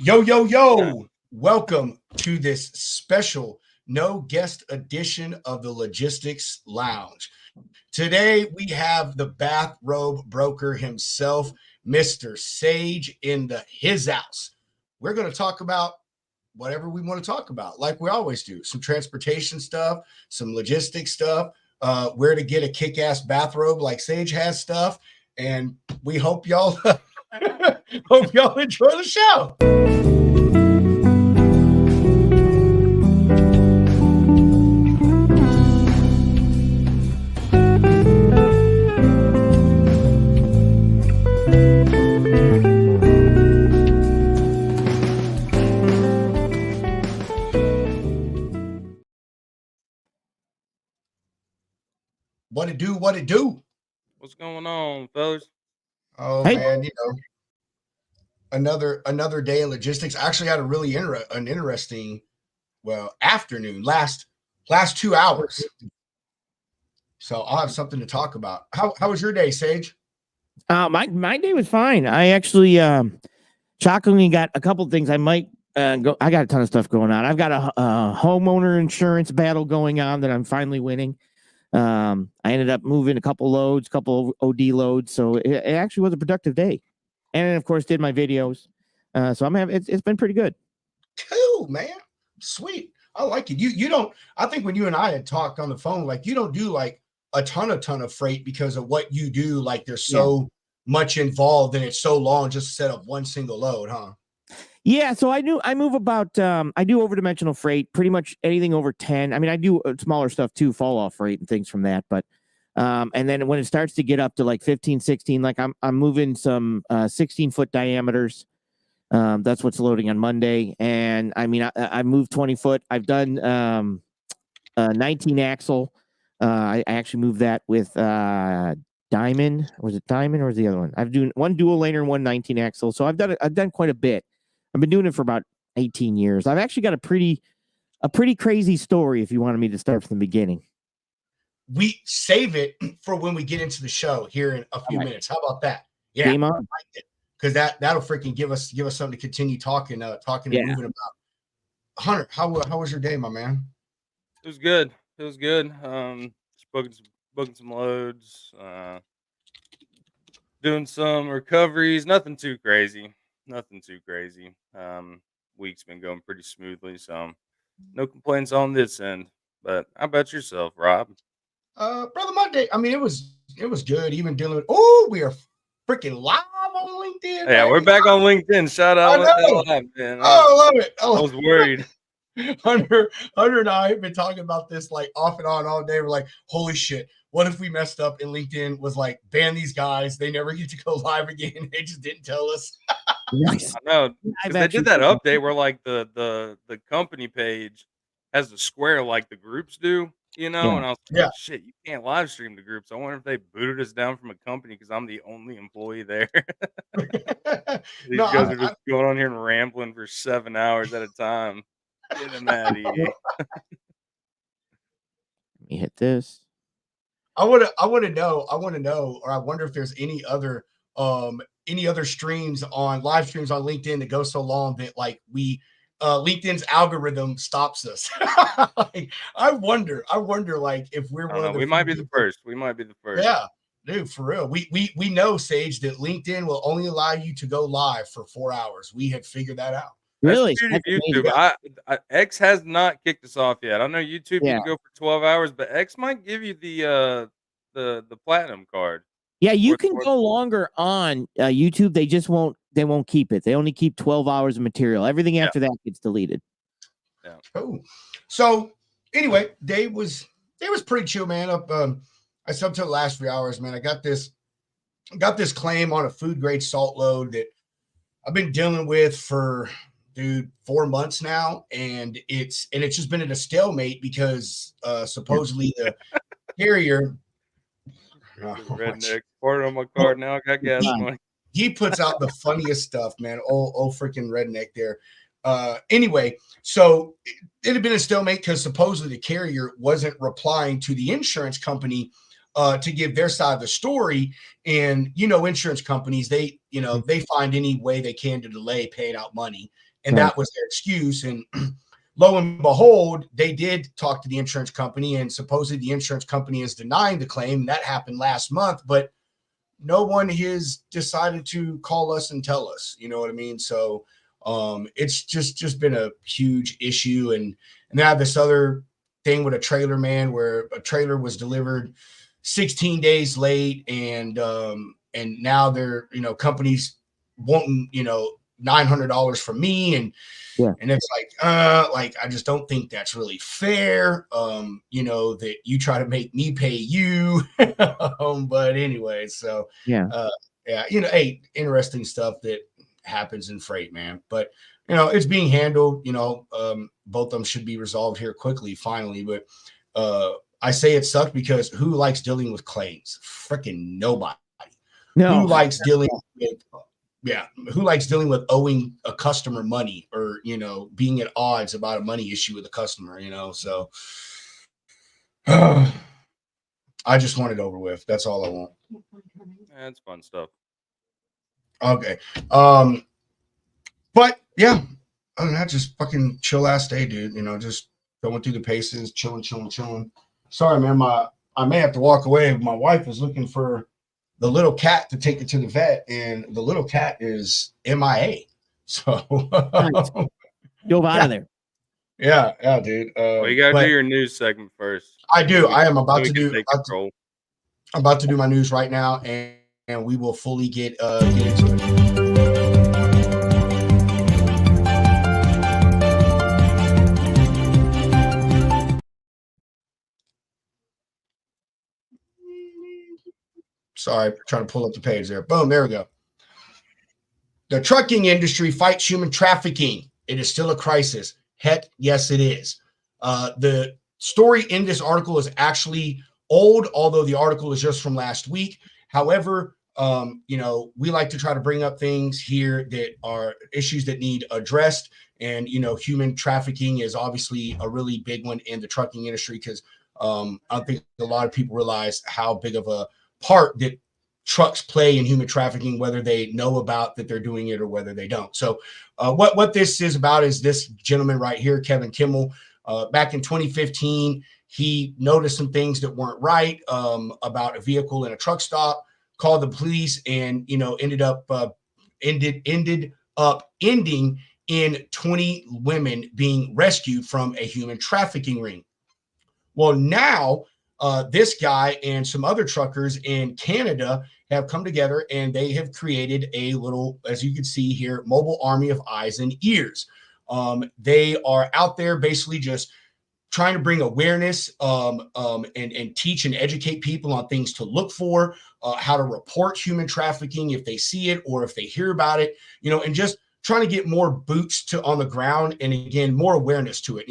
Yo. Welcome to this special no guest edition of the Logistics Lounge. Today we have the bathrobe broker himself, Mr. Sage, in his house. We're going to talk about whatever we want to talk about, like we always do. Some transportation stuff, some logistics stuff, where to get a kick-ass bathrobe like Sage has stuff. And we hope y'all enjoy the show. What it do? What's going on, fellas? Oh, hey, man, another day in logistics. I actually had a really interesting afternoon, last 2 hours. So I'll have something to talk about. How was your day, Sage? My day was fine. I actually shockingly got a couple things. I might go. I got a ton of stuff going on. I've got a homeowner insurance battle going on that I'm finally winning. I ended up moving a couple OD loads, so it actually was a productive day. And then, of course, did my videos. So it's been pretty good. Cool, man. Sweet. I like it. You don't. I think when you and I had talked on the phone, like you don't do like a ton of freight because of what you do. Like there's so much involved and it's so long just to set up one single load, huh? Yeah, so I move about I do overdimensional freight, pretty much anything over 10. I mean, I do smaller stuff too, fall off freight and things from that, but and then when it starts to get up to like 15, 16, like I'm moving some 16-foot diameters. That's what's loading on Monday, and I mean I moved 20 foot. I've done 19 axle. I actually moved that with Diamond. Was it Diamond or was the other one? I've done one dual laner and one 19 axle. So I've done quite a bit. I've been doing it for about 18 years. I've actually got a pretty crazy story if you wanted me to start from the beginning. We save it for when we get into the show here in a few minutes. How about that? Yeah. Game on. Because that'll freaking give us something to continue talking and moving about. Hunter, how was your day, my man? It was good. Just booking some loads, doing some recoveries. Nothing too crazy. Week's been going pretty smoothly, so no complaints on this end. But how about yourself, Rob? Brother, my day, I mean, it was good. Even dealing with we are freaking live on LinkedIn. Yeah, we're back on LinkedIn. Shout out. I love it. I was worried. Hunter and I have been talking about this like off and on all day. We're like, holy shit, what if we messed up and LinkedIn was like, ban these guys, they never get to go live again. They just didn't tell us. Nice. I know. They did that update where like the company page has the square like the groups do, And I was like, shit, you can't live stream the groups. I wonder if they booted us down from a company because I'm the only employee there. These guys are just going on here and rambling for 7 hours at a time. Get them out of here. Let me hit this. I want to know, or I wonder if there's any other live streams on LinkedIn that go so long that like LinkedIn's algorithm stops us. Like, I wonder like if we're one of the we might be the first. Yeah, dude, for real. We know, Sage, that LinkedIn will only allow you to go live for 4 hours. We had figured that out. Really? That's YouTube. X has not kicked us off yet. I know YouTube you can go for 12 hours, but X might give you the platinum card. Yeah, you can go longer on YouTube. They just won't keep it. They only keep 12 hours of material. Everything after that gets deleted. Yeah. Oh. So anyway, day was pretty chill, man. I slept till the last 3 hours, man. I got this claim on a food grade salt load that I've been dealing with for 4 months now, and it's just been at a stalemate because supposedly the carrier redneck part on my card now. I got gas money. He puts out the funniest stuff, man. Oh freaking redneck there. Anyway, so it had been a stalemate because supposedly the carrier wasn't replying to the insurance company to give their side of the story. And insurance companies, they find any way they can to delay paying out money. and that was their excuse. And lo and behold, they did talk to the insurance company, and supposedly the insurance company is denying the claim. That happened last month, but no one has decided to call us and tell us, you know what I mean? So it's just been a huge issue. And they have this other thing with a trailer, man, where a trailer was delivered 16 days late, and now they're, companies wanting, $900 from me, and it's like I just don't think that's really fair. That you try to make me pay you. But anyway, so hey, interesting stuff that happens in freight, man. But it's being handled. Both of them should be resolved here quickly, finally. But I say it sucked because who likes dealing with claims? Freaking nobody. No. Who likes dealing with who likes dealing with owing a customer money, or being at odds about a money issue with a customer? So I just want it over with. That's all I want. That's fun stuff. Okay. But yeah, other than that, just fucking chill ass day, dude. Just going through the paces, chilling. Sorry, man. I may have to walk away. My wife is looking for the little cat to take it to the vet, and the little cat is MIA. So go out of there. Yeah, dude. Well, you gotta do your news segment first. I do. I am about to do. I'm about to do my news right now, and we will fully get into it. Sorry, trying to pull up the page there. Boom, there we go. The trucking industry fights human trafficking. It is still a crisis. Heck, yes, it is. The story in this article is actually old, although the article is just from last week. However, we like to try to bring up things here that are issues that need addressed. And, human trafficking is obviously a really big one in the trucking industry, because I think a lot of people realize how big of a part that trucks play in human trafficking, whether they know about that they're doing it or whether they don't. So what this is about is this gentleman right here, Kevin Kimmel. Back in 2015, he noticed some things that weren't right about a vehicle in a truck stop, called the police, and ended up ending in 20 women being rescued from a human trafficking ring. Well, now this guy and some other truckers in Canada have come together, and they have created a little, as you can see here, mobile army of eyes and ears. They are out there basically just trying to bring awareness and teach and educate people on things to look for, how to report human trafficking if they see it or if they hear about it, and just trying to get more boots on the ground, and again, more awareness to it.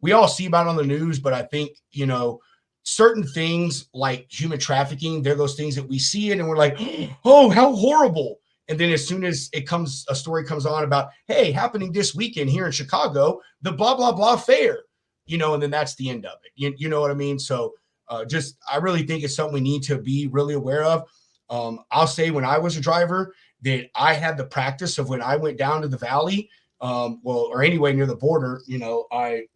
We all see about it on the news, but I think, certain things like human trafficking, they're those things that we see it and we're like, oh, how horrible. And then as soon as a story comes on about, hey, happening this weekend here in Chicago, the blah, blah, blah fair, and then that's the end of it. You know what I mean? So I really think it's something we need to be really aware of. I'll say when I was a driver that I had the practice of when I went down to the valley, or anyway near the border, I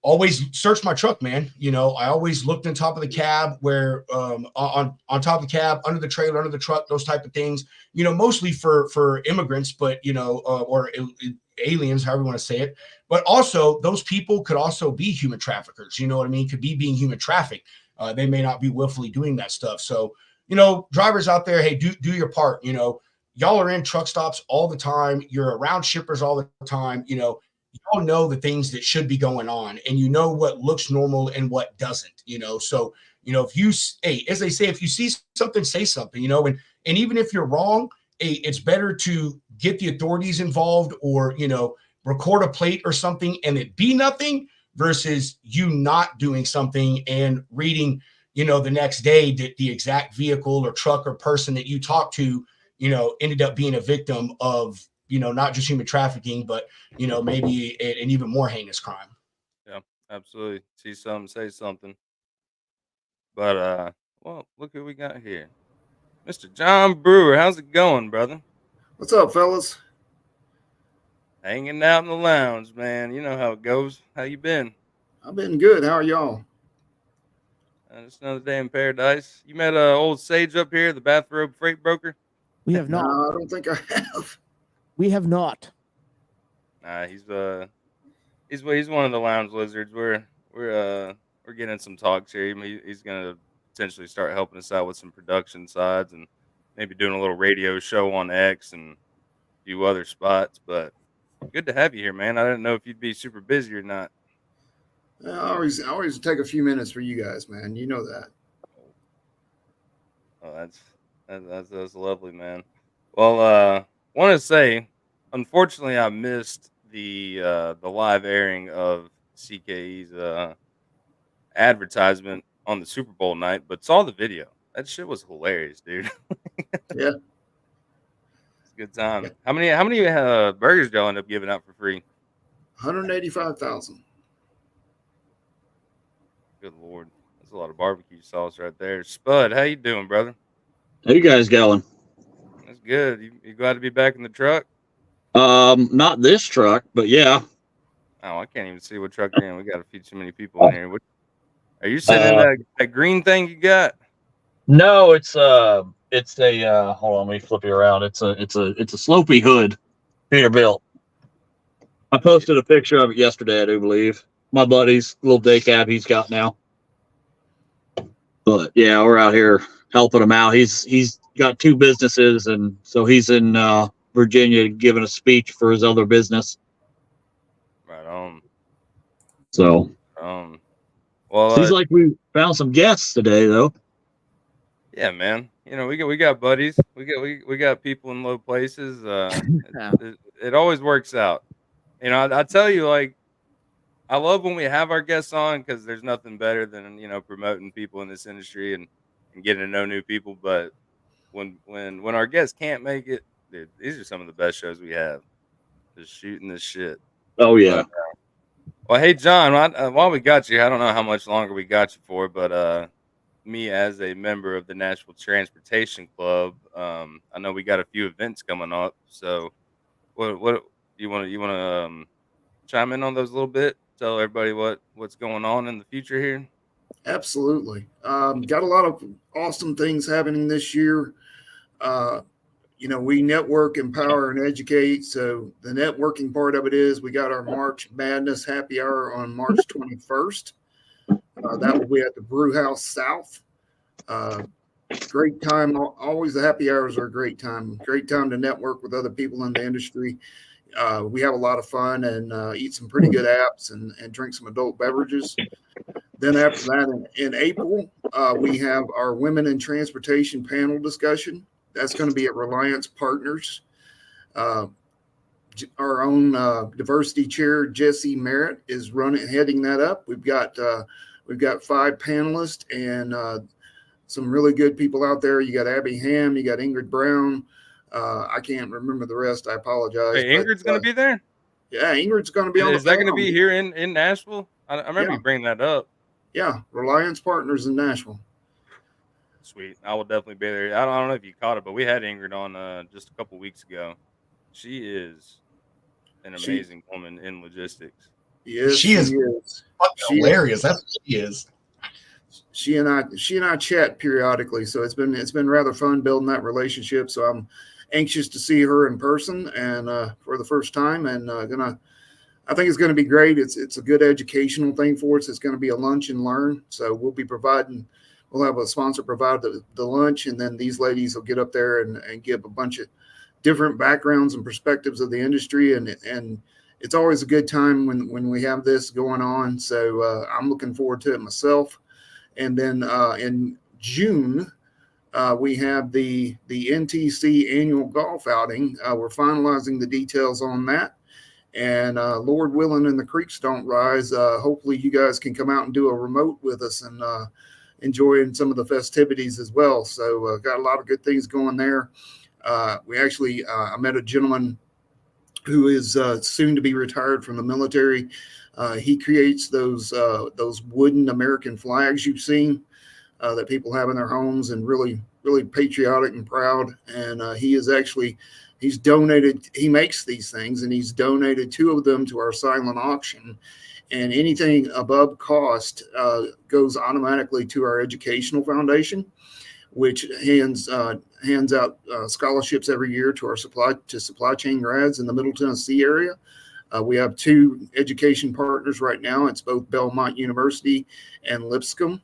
always searched my truck, man. I always looked on top of the cab, where on top of the cab, under the trailer, under the truck, those type of things, mostly for immigrants, but or aliens, however you want to say it. But also those people could also be human traffickers, you know what I mean? Could be being human trafficked. They may not be willfully doing that stuff. So, drivers out there, hey, do your part. Y'all are in truck stops all the time. You're around shippers all the time. Y'all know the things that should be going on, and what looks normal and what doesn't. So if you, hey, as they say, if you see something, say something. And even if you're wrong, hey, it's better to get the authorities involved, or record a plate or something and it be nothing, versus you not doing something and reading the next day that the exact vehicle or truck or person that you talked to ended up being a victim of not just human trafficking, but maybe an even more heinous crime. Yeah, absolutely. See something, say something. But well, look who we got here. Mr. John Brewer, how's it going, brother? What's up, fellas? Hanging out in the lounge, man. You know how it goes. How you been? I've been good. How are y'all? Just another day in paradise. You met old Sage up here, the bathrobe freight broker. We have not. No, I don't think I have. We have not. Nah, he's one of the lounge lizards. We're getting some talks here. He's gonna potentially start helping us out with some production sides and maybe doing a little radio show on X and a few other spots. But good to have you here, man. I didn't know if you'd be super busy or not. I always take a few minutes for you guys, man. You know that. Oh, that's lovely, man. Well, want to say, unfortunately, I missed the live airing of CKE's advertisement on the Super Bowl night, but saw the video. That shit was hilarious, dude. Yeah. It's a good time. Yeah. How many burgers do y'all end up giving out for free? 185,000. Good lord, that's a lot of barbecue sauce right there. Spud, how you doing, brother? How you guys going? That's good. You glad to be back in the truck? Not this truck, but yeah. Oh, I can't even see what truck you're in. We got a few too many people in here. Are you sitting in that green thing you got? No, it's a hold on, let me flip you around. It's a slopey hood, Peterbilt. I posted a picture of it yesterday, I do believe. My buddy's little day cab he's got now. But yeah, we're out here helping him out. He's got two businesses, and so he's in Virginia giving a speech for his other business. Right on. So well, seems like we found some guests today, though. Yeah, man. You know, we got buddies. We got people in low places. It always works out. You know, I tell you, like, I love when we have our guests on because there's nothing better than, you know, promoting people in this industry and getting to know new people. But when our guests can't make it, dude, these are some of the best shows we have. Just shooting this shit. Oh yeah. But, well, hey John, while we got you, I don't know how much longer we got you for, but me as a member of the Nashville Transportation Club, I know we got a few events coming up. So, what you want to chime in on those a little bit? Tell everybody what's going on in the future here. Absolutely. Got a lot of awesome things happening this year. You know, we network, empower, and educate. So the networking part of it is we got our March Madness Happy Hour on March 21st. That will be at the Brew House South. Great time. Always the happy hours are a great time. Great time to network with other people in the industry. We have a lot of fun and eat some pretty good apps and drink some adult beverages. Then after that, in April, we have our Women in Transportation panel discussion. That's going to be at Reliance Partners. Our own diversity chair, Jesse Merritt, is heading that up. We've got 5 panelists and some really good people out there. You got Abby Ham, you got Ingrid Brown. I can't remember the rest. I apologize. Wait, Ingrid's going to be there? Yeah, Ingrid's going to be on. Is that going to be here in Nashville? I remember you bringing that up. Yeah, Reliance Partners in Nashville. Sweet. I will definitely be there. I don't know if you caught it, but we had Ingrid on just a couple weeks ago. She is an amazing woman in logistics. Yes, she is hilarious. That's what she is. She and I chat periodically, so it's been rather fun building that relationship. So I'm anxious to see her in person and for the first time, and I think it's going to be great. It's a good educational thing for us. It's going to be a lunch and learn. So we'll have a sponsor provide the lunch, and then these ladies will get up there and give a bunch of different backgrounds and perspectives of the industry. And it's always a good time when we have this going on. So I'm looking forward to it myself. And then in June, we have the NTC annual golf outing. We're finalizing the details on that. And Lord willing and the creeks don't rise, hopefully you guys can come out and do a remote with us and enjoying some of the festivities as well. So got a lot of good things going there. We actually, I met a gentleman who is soon to be retired from the military. He creates those wooden American flags you've seen that people have in their homes, and really, really patriotic and proud. And he is actually he's donated. He makes these things, and he's donated 2 of them to our silent auction. And anything above cost goes automatically to our educational foundation, which hands out scholarships every year to our supply chain grads in the Middle Tennessee area. We have 2 education partners right now. It's both Belmont University and Lipscomb.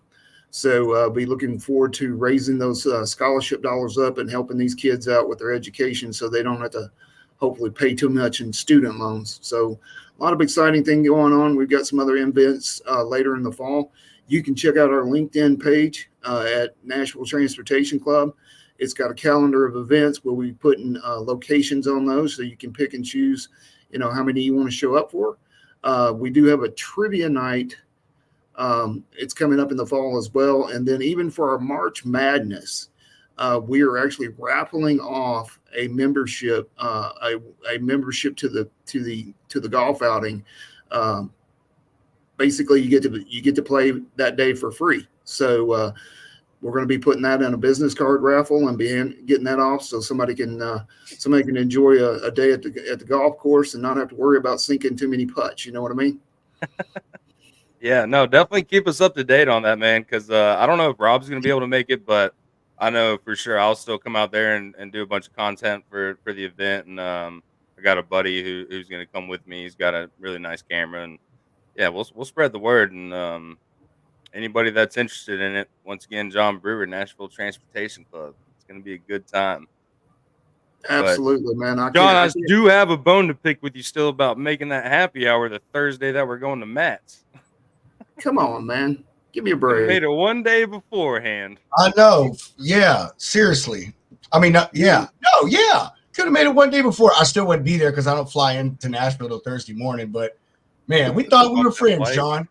So be looking forward to raising those scholarship dollars up and helping these kids out with their education so they don't have to hopefully pay too much in student loans. So a lot of exciting things going on. We've got some other events later in the fall. You can check out our LinkedIn page at Nashville Transportation Club. It's got a calendar of events where we're putting locations on those so you can pick and choose, how many you want to show up for. We do have a trivia night. It's coming up in the fall as well. And then even for our March Madness, we are actually raffling off a membership, a membership to the golf outing. Basically, you get to play that day for free. So we're going to be putting that in a business card raffle and getting that off so somebody can enjoy a day at the golf course and not have to worry about sinking too many putts. You know what I mean? Yeah, no, definitely keep us up to date on that, man, because I don't know if Rob's going to be able to make it, but I know for sure I'll still come out there and do a bunch of content for the event. And I got a buddy who's going to come with me. He's got a really nice camera, and yeah, we'll spread the word. And anybody that's interested in it, once again, John Brewer, Nashville Transportation Club. It's going to be a good time. Absolutely, but, man. John, I do have a bone to pick with you still about making that happy hour the Thursday that we're going to Matt's. Come on, man. Give me a break. Made it one day beforehand. I know. Yeah. Seriously. I mean, yeah. No, yeah. Could have made it one day before. I still wouldn't be there because I don't fly into Nashville till Thursday morning. But, man, we thought we were friends, John.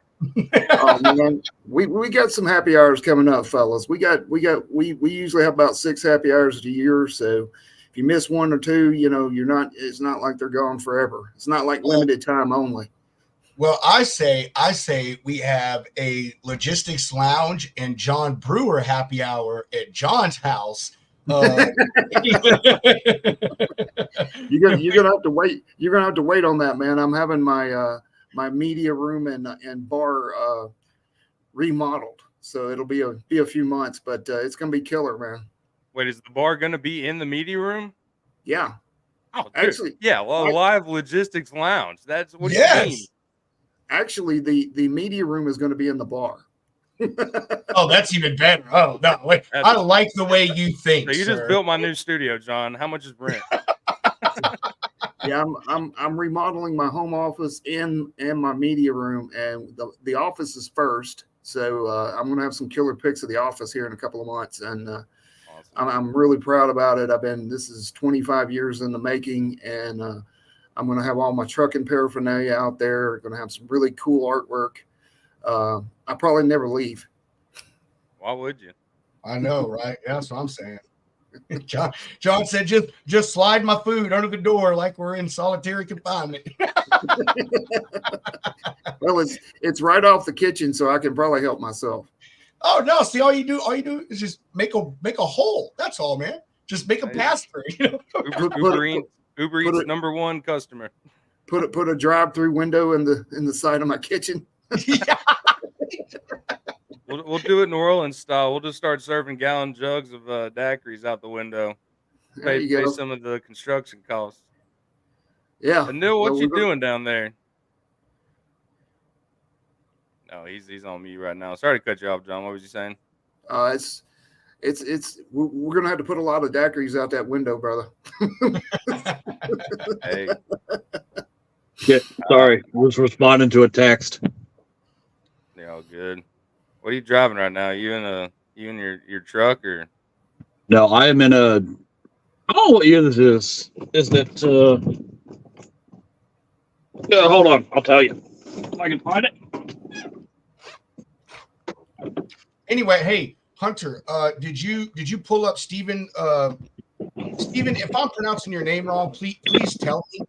Oh, man. We got some happy hours coming up, fellas. We usually have about 6 happy hours a year. So if you miss 1 or 2, it's not like they're gone forever. It's not like limited time only. Well, I say we have a logistics lounge and John Brewer happy hour at John's house. You're gonna have to wait. You're gonna have to wait on that, man. I'm having my my media room and bar remodeled, so it'll be a few months, but it's gonna be killer, man. Wait, is the bar gonna be in the media room? Yeah. Oh, dude. Actually, yeah. Well, live logistics lounge. That's what you mean. Actually, the media room is going to be in the bar. Oh, that's even better. Oh, no. Wait. I like the way you think. So you just built my new studio, John. How much is rent? Yeah, I'm remodeling my home office and my media room, and the office is first. So I'm going to have some killer pics of the office here in a couple of months, and awesome. I'm really proud about it. This is 25 years in the making, and I'm going to have all my trucking paraphernalia out there. I'm going to have some really cool artwork. I probably never leave. Why would you? I know, right? Yeah, that's what I'm saying. John said, just slide my food under the door like we're in solitary confinement. Well, it's right off the kitchen, so I can probably help myself. Oh no! See, all you do is just make a hole. That's all, man. Just make a pass through. Uber Eats #1 customer. Put a drive-through window in the side of my kitchen. Yeah. We'll do it New Orleans style. We'll just start serving gallon jugs of daiquiris out the window. Pay some of the construction costs. Yeah. Anil, what you doing down there? No, he's on mute right now. Sorry to cut you off, John. What was you saying? We're gonna have to put a lot of daiquiris out that window, brother. Hey. Yeah, sorry, I was responding to a text. Yeah, all good. What are you driving right now? You in your truck or? No, I am in a. I don't know what year this is. Is that? Yeah, hold on. I'll tell you if I can find it. Anyway, hey Hunter, did you pull up Steven? Steven, if I'm pronouncing your name wrong, please tell me.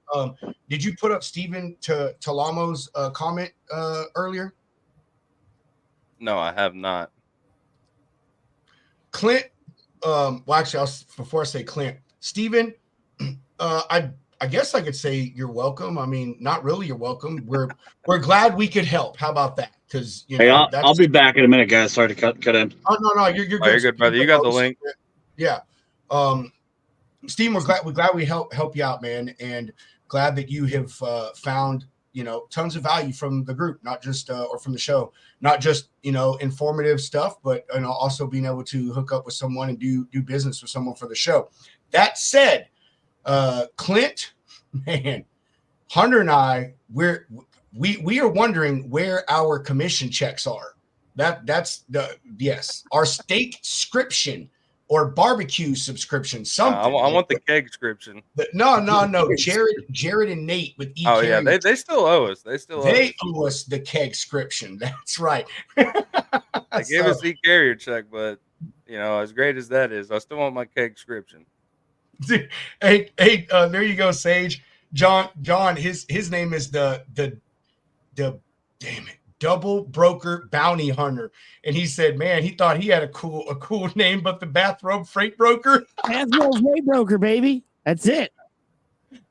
Did you put up Steven Talamo's comment earlier? No, I have not. Clint, well, actually, before I say Clint, Steven, I guess I could say you're welcome. I mean, not really. You're welcome. We're glad we could help. How about that? Because hey, I'll be back in a minute, guys. Sorry to cut in. Oh no, you're good. You're good, brother. You got the link. Yeah. Steve, we're glad we help you out, man, and glad that you have found tons of value from the group, not just or from the show, not just informative stuff, but also being able to hook up with someone and do business with someone for the show. That said, Clint, man, Hunter and I, we are wondering where our commission checks are. That's our steak subscription or barbecue subscription. Something. I want the keg subscription. No. Jared and Nate with E. Oh yeah, they still owe us. They owe us the keg subscription. That's right. They gave us the carrier check, but as great as that is, I still want my keg subscription. Hey, there you go, Sage. John, his name is the damn it, double broker bounty hunter, and he said, man, he thought he had a cool name, but the bathrobe freight broker. Bathrobe freight broker, baby. That's it.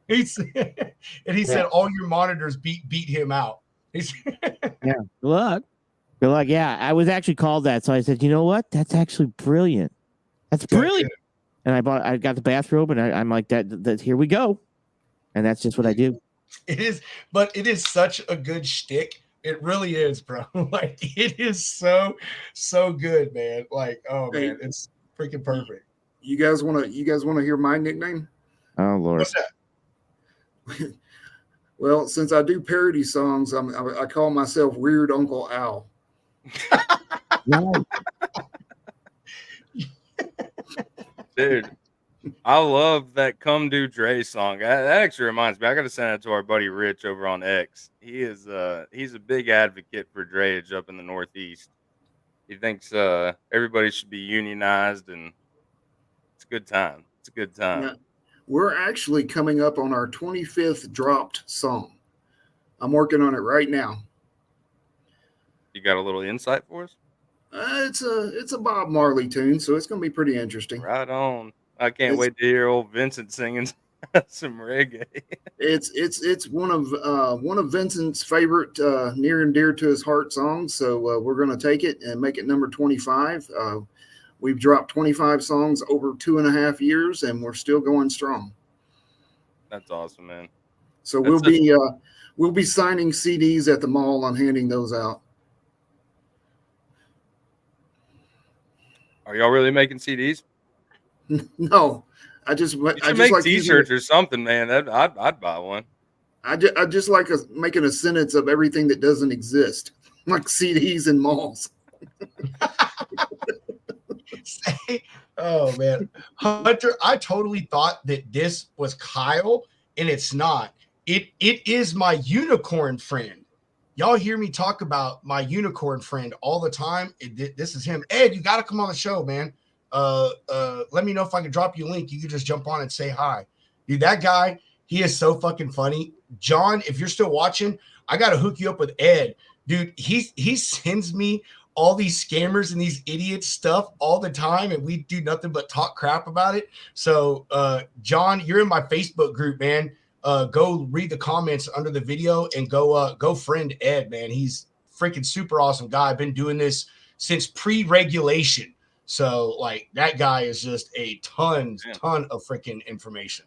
He said all your monitors beat him out. Yeah, good luck. Yeah, I was actually called that, so I said, you know what? That's actually brilliant. That's brilliant. And I got the bathrobe, and I'm like, that here we go. And that's just what I do. It is such a good shtick. It really is, bro. Like, it is so good, man. Like, oh man, it's freaking perfect. You guys want to hear my nickname? Oh Lord. What's that? Well, since I do parody songs, I call myself Weird Uncle Al. Dude, I love that "Come Do Dre" song. That actually reminds me. I got to send it to our buddy Rich over on X. He's a big advocate for drayage up in the Northeast. He thinks everybody should be unionized, and it's a good time. It's a good time. Yeah. We're actually coming up on our 25th dropped song. I'm working on it right now. You got a little insight for us? It's a Bob Marley tune, so it's going to be pretty interesting. Right on. I can't wait to hear old Vincent singing some reggae. It's one of Vincent's favorite near and dear to his heart songs. So we're going to take it and make it number 25. We've dropped 25 songs over 2.5 years, and we're still going strong. That's awesome, man. So we'll be signing CDs at the mall and handing those out. Are y'all really making CDs? No, I should make like T-shirts or something, man. I'd buy one. I just like making a sentence of everything that doesn't exist, like CDs in malls. Oh man, Hunter, I totally thought that this was Kyle, and it's not. It is my unicorn friend. Y'all hear me talk about my unicorn friend all the time. This is him. Ed, you got to come on the show, man. Let me know if I can drop you a link. You can just jump on and say hi. Dude, that guy, he is so fucking funny. John, if you're still watching, I got to hook you up with Ed. Dude, he sends me all these scammers and these idiots stuff all the time, and we do nothing but talk crap about it. So, John, you're in my Facebook group, man. Go read the comments under the video and go friend Ed, man. He's freaking super awesome guy. I've been doing this since pre-regulation. So like that guy is just a ton of freaking information.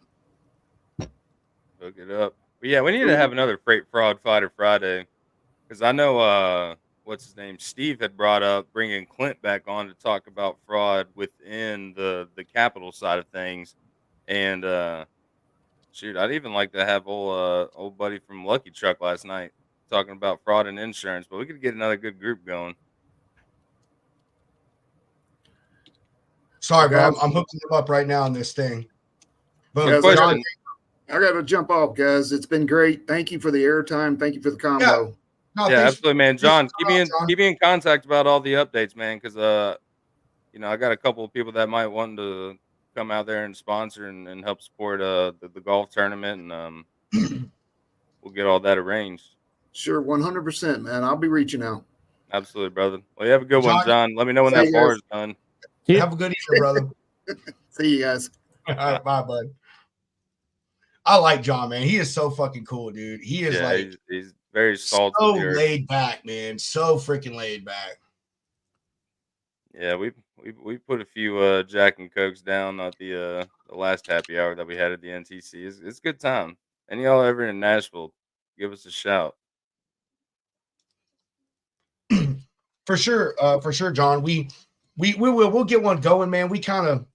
Look it up. But yeah, we need to have another Freight Fraud Fighter Friday, because I know what's his name, Steve had brought up bringing Clint back on to talk about fraud within the capital side of things, and shoot, I'd even like to have old buddy from Lucky Truck last night talking about fraud and insurance, but we could get another good group going. Sorry, bro. I'm hooking them up right now on this thing. Boom. Guys, I got to jump off, guys. It's been great. Thank you for the airtime. Thank you for the combo. Yeah, no, absolutely, man. John, keep me in contact about all the updates, man, because I got a couple of people that might want to come out there and sponsor and help support the golf tournament, and we'll get all that arranged. Sure, 100%, man. I'll be reaching out. Absolutely, brother. Well, you have a good one, John. Let me know when that bar is done. Have a good evening, brother. See you guys. All right, bye, bud. I like John, man. He is so fucking cool, dude. He is he's very salty. So laid back, man. So freaking laid back. Yeah, we put a few Jack and Cokes down at the last happy hour that we had at the NTC. It's a good time. And y'all ever in Nashville, give us a shout. For sure, John. We'll get one going, man. We kind of,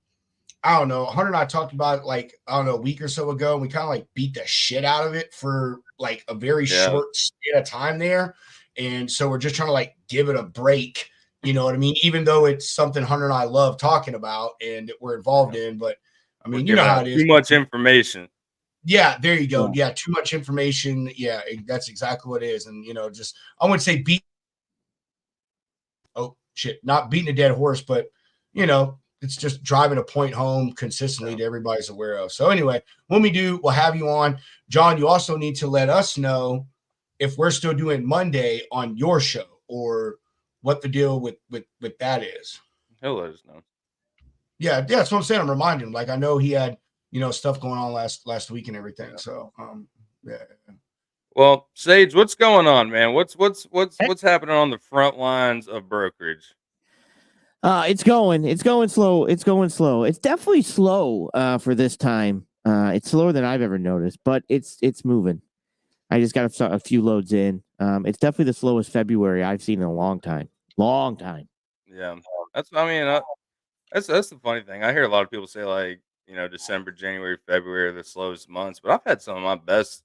I don't know, Hunter and I talked about it like, I don't know, a week or so ago, and we kind of like beat the shit out of it for like a very short span of time there. And so we're just trying to like give it a break. You know what I mean? Even though it's something Hunter and I love talking about and that we're involved in, but I mean, you know how it is. Too much information. Yeah, there you go. Yeah, too much information. Yeah, that's exactly what it is. And, you know, just, I wouldn't say not beating a dead horse, but, you know, it's just driving a point home consistently that everybody's aware of. So anyway, when we do, we'll have you on. John, you also need to let us know if we're still doing Monday on your show or what the deal with that is. He'll let us know. Yeah, that's what I'm saying. I'm reminding him. Like, I know he had, you know, stuff going on last week and everything. Yeah. So, yeah. Well, Sage, what's going on, man? What's happening on the front lines of brokerage? It's going slow. It's definitely slow for this time. It's slower than I've ever noticed, but it's moving. I just got a few loads in. It's definitely the slowest February I've seen in a long time. Yeah, that's the funny thing. I hear a lot of people say like, you know, December, January, February are the slowest months, but I've had some of my best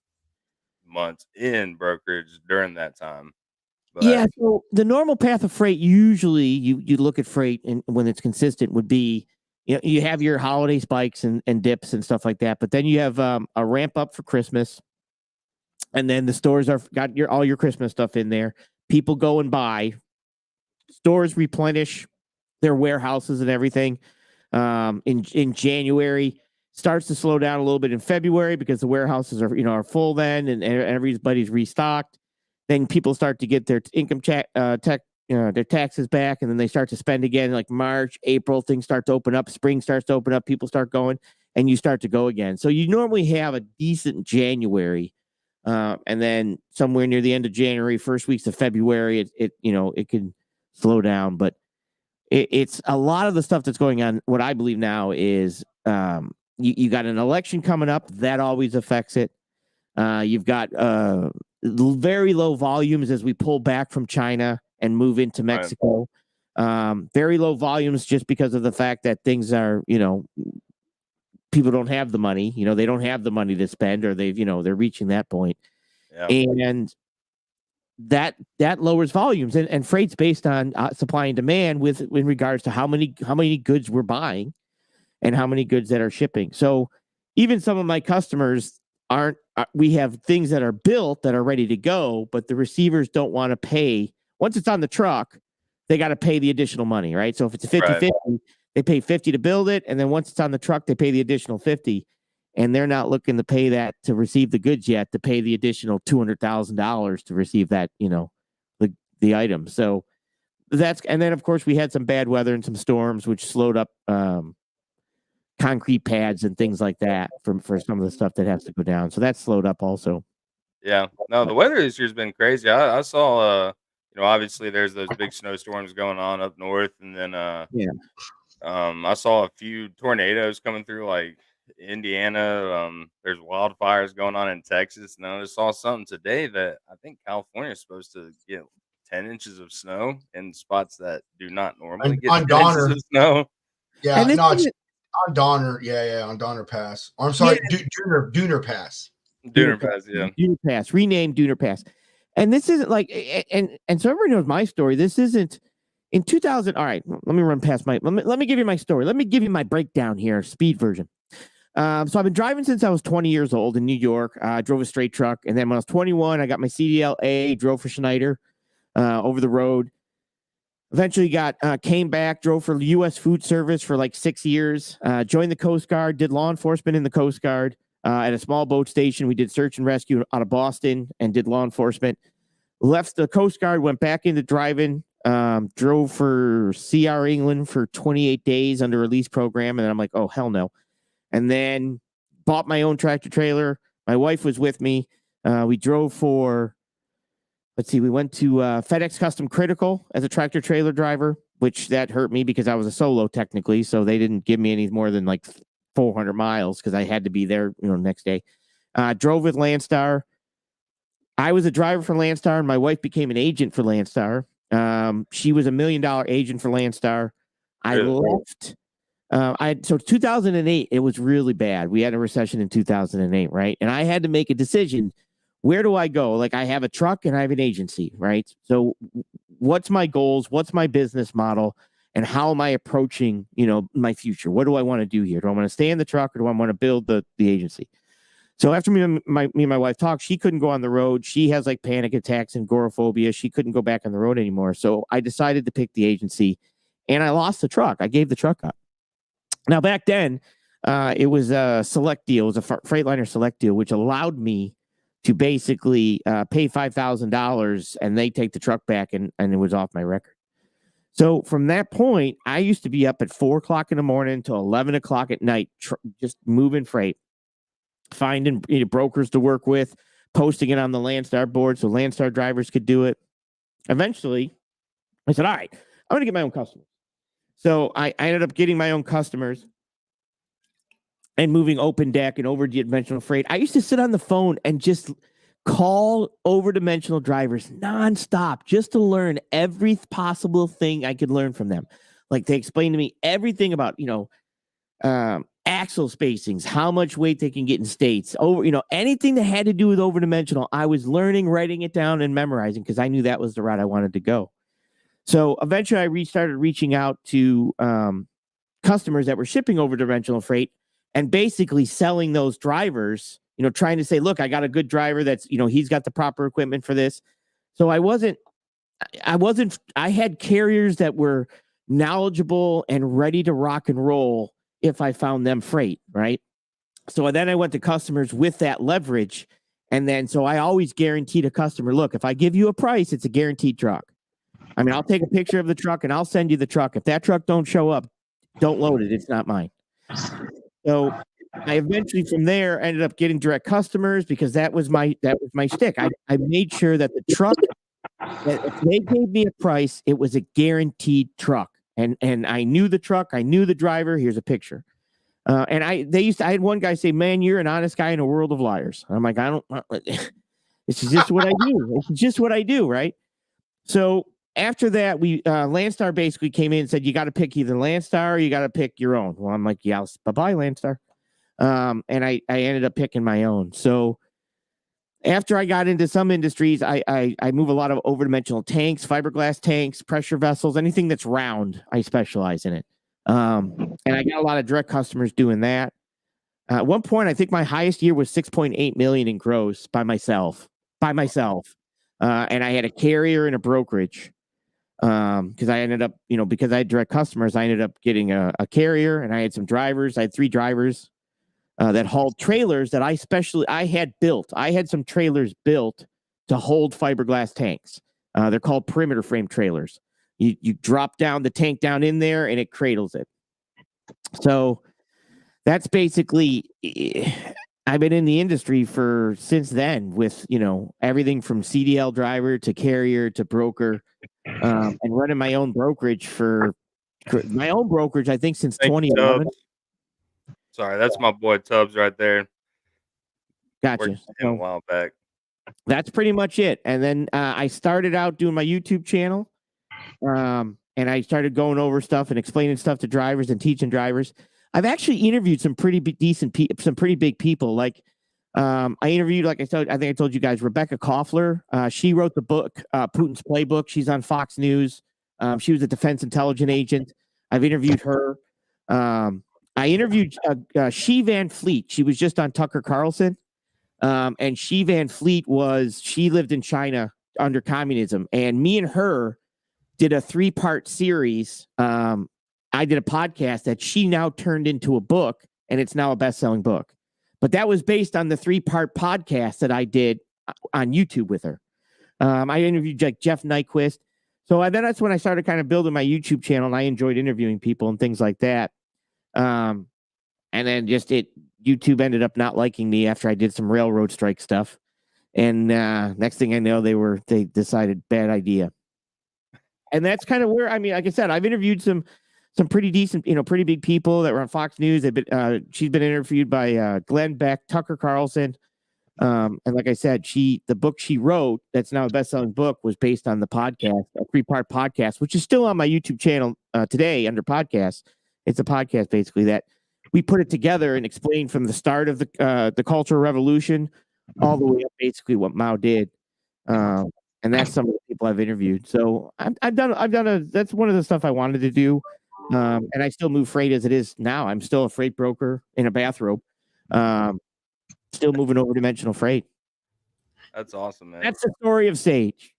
months in brokerage during that time. But yeah, so the normal path of freight, usually you look at freight and when it's consistent would be, you know, you have your holiday spikes and dips and stuff like that, but then you have a ramp up for Christmas, and then the stores got all your Christmas stuff in there. People go and buy, stores replenish their warehouses and everything. In January, starts to slow down a little bit in February because the warehouses are full then, and everybody's restocked. Then people start to get their income their taxes back, and then they start to spend again. Like March, April, things start to open up. Spring starts to open up. People start going, and you start to go again. So you normally have a decent January, and then somewhere near the end of January, first weeks of February, it can slow down. But it's a lot of the stuff that's going on. What I believe now is you got an election coming up that always affects it. You've got very low volumes as we pull back from China and move into Mexico. Right. Very low volumes just because of the fact that things are, people don't have the money. They don't have the money to spend, or they're reaching that point. Yeah. And that lowers volumes, and freight's based on supply and demand in regards to how many goods we're buying and how many goods that are shipping. So even some of my customers we have things that are built that are ready to go, but the receivers don't want to pay. Once it's on the truck, they got to pay the additional money, right? So if it's a 50-50, they pay $50 to build it, and then once it's on the truck, they pay the additional $50, and they're not looking to pay that to receive the goods yet, to pay the additional $200,000 to receive that, the item. So and then of course we had some bad weather and some storms, which slowed up concrete pads and things like that for some of the stuff that has to go down. So that's slowed up also. Yeah, no, the weather this year's been crazy. I saw, obviously there's those big snowstorms going on up north, and then I saw a few tornadoes coming through like Indiana. There's wildfires going on in Texas, and I just saw something today that I think California is supposed to get 10 inches of snow in spots that do not normally get 10 inches of snow. Yeah, no, it's on Donner. Yeah, on Donner Pass. Or I'm sorry, Dooner Pass. Dooner Pass, yeah. Dooner Pass, renamed Dooner Pass. And this isn't like, and so everybody knows my story. This isn't in 2000. All right, let me run past let me give you my story. Let me give you my breakdown here, speed version. So I've been driving since I was 20 years old in New York. I drove a straight truck, and then when I was 21, I got my CDL-A, drove for Schneider over the road. Eventually came back, drove for U.S. Food Service for like 6 years, joined the Coast Guard, did law enforcement in the Coast Guard at a small boat station. We did search and rescue out of Boston and did law enforcement. Left the Coast Guard, went back into driving, drove for CR England for 28 days under a lease program. And then I'm like, oh, hell no. And then bought my own tractor trailer. My wife was with me. We drove for, we went to FedEx Custom Critical as a tractor trailer driver, which that hurt me because I was a solo technically. So they didn't give me any more than like 400 miles because I had to be there, next day. Drove with Landstar. I was a driver for Landstar, and my wife became an agent for Landstar. She was $1 million agent for Landstar. I left. So 2008, it was really bad. We had a recession in 2008, right? And I had to make a decision. Where do I go? Like, I have a truck and I have an agency, right? So what's my goals? What's my business model? And how am I approaching, my future? What do I want to do here? Do I want to stay in the truck, or do I want to build the agency? So after me and my wife talked, she couldn't go on the road. She has like panic attacks and agoraphobia. She couldn't go back on the road anymore. So I decided to pick the agency, and I lost the truck. I gave the truck up. Now, back then, it was a select deal. It was a Freightliner select deal, which allowed me to basically pay $5,000, and they take the truck back, and it was off my record. So from that point, I used to be up at 4 o'clock in the morning till 11 o'clock at night, just moving freight, finding brokers to work with, posting it on the Landstar board so Landstar drivers could do it. Eventually, I said, all right, I'm going to get my own customers. So I ended up getting my own customers and moving open deck and over dimensional freight. I used to sit on the phone and just call over dimensional drivers nonstop just to learn every possible thing I could learn from them. Like, they explained to me everything about, axle spacings, how much weight they can get in states, anything that had to do with over dimensional. I was learning, writing it down, and memorizing because I knew that was the route I wanted to go. So eventually I started reaching out to customers that were shipping over dimensional freight and basically selling those drivers, trying to say, look, I got a good driver that's, he's got the proper equipment for this. So I had carriers that were knowledgeable and ready to rock and roll if I found them freight, right? So then I went to customers with that leverage. And then, so I always guaranteed a customer, look, if I give you a price, it's a guaranteed truck. I mean, I'll take a picture of the truck and I'll send you the truck. If that truck don't show up, don't load it. It's not mine. So I eventually from there ended up getting direct customers because that was my shtick. I made sure that the truck, that if they gave me a price, it was a guaranteed truck. And I knew the truck, I knew the driver. Here's a picture. And I had one guy say, man, you're an honest guy in a world of liars. I'm like, this is just what I do. It's just what I do. Right. So after that, Landstar basically came in and said, you got to pick either Landstar or you got to pick your own. Well, I'm like, yeah, bye-bye, Landstar. And I ended up picking my own. So after I got into some industries, I move a lot of over-dimensional tanks, fiberglass tanks, pressure vessels, anything that's round, I specialize in it. And I got a lot of direct customers doing that. At one point, I think my highest year was 6.8 million in gross by myself. And I had a carrier and a brokerage. Because I ended up, because I had direct customers, I ended up getting a carrier, and I had some drivers. I had 3 drivers that hauled trailers that I had built. I had some trailers built to hold fiberglass tanks. They're called perimeter frame trailers. You drop down the tank down in there, and it cradles it. So that's basically, I've been in the industry since then with, everything from CDL driver to carrier to broker. And running my own brokerage I think since 2011. Sorry, that's my boy Tubbs right there. Gotcha. A while back. That's pretty much it. And then I started out doing my YouTube channel, and I started going over stuff and explaining stuff to drivers and teaching drivers. I've actually interviewed some pretty some pretty big people. Like I interviewed, I think I told you guys, Rebecca Koffler. She wrote the book, Putin's Playbook. She's on Fox News. She was a defense intelligence agent. I've interviewed her. I interviewed She Van Fleet. She was just on Tucker Carlson. And She Van Fleet she lived in China under communism. And me and her did a 3-part series. I did a podcast that she now turned into a book, and it's now a best-selling book. But that was based on the 3-part podcast that I did on YouTube with her. I interviewed Jeff Nyquist. So then that's when I started kind of building my YouTube channel, and I enjoyed interviewing people and things like that. And then YouTube ended up not liking me after I did some railroad strike stuff. And next thing I know, they decided bad idea. And that's kind of where, I mean, like I said, I've interviewed some pretty decent, pretty big people that were on Fox News. She's been interviewed by Glenn Beck, Tucker Carlson. And like I said, the book she wrote, that's now a best-selling book, was based on the podcast, a 3-part podcast, which is still on my YouTube channel today under podcasts. It's a podcast basically that we put it together and explained from the start of the Cultural Revolution all the way up basically what Mao did. And that's some of the people I've interviewed. So that's one of the stuff I wanted to do. And I still move freight as it is now. I'm still a freight broker in a bathrobe. Still moving over dimensional freight. That's awesome, man. That's the story of Sage.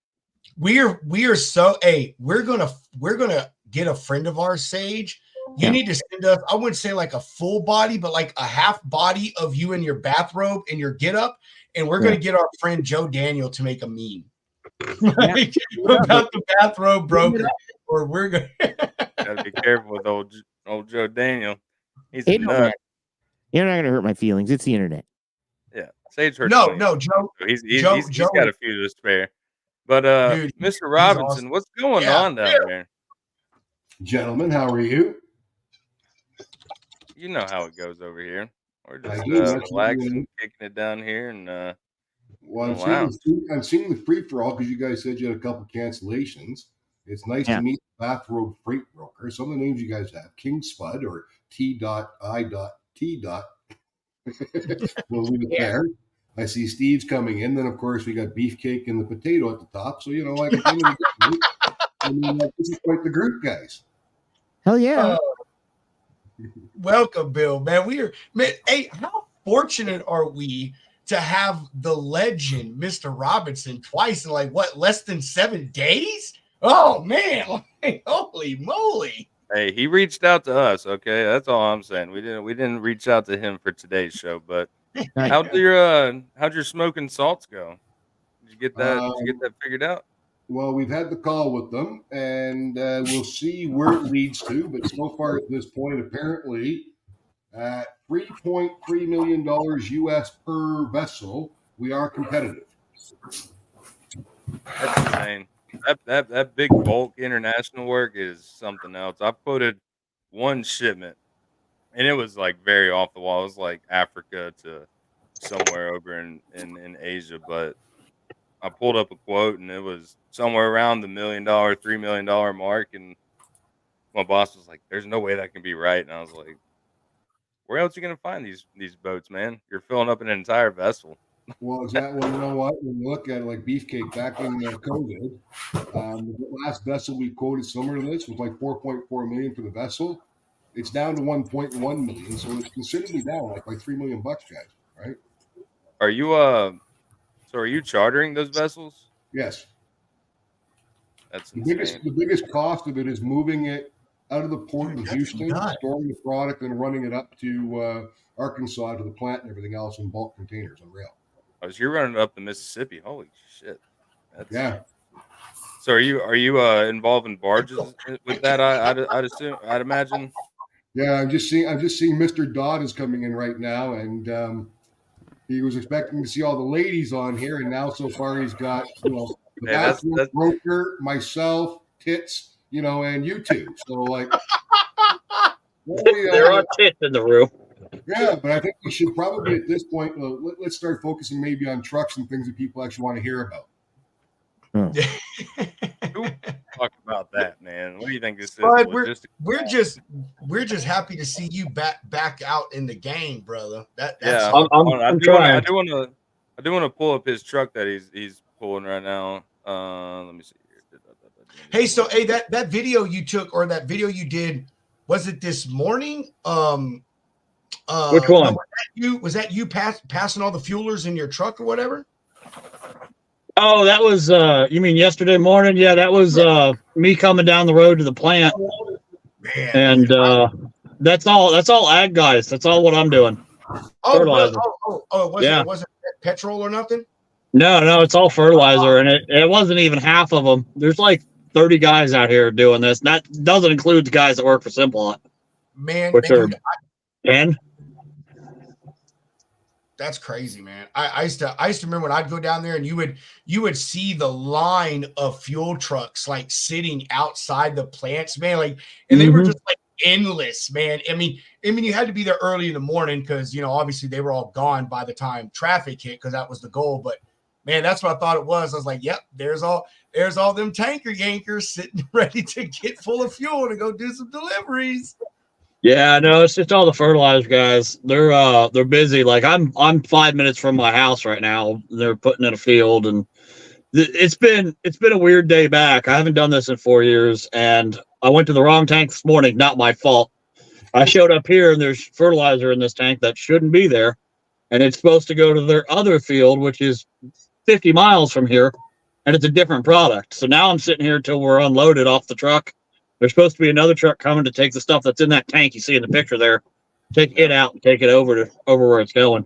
We are so we're gonna get a friend of ours, Sage. You need to send us, I wouldn't say like a full body, but like a half body of you in your bathrobe and your get up. And we're gonna get our friend Joe Daniel to make a meme. Like, about the bathrobe broker. Or we're gonna gotta be careful with old Joe Daniel. He's a nut. You're not gonna hurt my feelings. It's the internet. Yeah, Sage hurt. No, Joe. So he's got a few to spare. But dude, Mr. Robinson, awesome. What's going on down there? Gentlemen, how are you? You know how it goes over here. We're just relaxing, kicking it down here, and well, I'm seeing the free for all because you guys said you had a couple cancellations. It's nice to meet the bathrobe freight broker. Some of the names you guys have: King Spud or T.I.T. We'll leave it there. I see Steve's coming in. Then, of course, we got Beefcake and the potato at the top. So, I mean, this is quite the group, guys. Hell yeah. Welcome, Bill, man. Hey, how fortunate are we to have the legend, Mr. Robinson, twice in less than 7 days? Oh, man. Holy moly. Hey, he reached out to us. Okay, that's all I'm saying. We didn't reach out to him for today's show. But how'd your smoking salts go? Did you get that? Did you get that figured out? Well, we've had the call with them, and we'll see where it leads to. But so far at this point, apparently, at $3.3 million US per vessel, we are competitive. That's insane. That big bulk international work is something else. I quoted one shipment, and it was like very off the wall. It was like Africa to somewhere over in Asia, but I pulled up a quote, and it was somewhere around the $1 million, $3 million mark, and my boss was like, "There's no way that can be right," and I was like, "Where else are you gonna find these boats, man? You're filling up an entire vessel." Well, exactly. Well, you know what? When you look at it like Beefcake back in COVID, the last vessel we quoted similar to this was like 4.4 million for the vessel. It's down to 1.1 million, so it's considerably down, like by $3 million, guys. Right? Are you So are you chartering those vessels? Yes. That's the biggest cost of it is moving it out of the port in Houston, storing the product, and running it up to Arkansas to the plant and everything else in bulk containers on rail. Oh, so you're running it up the Mississippi. Holy shit. Yeah. So are you involved in barges with that? I'd assume. I'd imagine. Yeah, I'm just seeing Mr. Dodd is coming in right now, and he was expecting to see all the ladies on here, and now so far he's got the that's broker, myself, Tits, and you two. So like, there are tits in the room. Yeah, but I think we should probably at this point let's start focusing maybe on trucks and things that people actually want to hear about. Talk about that, man. What do you think this is? But we're just happy to see you back out in the game, brother. That's I'm trying. I do want to pull up his truck that he's pulling right now. Let me see here. Hey, so that video you took or that video you did, was it this morning? Which one? Was that you passing all the fuelers in your truck or whatever? Oh, that was you mean yesterday morning? Yeah, that was me coming down the road to the plant. Man. And that's all ag guys. That's all what I'm doing. Fertilizer. It wasn't petrol or nothing? No, it's all fertilizer, and it wasn't even half of them. There's like 30 guys out here doing this. That doesn't include the guys that work for Simplot. Man, which are 10. That's crazy, man. I used to remember when I'd go down there and you would see the line of fuel trucks like sitting outside the plants, man. Like, and they were just like endless, man. I mean, you had to be there early in the morning because, you know, obviously they were all gone by the time traffic hit because that was the goal. But man, that's what I thought it was. I was like, yep, there's all them tanker yankers sitting ready to get full of fuel to go do some deliveries. Yeah, no, it's just all the fertilizer guys. They're busy. Like I'm 5 minutes from my house right now. They're putting in a field, and it's been a weird day back. I haven't done this in 4 years, and I went to the wrong tank this morning. Not my fault. I showed up here, and there's fertilizer in this tank that shouldn't be there, and it's supposed to go to their other field, which is 50 miles from here, and it's a different product. So now I'm sitting here till we're unloaded off the truck. There's supposed to be another truck coming to take the stuff that's in that tank you see in the picture there, take it out and take it over where it's going.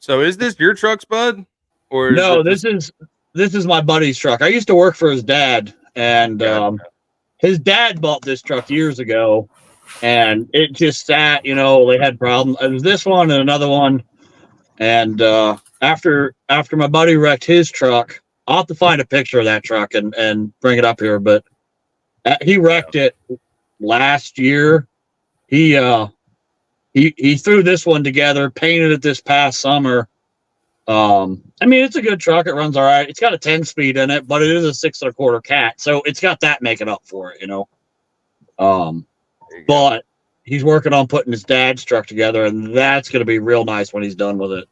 So is this your truck, Spud? Or no, this is my buddy's truck. I used to work for his dad, and his dad bought this truck years ago, and it just sat. You know, they had problems. It was this one and another one, and after my buddy wrecked his truck, I'll have to find a picture of that truck and bring it up here, but. He wrecked it last year. He threw this one together, painted it this past summer. I mean, it's a good truck. It runs all right. It's got a 10-speed in it, but it is a 6 1/4 cat, so it's got that making up for it, you know. But he's working on putting his dad's truck together, and that's going to be real nice when he's done with it.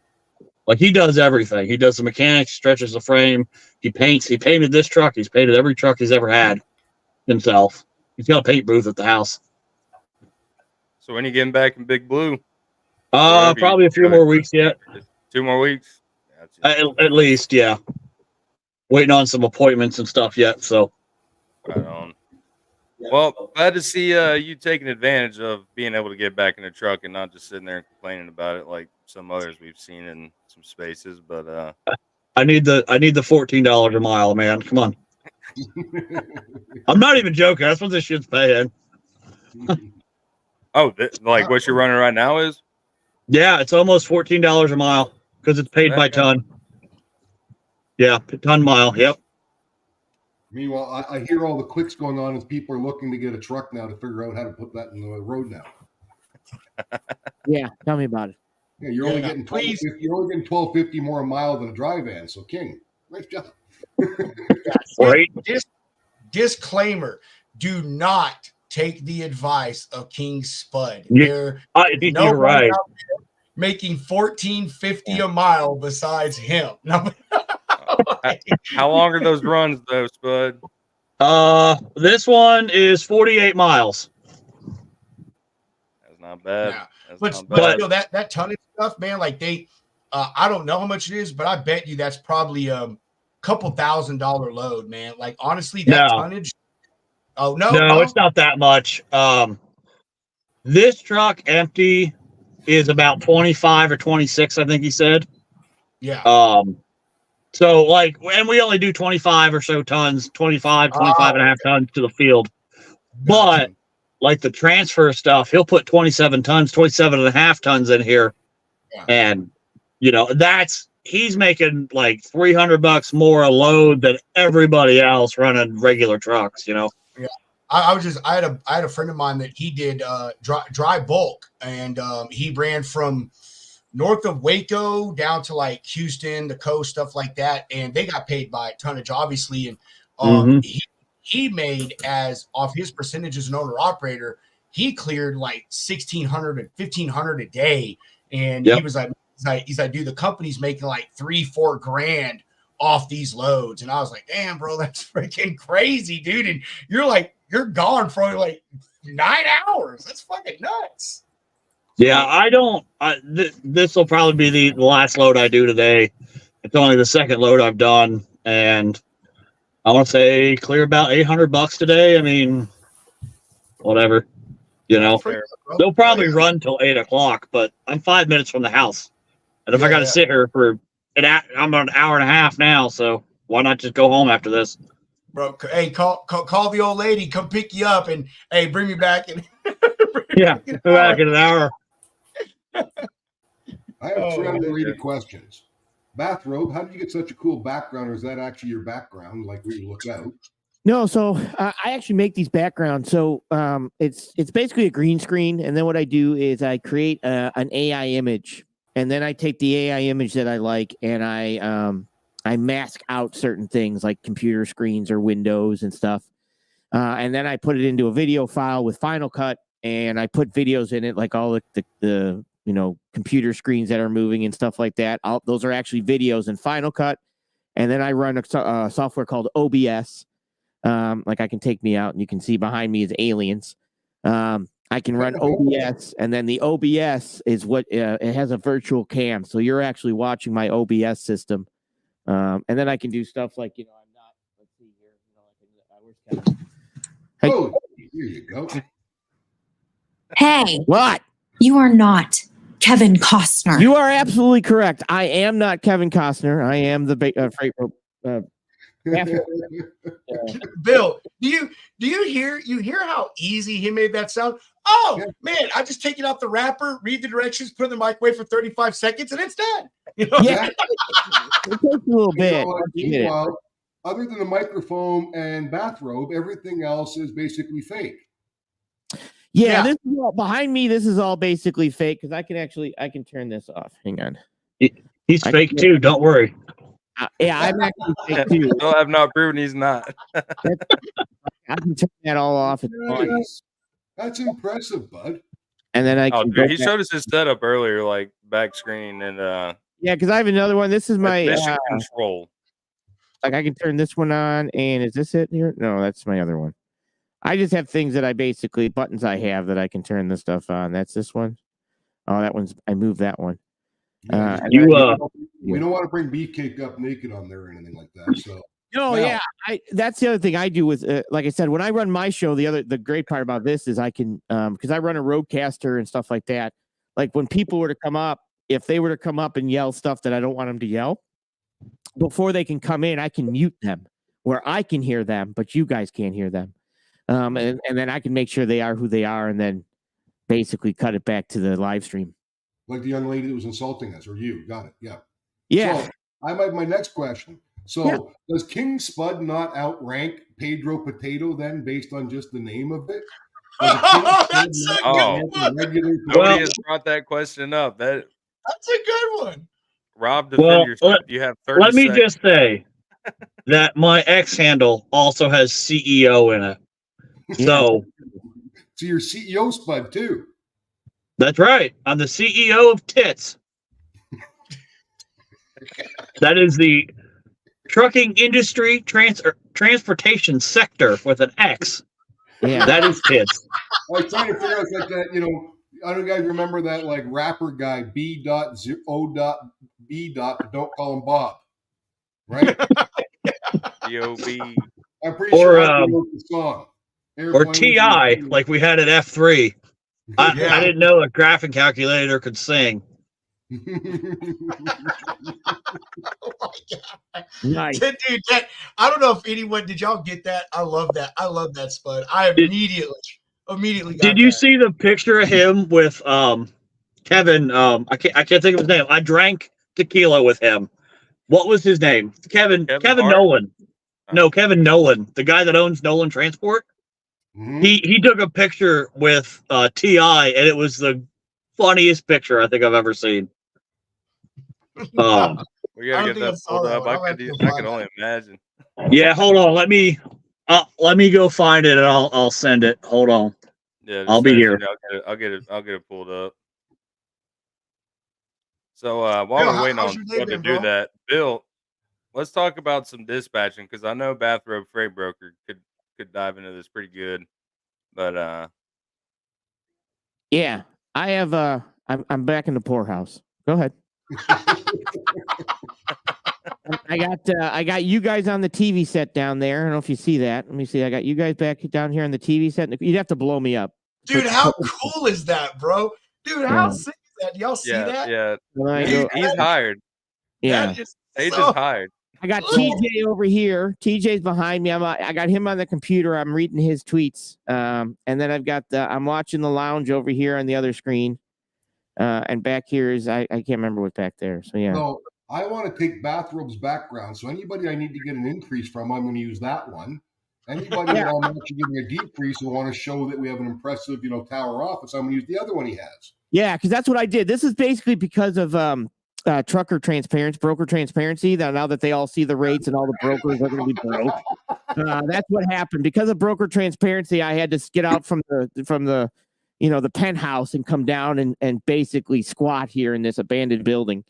Like, he does everything. He does the mechanics, stretches the frame, he paints. He painted this truck. He's painted every truck he's ever had. Himself. He's got a paint booth at the house. So when are you getting back in Big Blue? Probably a few more weeks yet. 2 more weeks? At least, yeah. Waiting on some appointments and stuff yet, so. Right on. Well, glad to see you taking advantage of being able to get back in the truck and not just sitting there and complaining about it like some others we've seen in some spaces. But I need the $14 a mile, man. Come on. I'm not even joking. That's what this shit's paying. Like what you're running right now is? Yeah, it's almost $14 a mile because it's paid by ton. Yeah, ton mile. Yep. Meanwhile, I hear all the clicks going on as people are looking to get a truck now to figure out how to put that in the road now. Yeah, tell me about it. Yeah, you're only getting $12.50 more a mile than a dry van. So, King, nice job. Right. Disclaimer: do not take the advice of King Spud. You're right. Making $14.50 a mile besides him. How long are those runs though, Spud? This one is 48 miles. That's not bad. Yeah. But you know, that tonnage stuff, man, like I don't know how much it is, but I bet you that's probably couple $1,000 load, man. Like, honestly, that tonnage. Oh no, it's not that much. This truck empty is about 25 or 26, I think he said. Yeah. So like, and we only do 25 or so tons, 25 and a half tons to the field. But like the transfer stuff, he'll put 27 and a half tons in here. Yeah. And you know, he's making like $300 more a load than everybody else running regular trucks, you know? Yeah. I had a friend of mine that he did dry bulk, and he ran from north of Waco down to like Houston, the coast, stuff like that. And they got paid by tonnage, obviously. And he made, as off his percentage as an owner operator, he cleared like 1,600 and 1,500 a day. And he was like, he's like, dude, the company's making like $3-4 grand off these loads. And I was like, damn, bro, that's freaking crazy, dude. And you're gone for like 9 hours. That's fucking nuts. Yeah, this will probably be the last load I do today. It's only the second load I've done, and I want to say clear about $800 today. I mean, whatever, you know. They'll probably run till 8 o'clock, but I'm 5 minutes from the house. And if I got to sit here for I'm an hour and a half now, so why not just go home after this? Bro, hey, call the old lady, come pick you up, and hey, bring me back. Come back in an hour. I have 3 unrelated questions. Bathrobe, how did you get such a cool background, or is that actually your background, like where you look out? No, so I actually make these backgrounds. So it's basically a green screen, and then what I do is I create an AI image, and then I take the AI image that I like, and I mask out certain things like computer screens or windows and stuff, and then I put it into a video file with Final Cut, and I put videos in it, like all the computer screens that are moving and stuff like that. Those are actually videos in Final Cut, and then I run a software called OBS. Like I can take me out and you can see behind me is aliens. I can run OBS, and then the OBS is what it has a virtual cam. So you're actually watching my OBS system. And then I can do stuff like, I'm not, let's see here. Where's Kevin? Hey. Oh, here you go. Hey, What? you are not Kevin Costner. You are absolutely correct. I am not Kevin Costner. I am the freight rope. Bill, do you hear how easy he made that sound? Oh man, I just take it out the wrapper, read the directions, put it in the microwave for 35 seconds, and it's done. Yeah, it takes a little bit. Meanwhile, other than the microphone and bathrobe, everything else is basically fake. Yeah. This is all behind me. This is all basically fake because I can turn this off. Hang on. He's fake too. Don't worry. Yeah, I'm actually fake too. Still have not proven he's not. I can turn that all off. Nice. That's impressive, bud. And then he showed us his setup earlier, like back screen and yeah, because I have another one. This is my mission control. Like I can turn this one on, and is this it here? No, that's my other one. I just have things that buttons I have that I can turn the stuff on. That's this one. Oh, that one's I moved that one. We don't want to bring Beefcake up naked on there or anything like that. So yeah, that's the other thing I do with like I said, when I run my show, the great part about this is I can because I run a Rodecaster and stuff like that. Like when people were to come up, if they were to come up and yell stuff that I don't want them to yell, before they can come in, I can mute them where I can hear them, but you guys can't hear them. And then I can make sure they are who they are, and then basically cut it back to the live stream. Like the young lady that was insulting us, or you. Got it. Yeah. Yeah. So I might my next question. So does King Spud not outrank Pedro Potato then based on just the name of it? Nobody has brought that question up. That's a good one. Rob, defend yourself. You have 30 Let me seconds. just say that my X handle also has CEO in it. So you're CEO Spud too. That's right. I'm the CEO of Tits. That is the trucking industry transportation sector with an X. Yeah, that is Tits. I was trying to figure out like that. I don't know if you guys remember that like rapper guy B.O.B. Don't call him Bob, right? B.O.B. I'm pretty sure I wrote the song. Or T.I. like we had at F3. I didn't know a graphing calculator could sing. Oh my God. Nice. Dude, I don't know if anyone did y'all get that. I love that Spud. I immediately got Did you see the picture of him with Kevin? I can't think of his name. I drank tequila with him. What was his name? Kevin Nolan. No, Kevin Nolan, the guy that owns Nolan Transport. Mm-hmm. He took a picture with T.I. and it was the funniest picture I think I've ever seen. We gotta get that pulled up. I can only imagine. Yeah, hold on. Let me go find it and I'll send it. Hold on. Yeah, I'll be here. I'll get it pulled up. So while we're waiting on Bill to do that, Bill, let's talk about some dispatching because I know Bathrobe Freight Broker could dive into this pretty good, but yeah, I have I'm back in the poorhouse. Go ahead. I got you guys on the TV set down there. I don't know if you see that. Let me see. I got you guys back down here on the TV set. You'd have to blow me up. Dude, how cool is that, bro? Dude, how sick is that? Do y'all see that? Yeah. He's hired. Yeah. He's just hired. I got TJ over here. TJ's behind me. I got him on the computer. I'm reading his tweets. And then I'm watching the lounge over here on the other screen. And back here is I can't remember what's back there. So yeah. So I want to take Bathrobe's background. So anybody I need to get an increase from, I'm going to use that one. Anybody that I'm actually giving a decrease and want to show that we have an impressive, tower office, I'm going to use the other one he has. Yeah, because that's what I did. This is basically because of broker transparency. Now that they all see the rates and all the brokers are going to be broke, that's what happened. Because of broker transparency, I had to get out from the the penthouse and come down and basically squat here in this abandoned building.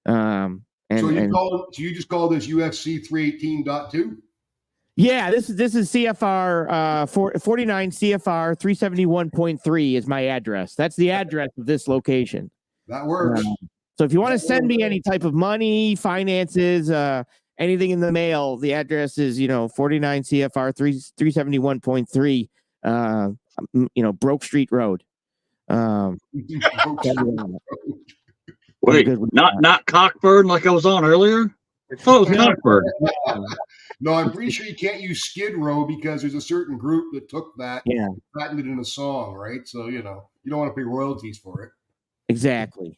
So you just call this UFC 318.2? Yeah, this is CFR 49 CFR 371.3 is my address. That's the address of this location. That works. So if you want to send me any type of money, finances, anything in the mail, the address is 49 CFR 371.3 Broke Street Road. Wait, not Cockburn like I was on earlier? Oh, it was Cockburn. No, I'm pretty sure you can't use Skid Row because there's a certain group that took that and patented it in a song, right? So, you don't want to pay royalties for it. Exactly.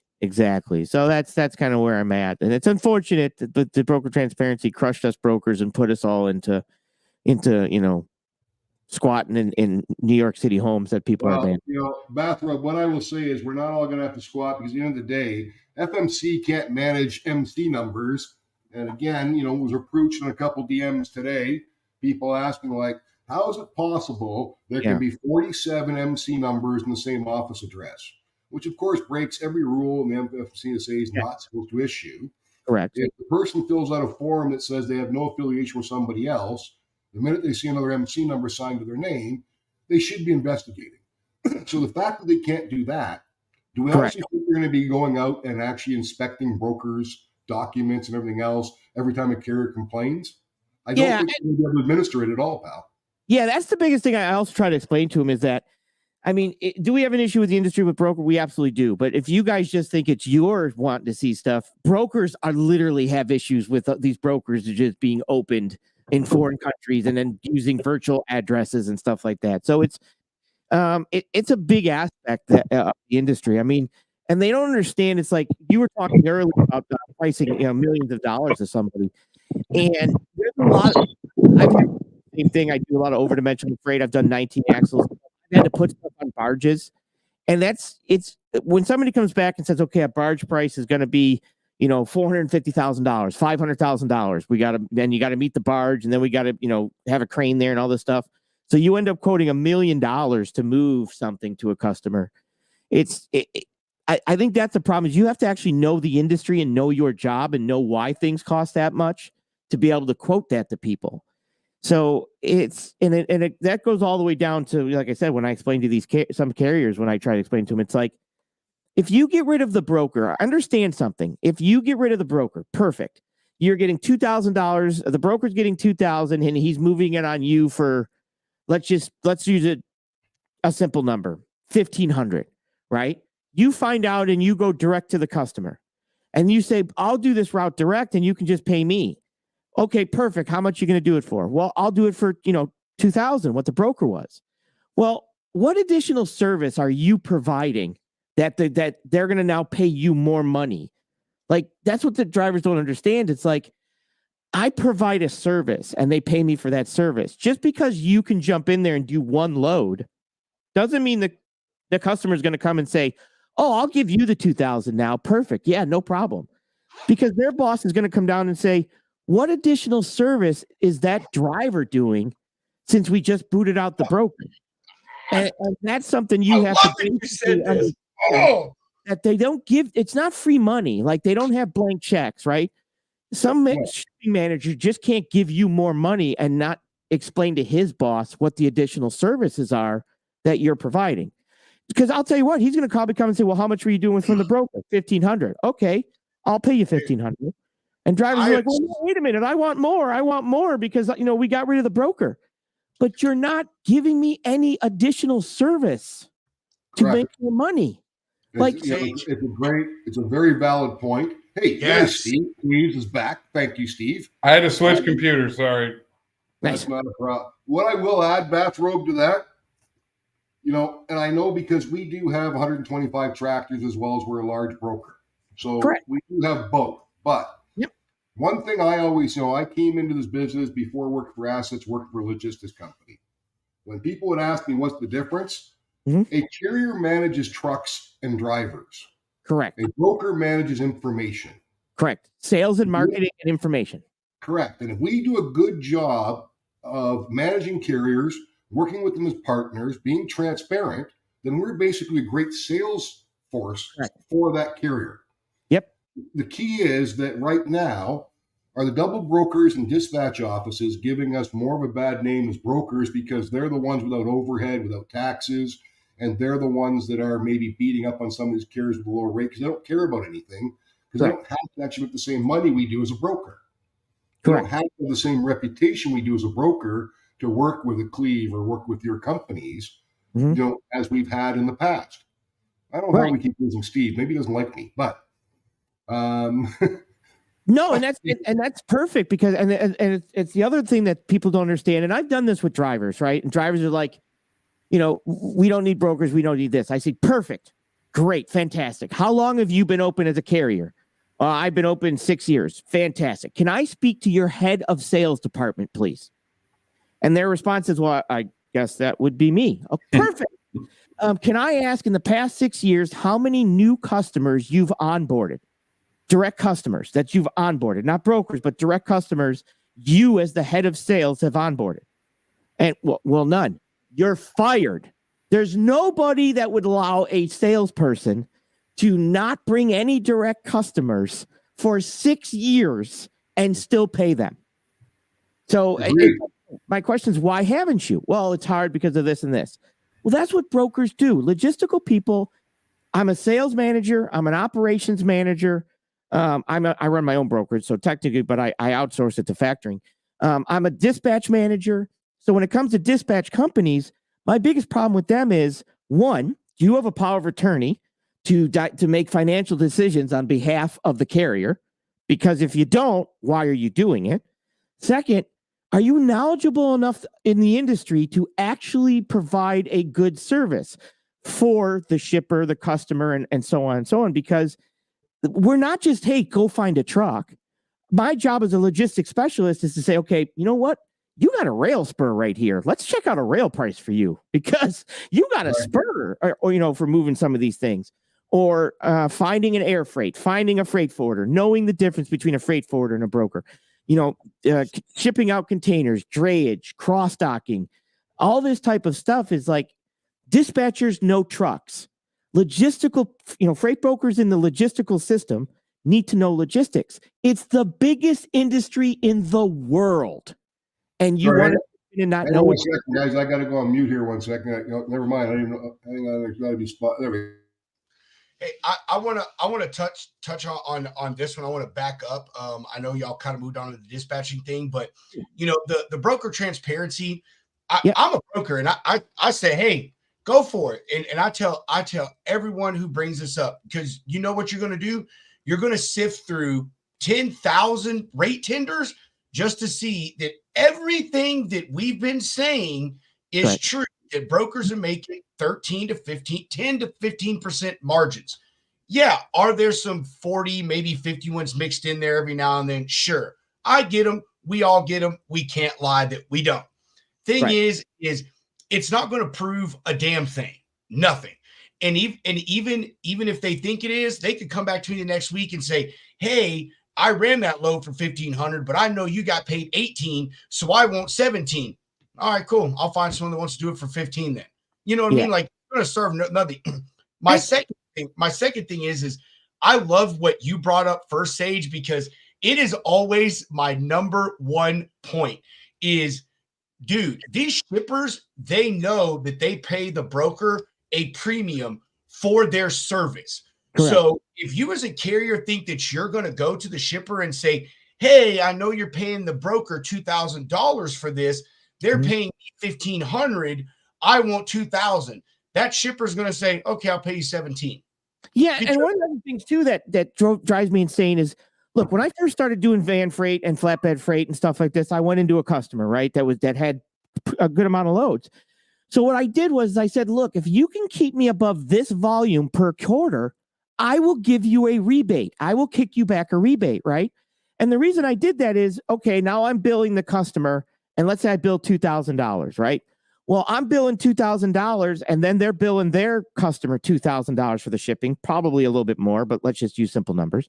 So that's kind of where I'm at. And it's unfortunate that the broker transparency crushed us brokers and put us all into squatting in New York City homes that people are banned. Bathrobe, what I will say is we're not all going to have to squat because at the end of the day, FMC can't manage MC numbers. And again, it was approached in a couple DMs today, people asking like, how is it possible there can be 47 MC numbers in the same office address? Which of course breaks every rule in the FMCSA is not supposed to issue. Correct. If the person fills out a form that says they have no affiliation with somebody else, the minute they see another MC number signed to their name, they should be investigating. So the fact that they can't do that, do we actually think they're going to be going out and actually inspecting brokers' documents and everything else every time a carrier complains? I don't think they're going to be able to administer it at all, pal. Yeah, that's the biggest thing I also try to explain to him is that, do we have an issue with the industry with broker? We absolutely do. But if you guys just think it's your wanting to see stuff, brokers are literally have issues with these brokers just being opened in foreign countries and then using virtual addresses and stuff like that. So it's a big aspect of the industry. And they don't understand. It's like you were talking earlier about pricing, millions of dollars to somebody. And there's a lot. I've had the same thing. I do a lot of overdimensional freight. I've done 19 axles. I've had to put stuff on barges, and it's when somebody comes back and says, "Okay, a barge price is going to be, $450,000, $500,000." Then you got to meet the barge, and then we got to, have a crane there and all this stuff. So you end up quoting $1 million to move something to a customer. I think that's the problem is you have to actually know the industry and know your job and know why things cost that much to be able to quote that to people. So that goes all the way down to, like I said, when I explain to some carriers, when I try to explain to them, it's like, if you get rid of the broker, understand something. If you get rid of the broker, perfect. You're getting $2,000. The broker's getting $2,000 and he's moving it on you for, let's use a simple number, $1,500, right? You find out and you go direct to the customer and you say, I'll do this route direct and you can just pay me. Okay, perfect. How much are you going to do it for? Well, I'll do it for, $2,000, what the broker was. Well, what additional service are you providing that they're going to now pay you more money? Like, that's what the drivers don't understand. It's like, I provide a service and they pay me for that service. Just because you can jump in there and do one load doesn't mean that the customer is going to come and say, oh, I'll give you the $2,000 now. Perfect. Yeah, no problem. Because their boss is going to come down and say, what additional service is that driver doing since we just booted out the broker? And that's something you have to that they don't give. It's not free money. Like, they don't have blank checks, right? Some shipping manager just can't give you more money and not explain to his boss what the additional services are that you're providing. Because I'll tell you what, he's going to probably come and say, well, how much were you doing from the broker? $1,500. Okay, I'll pay you $1,500. And drivers are like, well, wait a minute, I want more because, we got rid of the broker. But you're not giving me any additional service to make more money. It's a very valid point. Hey, yes, Steve. Steve is back. Thank you, Steve. I had to switch computers. Sorry. That's not a problem. What I will add, Bathrobe, to that, And I know because we do have 125 tractors as well as we're a large broker. So Correct. we do have both. But one thing I always know, I came into this business before working for assets, worked for a logistics company. When people would ask me what's the difference, a carrier manages trucks and drivers. Correct. A broker manages information. Correct. Sales and marketing and information. Correct. And if we do a good job of managing carriers, working with them as partners, being transparent, then we're basically a great sales force for that carrier. Yep. The key is that right now, are the double brokers and dispatch offices giving us more of a bad name as brokers because they're the ones without overhead, without taxes, and they're the ones that are maybe beating up on some of these carriers with a lower rate because they don't care about anything, because they don't have to actually make the same money we do as a broker. They don't have the same reputation we do as a broker to work with a Cleve or work with your companies, as we've had in the past. I don't know how we keep losing Steve. Maybe he doesn't like me, but no, and that's perfect because it's the other thing that people don't understand. And I've done this with drivers, right? And drivers are like, we don't need brokers. We don't need this. I say, perfect, great, fantastic. How long have you been open as a carrier? I've been open 6 years. Fantastic. Can I speak to your head of sales department, please? And their response is, well, I guess that would be me. Oh, perfect. Can I ask, in the past 6 years, how many new customers you've onboarded? Direct customers that you've onboarded, not brokers, but direct customers you as the head of sales have onboarded. And well, none. You're fired. There's nobody that would allow a salesperson to not bring any direct customers for 6 years and still pay them. So my question is, why haven't you? Well, it's hard because of this and this. Well, that's what brokers do. Logistical people. I'm a sales manager. I'm an operations manager. I run my own brokerage, so technically, but I outsource it to factoring. I'm a dispatch manager. So when it comes to dispatch companies, my biggest problem with them is, one, do you have a power of attorney to make financial decisions on behalf of the carrier? Because if you don't, why are you doing it? Second, are you knowledgeable enough in the industry to actually provide a good service for the shipper, the customer, and so on and so on? Because we're not just, hey, go find a truck. My job as a logistics specialist is to say, okay, you know what? You got a rail spur right here. Let's check out a rail price for you because you got a spur or for moving some of these things. Or finding an air freight, finding a freight forwarder, knowing the difference between a freight forwarder and a broker. Shipping out containers, drayage, cross-docking, all this type of stuff is like dispatchers know trucks. Logistical, freight brokers in the logistical system need to know logistics. It's the biggest industry in the world. And you want to not know. One second, guys, I got to go on mute here 1 second. Never mind. I didn't know. Hang on. There's got to be spot. There we go. Hey, I want to touch on this one. I want to back up. I know y'all kind of moved on to the dispatching thing, but the broker transparency. I'm a broker, and I say, hey, go for it. And I tell everyone who brings this up, because you know what you're going to do? You're going to sift through 10,000 rate tenders just to see that everything that we've been saying is true, that brokers are making 10 to 15% margins. Yeah. Are there some 40, maybe 50 ones mixed in there every now and then? Sure. I get them. We all get them. We can't lie that we don't. Thing is it's not going to prove a damn thing. Nothing. And even if they think it is, they could come back to me the next week and say, hey, I ran that load for 1,500, but I know you got paid 18, so I want 17. All right, cool. I'll find someone that wants to do it for 15 then. You know what I mean? Like, I'm going to serve nothing. My second thing is I love what you brought up first, Sage, because it is always my number one point is, dude, these shippers, they know that they pay the broker a premium for their service. Correct. So if you as a carrier think that you're going to go to the shipper and say, hey, I know you're paying the broker $2,000 for this. They're paying me $1,500. I want $2,000. That shipper's going to say, okay, I'll pay you 17. Yeah. And one of the other things too, that drives me insane is, look, when I first started doing van freight and flatbed freight and stuff like this, I went into a customer, right, that had a good amount of loads. So what I did was I said, look, if you can keep me above this volume per quarter, I will give you a rebate. I will kick you back a rebate, right? And the reason I did that is, okay, now I'm billing the customer, and let's say I bill $2,000, right? Well, I'm billing $2,000, and then they're billing their customer $2,000 for the shipping, probably a little bit more, but let's just use simple numbers.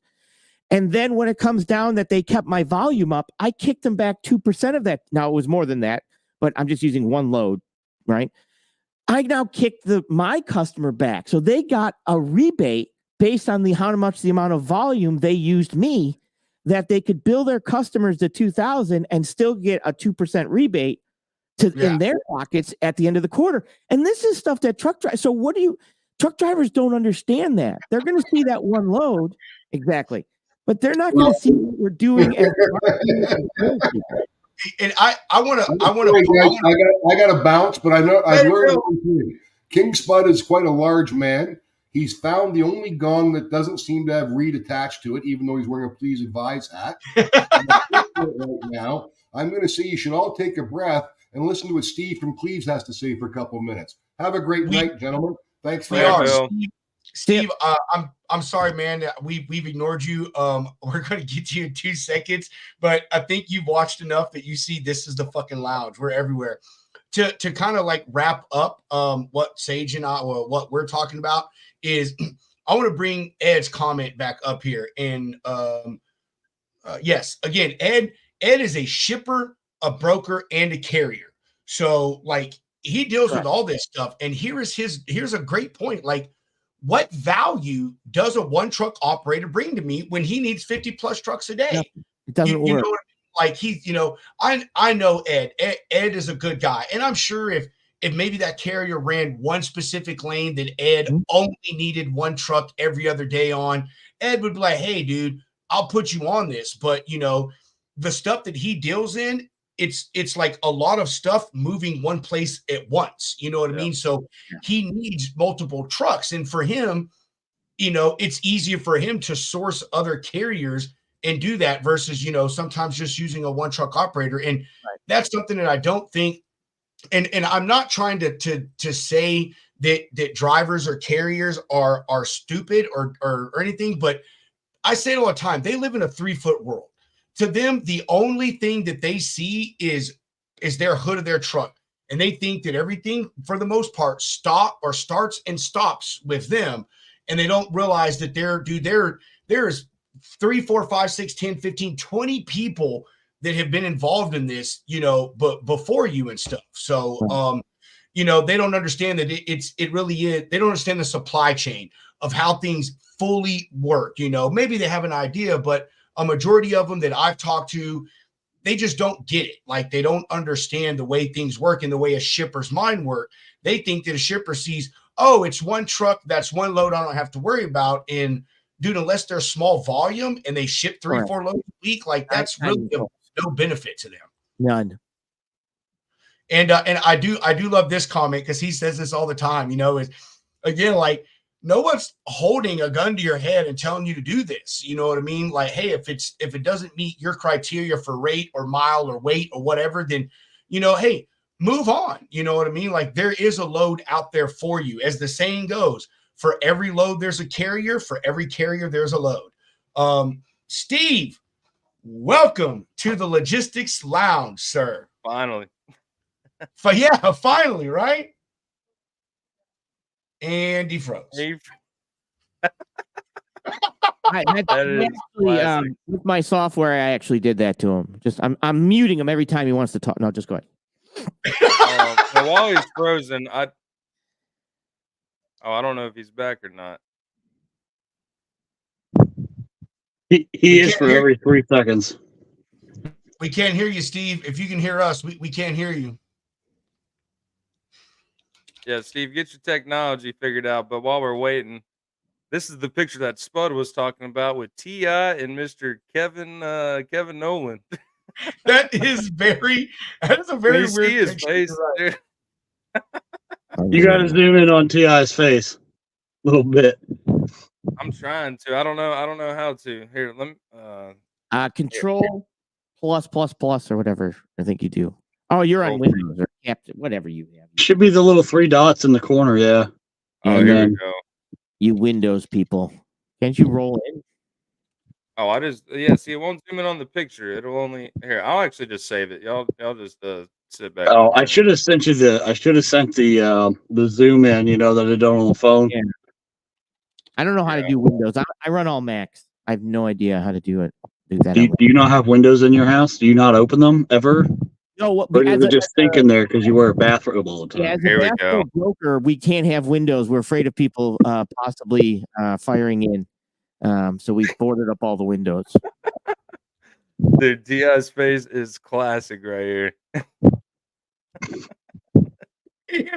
And then when it comes down that they kept my volume up, I kicked them back 2% of that. Now, it was more than that, but I'm just using one load, right? I now kicked my customer back. So they got a rebate based on how much the amount of volume they used me, that they could bill their customers the $2,000 and still get a 2% rebate in their pockets at the end of the quarter. And this is stuff that truck drivers don't understand that. They're going to see that one load. Exactly. But they're not going to see what we're doing. And I got to bounce, but I know I've learned one thing. King Spud is quite a large man. He's found the only gong that doesn't seem to have reed attached to it, even though he's wearing a Please Advise hat. Right now, I'm going to say you should all take a breath and listen to what Steve from Cleves has to say for a couple of minutes. Have a great night, gentlemen. Thanks for Steve, I'm sorry, man. We've ignored you. We're going to get to you in 2 seconds, but I think you've watched enough that you see this is the fucking lounge. We're everywhere. To kind of like wrap up what Sage and what we're talking about is I want to bring Ed's comment back up here. And yes, again, Ed is a shipper, a broker, and a carrier. So like he deals with all this stuff. And here's a great point. Like, what value does a one truck operator bring to me when he needs 50 plus trucks a day? Yep, it doesn't work. Know, like he's, I know Ed. Ed is a good guy. And I'm sure if maybe that carrier ran one specific lane that Ed only needed one truck every other day on, Ed would be like, hey, dude, I'll put you on this. But, the stuff that he deals in, it's like a lot of stuff moving one place at once. You know what I mean? So he needs multiple trucks. And for him, it's easier for him to source other carriers and do that versus, sometimes just using a one truck operator. And that's something that I don't think, and I'm not trying to say that drivers or carriers are stupid or anything, but I say it all the time. They live in a 3-foot world. To them, the only thing that they see is their hood of their truck. And they think that everything, for the most part, starts and stops with them. And they don't realize that there's 3, 4, 5, 6, 10, 15, 20 people that have been involved in this, but before you and stuff. So, they don't understand that it really is. They don't understand the supply chain of how things fully work. Maybe they have an idea, but a majority of them that I've talked to, they just don't get it. Like they don't understand the way things work and the way a shipper's mind work. They think that a shipper sees, oh, it's one truck, that's one load I don't have to worry about. And dude, unless they're small volume and they ship 3, 4 loads a week, like that's really no benefit to them. None. And I do love this comment because he says this all the time, is again, like, no one's holding a gun to your head and telling you to do this. You know what I mean? Like, hey, if it doesn't meet your criteria for rate or mile or weight or whatever, then, hey, move on. You know what I mean? Like there is a load out there for you. As the saying goes, for every load, there's a carrier. For every carrier, there's a load. Steve, welcome to the Logistics Lounge, sir. Finally. Finally, right? And he froze. With my software, I actually did that to him. Just I'm muting him every time he wants to talk. No, just go ahead. While he's frozen, I don't know if he's back or not. He is for every 3 seconds. We can't hear you, Steve. If you can hear us, we can't hear you. Yeah, Steve, get your technology figured out. But while we're waiting, this is the picture that Spud was talking about with T.I. and Mr. Kevin Nolan. That is a very weird his picture. Face, right. You got to zoom in on T.I.'s face a little bit. I'm trying to. I don't know how to. Here, let me. Control plus or whatever. I think you do. Oh, you're on Windows or Captain, whatever you have. Should be the little 3 dots in the corner, yeah. Oh, And here then we go. You Windows people. Can't you roll in? Oh, see, it won't zoom in on the picture. It'll only here. I'll actually just save it. Y'all just sit back. oh, I and- should have sent you the zoom in, that I don't on the phone. Yeah. I don't know how to do Windows. I run all Macs. I have no idea how to do it. Do that. Do you not have windows in your house? Do you not open them ever? No, what? Or is it just thinking there because you wear a bathrobe all the time? Yeah, as Here a we go. bathrobe broker, we can't have windows. We're afraid of people possibly firing in. So we boarded up all the windows. Dude, Diaz face is classic right here. Hey,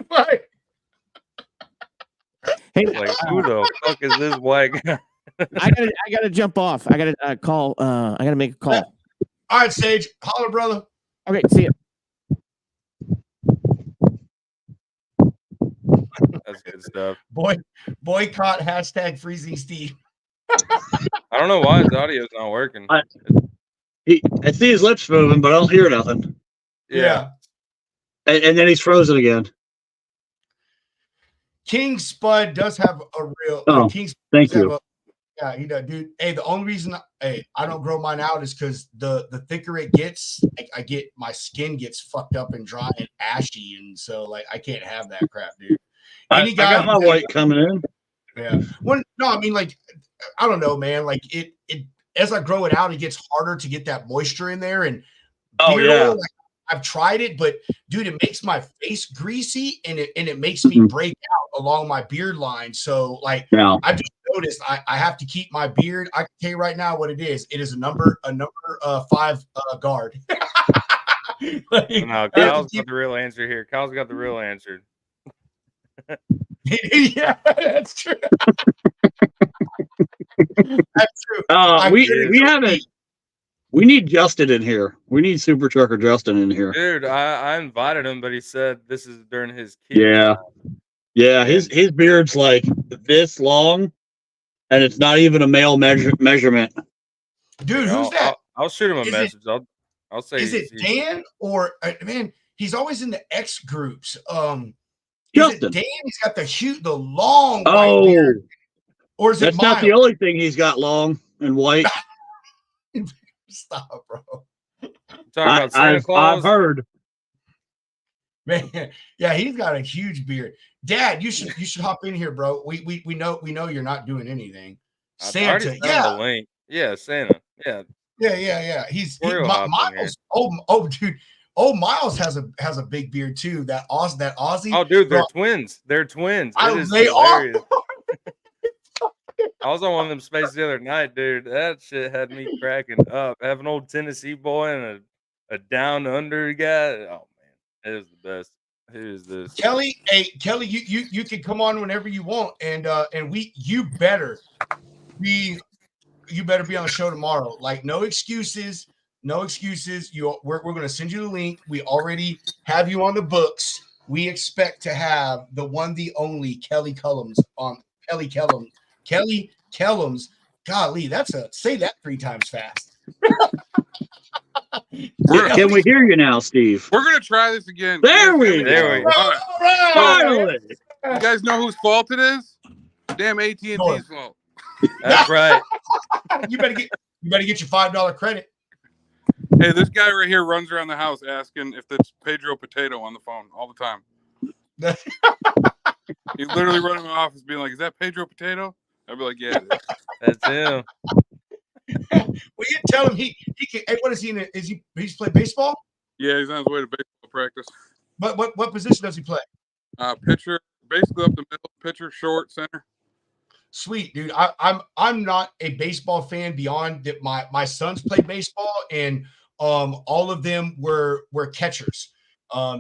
Like, who the fuck is this white guy? I gotta jump off. I gotta call. I gotta make a call. All right, Sage, holler, brother. Okay, see ya. That's good stuff. Boycott hashtag freezing Steve. I don't know why his audio's not working. I see his lips moving, but I don't hear nothing. Yeah. And then he's frozen again. King Spud does have a real. King Spud Thank you. Yeah, he does, dude. Hey, the only reason I don't grow mine out is because the thicker it gets, I get my skin gets fucked up and dry and ashy, and so like I can't have that crap, dude. I got my white coming in. Yeah. No, I mean like I don't know, man. Like it as I grow it out, it gets harder to get that moisture in there. And beard oil, like, I've tried it, but dude, it makes my face greasy and it makes me break out along my beard line. So like I've just noticed I have to keep my beard. I can tell you right now what it is. It is a number 5 guard. Like, no, Kyle's got the real answer here. Kyle's got the real answer. Yeah, that's true. That's true. We haven't. We need Justin in here. We need Super Trucker Justin in here. Dude, I invited him, but he said this is during his kids. Yeah. His beard's like this long, and it's not even a male measurement. Dude, who's that? I'll shoot him a message. I'll say. Is it Dan or man? He's always in the X groups. Justin. Is it Dan? He's got the long white beard. Or is that's it Miles? Not the only thing he's got long and white. Stop, bro. Talking about Santa Claus? I've heard. Man, yeah, he's got a huge beard. Dad, you should hop in here, bro. We know you're not doing anything. Santa, the link. Yeah, Santa. Yeah. Yeah. Miles. Dude. Oh, Miles has a big beard too. That Aussie. Oh, dude, they're twins. They're twins. They are. I was on one of them spaces the other night, dude. That shit had me cracking up. Have an old Tennessee boy and a down under guy. Oh man, it is the best. Who is this? Kelly, Kelly, you can come on whenever you want, and you better be on the show tomorrow. Like no excuses. We're going to send you the link. We already have you on the books. We expect to have the one, the only Kelly Kellums on Kelly Kellums. Golly, say that 3 times fast. Can we hear you now, Steve? We're gonna try this again. There we go. All right. You guys know whose fault it is? Damn AT&T's fault. That's right. You better get your $5 credit. Hey, this guy right here runs around the house asking if it's Pedro Potato on the phone all the time. He's literally running my office being like, "Is that Pedro Potato?" I'd be like, "Yeah, it is." That's him. Well, you tell him he can. Hey, what is he in? He's play baseball? Yeah, he's on his way to baseball practice. But what position does he play? Pitcher, basically up the middle. Pitcher, short, center. Sweet, dude. I'm not a baseball fan beyond that. My sons play baseball, and all of them were catchers.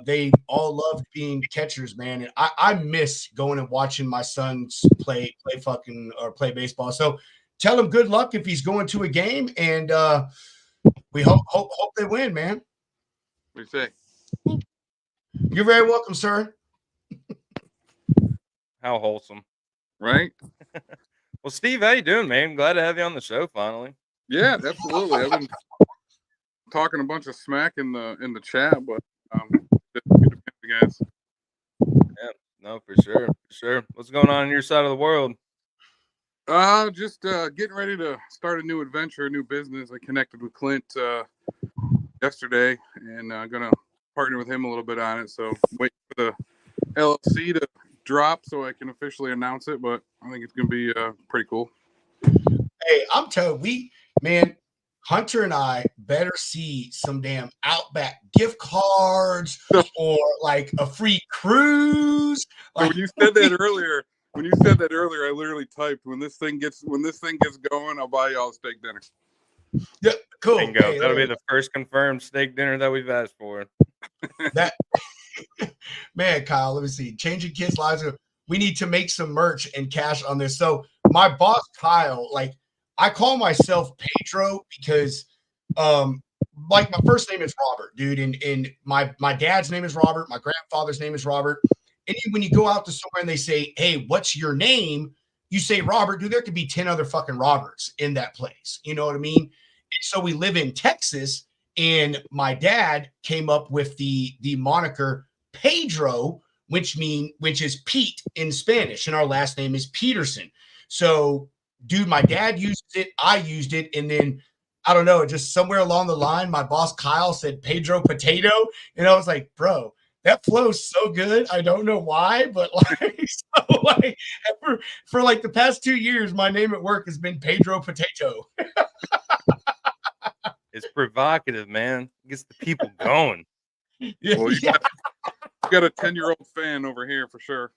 They all loved being catchers, man. And I miss going and watching my sons play baseball. So tell him good luck if he's going to a game, and we hope they win, man. What do you say? You're very welcome, sir. How wholesome, right? Well, Steve, how you doing, man? Glad to have you on the show finally. Yeah, absolutely. I've been talking a bunch of smack in the chat, but good to meet you guys. No, for sure, for sure. What's going on your side of the world? Just getting ready to start a new adventure, a new business. I connected with Clint yesterday, and I'm gonna partner with him a little bit on it. So wait for the LLC to drop so I can officially announce it. But I think it's gonna be pretty cool. Hey, I'm telling man, Hunter and I better see some damn Outback gift cards or like a free cruise. Like, when you said that earlier, I literally typed, when this thing gets going, I'll buy y'all a steak dinner. Yeah, cool. Bingo. Hey, that'll be the first confirmed steak dinner that we've asked for. That man, Kyle, let me see. Changing kids' lives. We need to make some merch and cash on this. So my boss, Kyle, like I call myself Pedro because like my first name is Robert, dude, and my dad's name is Robert, my grandfather's name is Robert. And when you go out to somewhere and they say, "Hey, what's your name?" You say Robert, dude. There could be 10 other fucking Roberts in that place. You know what I mean? And so we live in Texas, and my dad came up with the moniker Pedro, which is Pete in Spanish, and our last name is Peterson. So, dude, my dad used it, I used it, and then I don't know, just somewhere along the line, my boss Kyle said Pedro Potato, and I was like, bro, that flows so good. I don't know why, but like, so like for like the past 2 years, my name at work has been Pedro Potato. It's provocative, man. It gets the people going. Yeah, well, you got a 10-year-old fan over here for sure.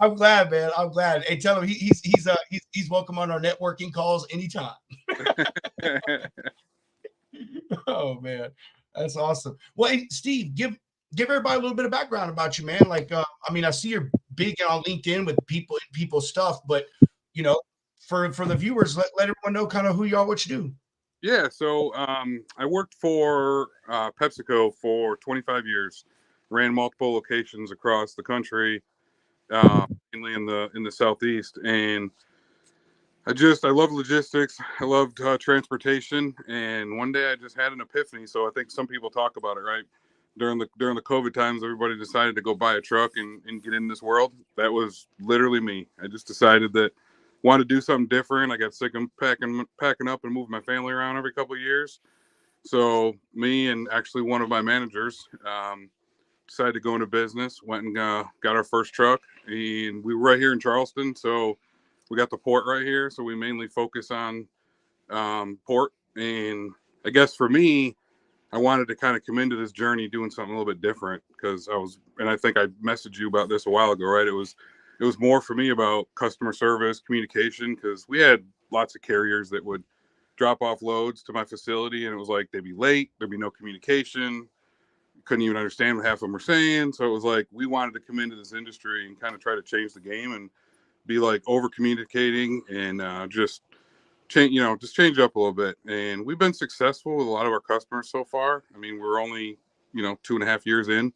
I'm glad, man. I'm glad. Hey, tell him he's welcome on our networking calls anytime. Oh man, that's awesome. Well, hey, Steve, give everybody a little bit of background about you, man. Like, I mean, I see you're big on LinkedIn with people's stuff, but you know, for the viewers, let everyone know kind of who you are, what you do. Yeah, so I worked for PepsiCo for 25 years, ran multiple locations across the country, mainly in the Southeast, and I love logistics. I loved transportation, and one day I just had an epiphany. So I think some people talk about it, right? During the COVID times, everybody decided to go buy a truck and get in this world. That was literally me. I just decided that I wanted to do something different. I got sick of packing up and moving my family around every couple of years. So me and actually one of my managers decided to go into business. Went and got our first truck, and we were right here in Charleston. So we got the port right here. So we mainly focus on port. And I guess for me, I wanted to kind of come into this journey doing something a little bit different, because I think I messaged you about this a while ago, right? It was more for me about customer service, communication, because we had lots of carriers that would drop off loads to my facility, and it was like they'd be late, there'd be no communication, couldn't even understand what half of them were saying. So it was like we wanted to come into this industry and kind of try to change the game and be like over communicating and just change it up a little bit. And we've been successful with a lot of our customers so far. I mean, we're only 2.5 years in.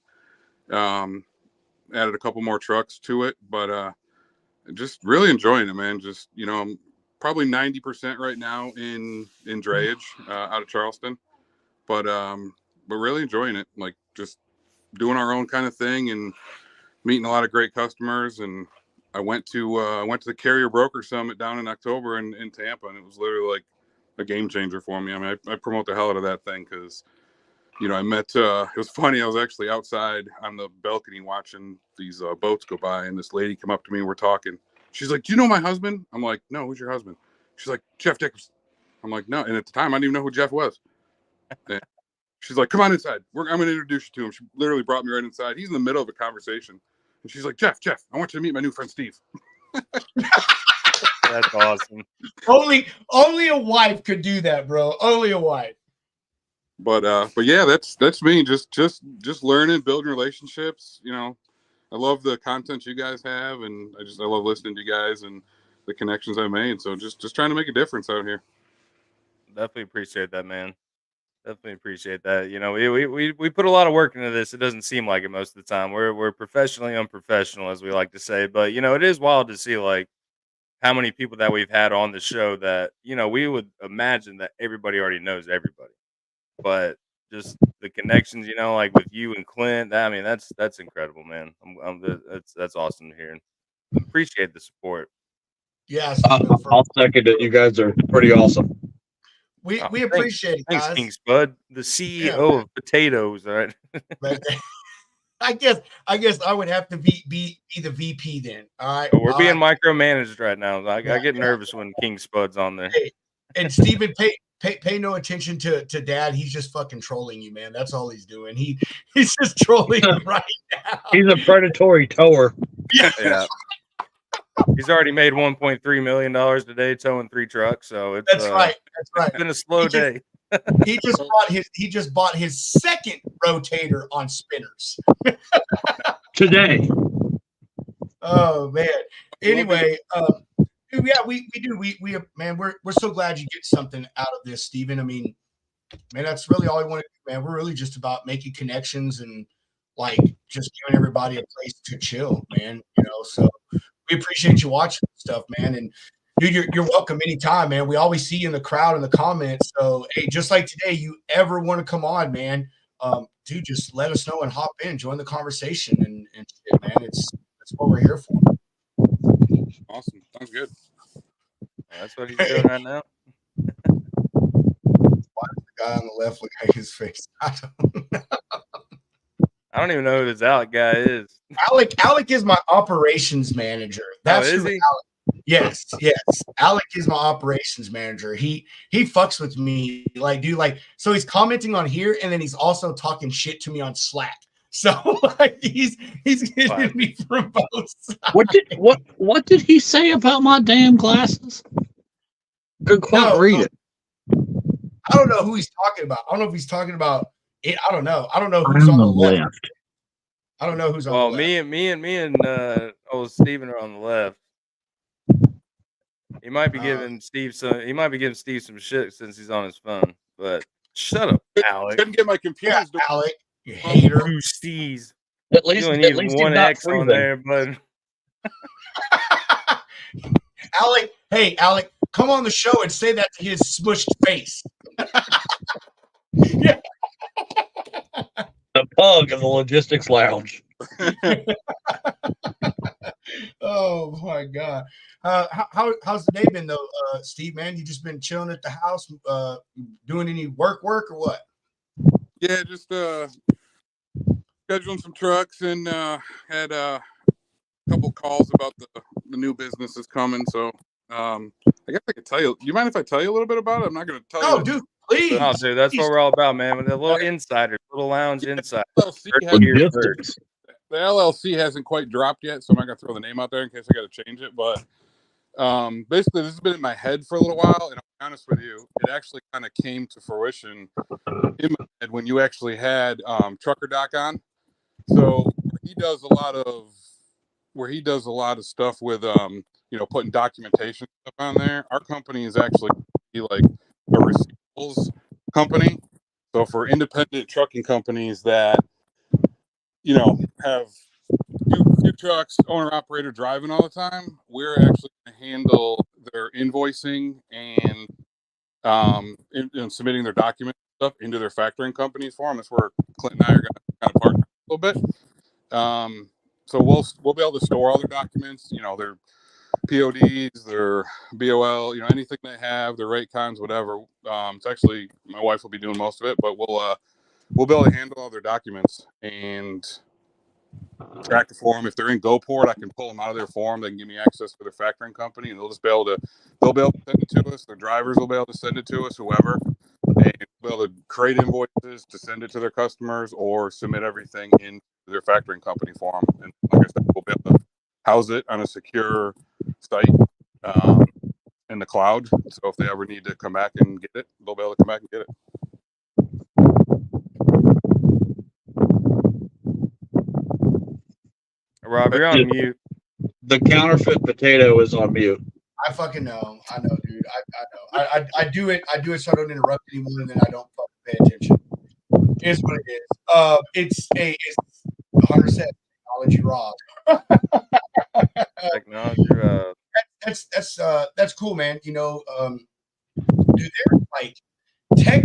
Added a couple more trucks to it, but just really enjoying it, man. Just I'm probably 90% right now in drayage out of Charleston, but really enjoying it. Like, just doing our own kind of thing and meeting a lot of great customers. And I went to the Carrier Broker Summit down in October in Tampa, and it was literally like a game changer for me. I mean, I promote the hell out of that thing because I met. It was funny. I was actually outside on the balcony watching these boats go by, and this lady came up to me and we're talking. She's like, "Do you know my husband?" I'm like, "No, who's your husband?" She's like, "Jeff Dickerson." I'm like, "No." And at the time, I didn't even know who Jeff was. And she's like, "Come on inside. I'm going to introduce you to him." She literally brought me right inside. He's in the middle of a conversation. And she's like, Jeff, I want you to meet my new friend, Steve. That's awesome. Only a wife could do that, bro. Only a wife. But yeah, that's me. Just learning, building relationships. I love the content you guys have, and I love listening to you guys and the connections I made. So just trying to make a difference out here. Definitely appreciate that, man. Definitely appreciate that. We put a lot of work into this. It doesn't seem like it most of the time. We're professionally unprofessional, as we like to say. But it is wild to see like how many people that we've had on the show that we would imagine that everybody already knows everybody. But just the connections, like with you and Clint. I mean, that's incredible, man. That's awesome to hear. Appreciate the support. Yeah, I'll second it. You guys are pretty awesome. We appreciate it, guys. Thanks, King Spud, the CEO of potatoes. All right. Right. I guess I would have to be the VP then. All right. We're being micromanaged right now. I get nervous when King Spud's on there. Hey, and Steven, pay no attention to Dad. He's just fucking trolling you, man. That's all he's doing. He's just trolling you right now. He's a predatory tower. Yeah. He's already made $1.3 million today towing 3 trucks. So it's That's right. It's been a slow day. He just bought his second rotator on spinners today. Oh man. Anyway, yeah, we do. We man, we're so glad you get something out of this, Steven. I mean, man, that's really all we want to do, man. We're really just about making connections and like just giving everybody a place to chill, man. So we appreciate you watching stuff, man. And dude, you're welcome anytime, man. We always see you in the crowd in the comments. So hey, just like today, you ever want to come on, man, dude, just let us know and hop in, join the conversation and shit, man. That's what we're here for. Awesome. Sounds good. That's what he's doing right now. Why does the guy on the left look like his face? I don't even know who this Alec guy is. Alec is my operations manager. That's is who he? Alec. Yes. Alec is my operations manager. He fucks with me, like, dude, like, so he's commenting on here and then he's also talking shit to me on Slack. So like he's getting me from both sides. What did he say about my damn glasses? Couldn't quite read it. I don't know who he's talking about. I don't know if he's talking about it. I don't know. I don't know who's on the left. I don't know who's on the left. Well, me and old Steven are on the left. He might be giving Steve some shit since he's on his phone. But shut up, Alec. Couldn't get my computer. Yeah, Alec, you hater. Two C's. At least one X on there, but Alec, hey Alec, come on the show and say that to his smushed face. The pug of the logistics lounge. Oh my god. How's the day been though, Steve, man? You just been chilling at the house, doing any work or what? Yeah, just scheduling some trucks and had a couple calls about the new businesses coming. So I guess I could tell you. Do you mind if I tell you a little bit about it? I'm not going to tell you. No, dude, please. No, dude, that's what we're all about, man. With a little insider, little lounge insider. The LLC hasn't quite dropped yet, so I'm not going to throw the name out there in case I got to change it. But basically, this has been in my head for a little while, and I'll be honest with you, it actually kind of came to fruition in my head when you actually had Trucker Doc on. So he does a lot of stuff with putting documentation stuff on there. Our company is actually like a receivables company. So for independent trucking companies that have two trucks, owner operator driving all the time, we're actually going to handle their invoicing and submitting their documents stuff into their factoring companies for them. That's where Clint and I are going to kind of partner a little bit. So we'll be able to store all their documents, their PODs, their BOL, anything they have, their rate cons, whatever. It's actually my wife will be doing most of it, but we'll be able to handle all their documents and track the form. If they're in GoPort, I can pull them out of their form. They can give me access to their factoring company, and they'll be able to send it to us. Their drivers will be able to send it to us, whoever. And we'll be able to create invoices to send it to their customers or submit everything in their factoring company form. And like I said, we'll be able to house it on a secure site in the cloud. So if they ever need to come back and get it, they'll be able to come back and get it. Rob, you're on mute. The counterfeit potato is on mute. I fucking know. I know, dude. I know. I do it so I don't interrupt anymore, and then I don't fucking pay attention. Here's what it is. It's 100% technology, Rob. Technology, Rob. That's cool, man. Dude, there's like tech.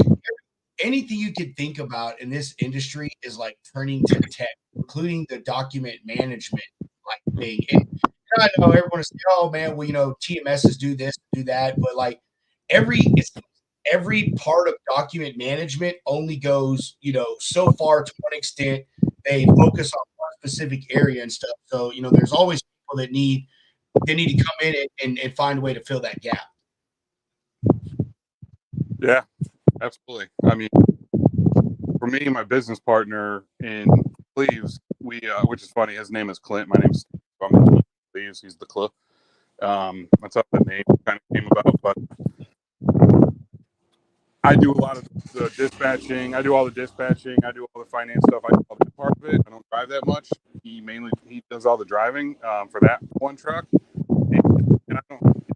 anything you could think about in this industry is like turning to tech, including the document management like thing. And I know everyone is, oh man, well, TMSs do this, do that, but like every part of document management only goes, so far to one extent. They focus on one specific area and stuff. So, there's always people that need to come in and find a way to fill that gap. Yeah, absolutely. I mean, for me and my business partner in Cleves, we which is funny, his name is Clint. My name is Cleves. He's the Cliff. That's how the name kind of came about. But I do a lot of the dispatching. I do all the dispatching. I do all the finance stuff. I do all that part of it. I don't drive that much. He does all the driving for that one truck. And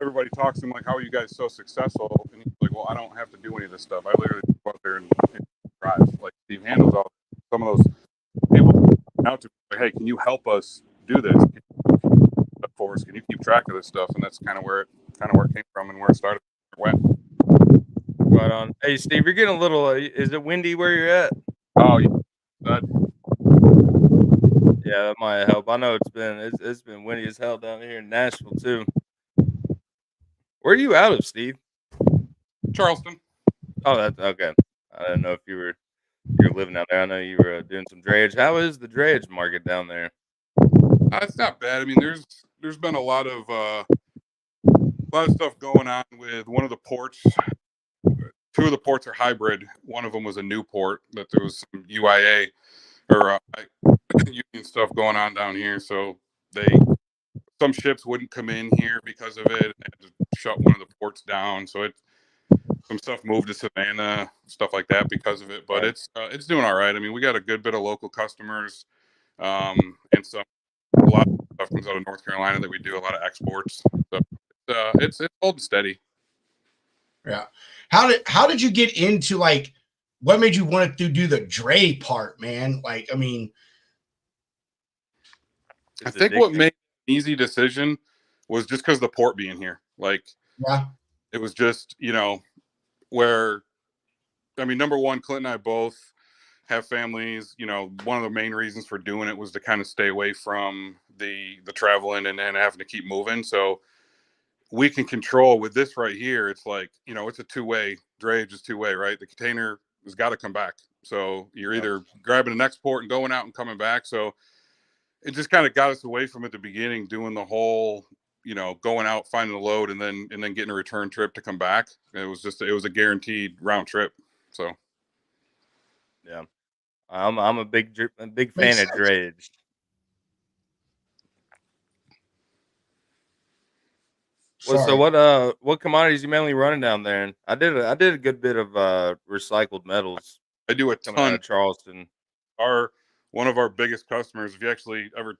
everybody talks to him like, how are you guys so successful? And he's like, well, I don't have to do any of this stuff. I literally go out there and drive. Like Steve handles all some of those people out to like, hey, can you help us do this for us? Can you keep track of this stuff? And that's kind of where it came from and where it started. Where it went. Right on. Hey, Steve, you're getting a little. Is it windy where you're at? Oh, yeah. Yeah, that might help. I know it's been windy as hell down here in Nashville too. Where are you out of, Steve? Charleston. Oh, that's okay. I didn't know if you're living out there. I know you were doing some drayage. How is the drayage market down there? It's not bad. I mean, there's been a lot of stuff going on with one of the ports. Two of the ports are hybrid. One of them was a new port that there was some UIA or union stuff going on down here. So some ships wouldn't come in here because of it. They had to shut one of the ports down. So some stuff moved to Savannah, stuff like that because of it. But it's doing all right. I mean, we got a good bit of local customers, and a lot of stuff comes out of North Carolina that we do a lot of exports. So it's holding steady. Yeah. How did you get into like what made you want to do the Dre part, man? Like, I mean, I think what made an easy decision was just because the port being here. Like, yeah, it was just, where, I mean, number one, Clint and I both have families. One of the main reasons for doing it was to kind of stay away from the traveling and having to keep moving. So we can control with this right here. It's like, it's a two-way drayage is two-way, right? The container has got to come back. So you're either grabbing an export and going out and coming back. So it just kind of got us away from at the beginning, doing the whole, going out, finding a load and then getting a return trip to come back. It was a guaranteed round trip. So. Yeah. I'm a big fan of drayage. Well, so what commodities you mainly running down there? And I did a good bit of recycled metals. I do a ton out of Charleston. One of our biggest customers, if you actually ever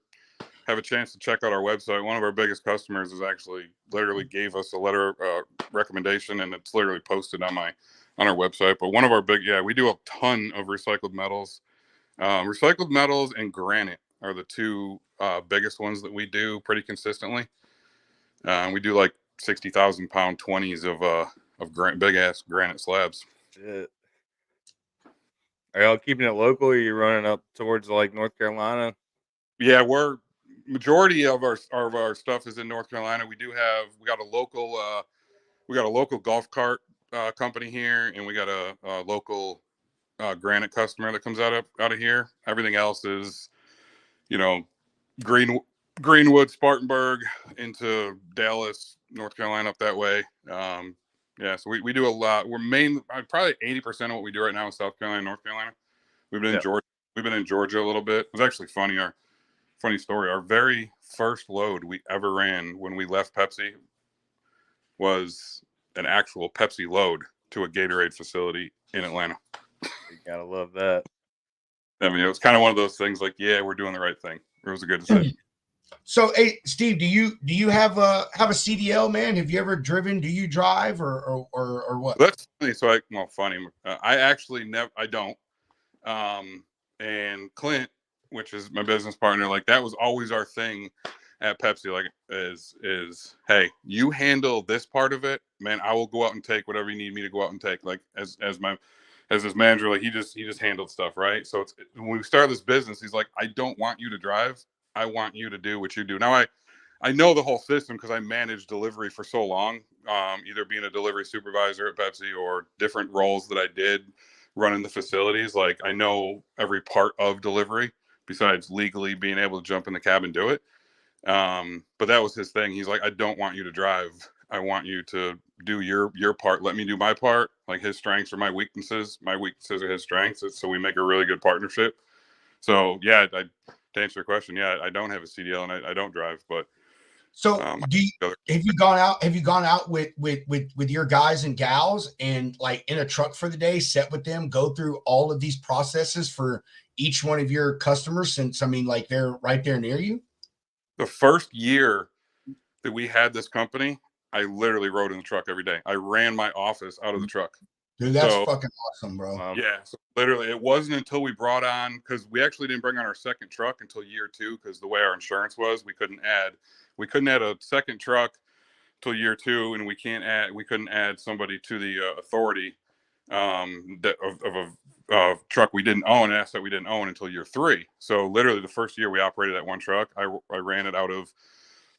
have a chance to check out our website, one of our biggest customers is actually literally gave us a letter recommendation, and it's literally posted on our website. But one of our we do a ton of recycled metals. Recycled metals and granite are the two biggest ones that we do pretty consistently. We do like 60,000 pound 20s of big ass granite slabs. Shit. Are y'all keeping it local, or are you running up towards like North Carolina? Yeah, majority of our stuff is in North Carolina. We got a local golf cart company here, and we got a local granite customer that comes out of here. Everything else is, Greenwood, Spartanburg into Dallas, North Carolina, up that way. So we do a lot. Probably 80% of what we do right now is South Carolina, North Carolina. We've been in Georgia. We've been in Georgia a little bit. It was actually funny. Funny story. Our very first load we ever ran when we left Pepsi was an actual Pepsi load to a Gatorade facility in Atlanta. You gotta love that. I mean, it was kind of one of those things like, yeah, we're doing the right thing. It was a good decision. So, hey, Steve, do you have a CDL, man? Have you ever driven? Do you drive or what? That's funny. So I actually I don't. And Clint, which is my business partner, like that was always our thing at Pepsi. Like is hey, you handle this part of it, man. I will go out and take whatever you need me to go out and take. Like as as his manager, like he just handled stuff, right? So it's when we started this business, he's like, I don't want you to drive. I want you to do what you do. Now I know the whole system because I managed delivery for so long, either being a delivery supervisor at Pepsi or different roles that I did running the facilities. Like I know every part of delivery besides legally being able to jump in the cab and do it. But that was his thing. He's like, I don't want you to drive. I want you to do your part. Let me do my part. Like his strengths are my weaknesses. My weaknesses are his strengths. So we make a really good partnership. So yeah, to answer your question, yeah, I don't have a CDL and I don't drive, but so have you gone out with your guys and gals and like in a truck for the day, sit with them, go through all of these processes for each one of your customers, since I mean like they're right there near you? The first year that we had this company, I literally rode in the truck every day. I ran my office out of the truck. Dude, that's fucking awesome, bro. Yeah, so literally, it wasn't until we brought on, because we actually didn't bring on our second truck until year 2, because the way our insurance was, we couldn't add a second truck till year 2, and we couldn't add somebody to the authority of a truck we didn't own, an asset we didn't own until year 3. So literally, the first year we operated that one truck, I ran it out of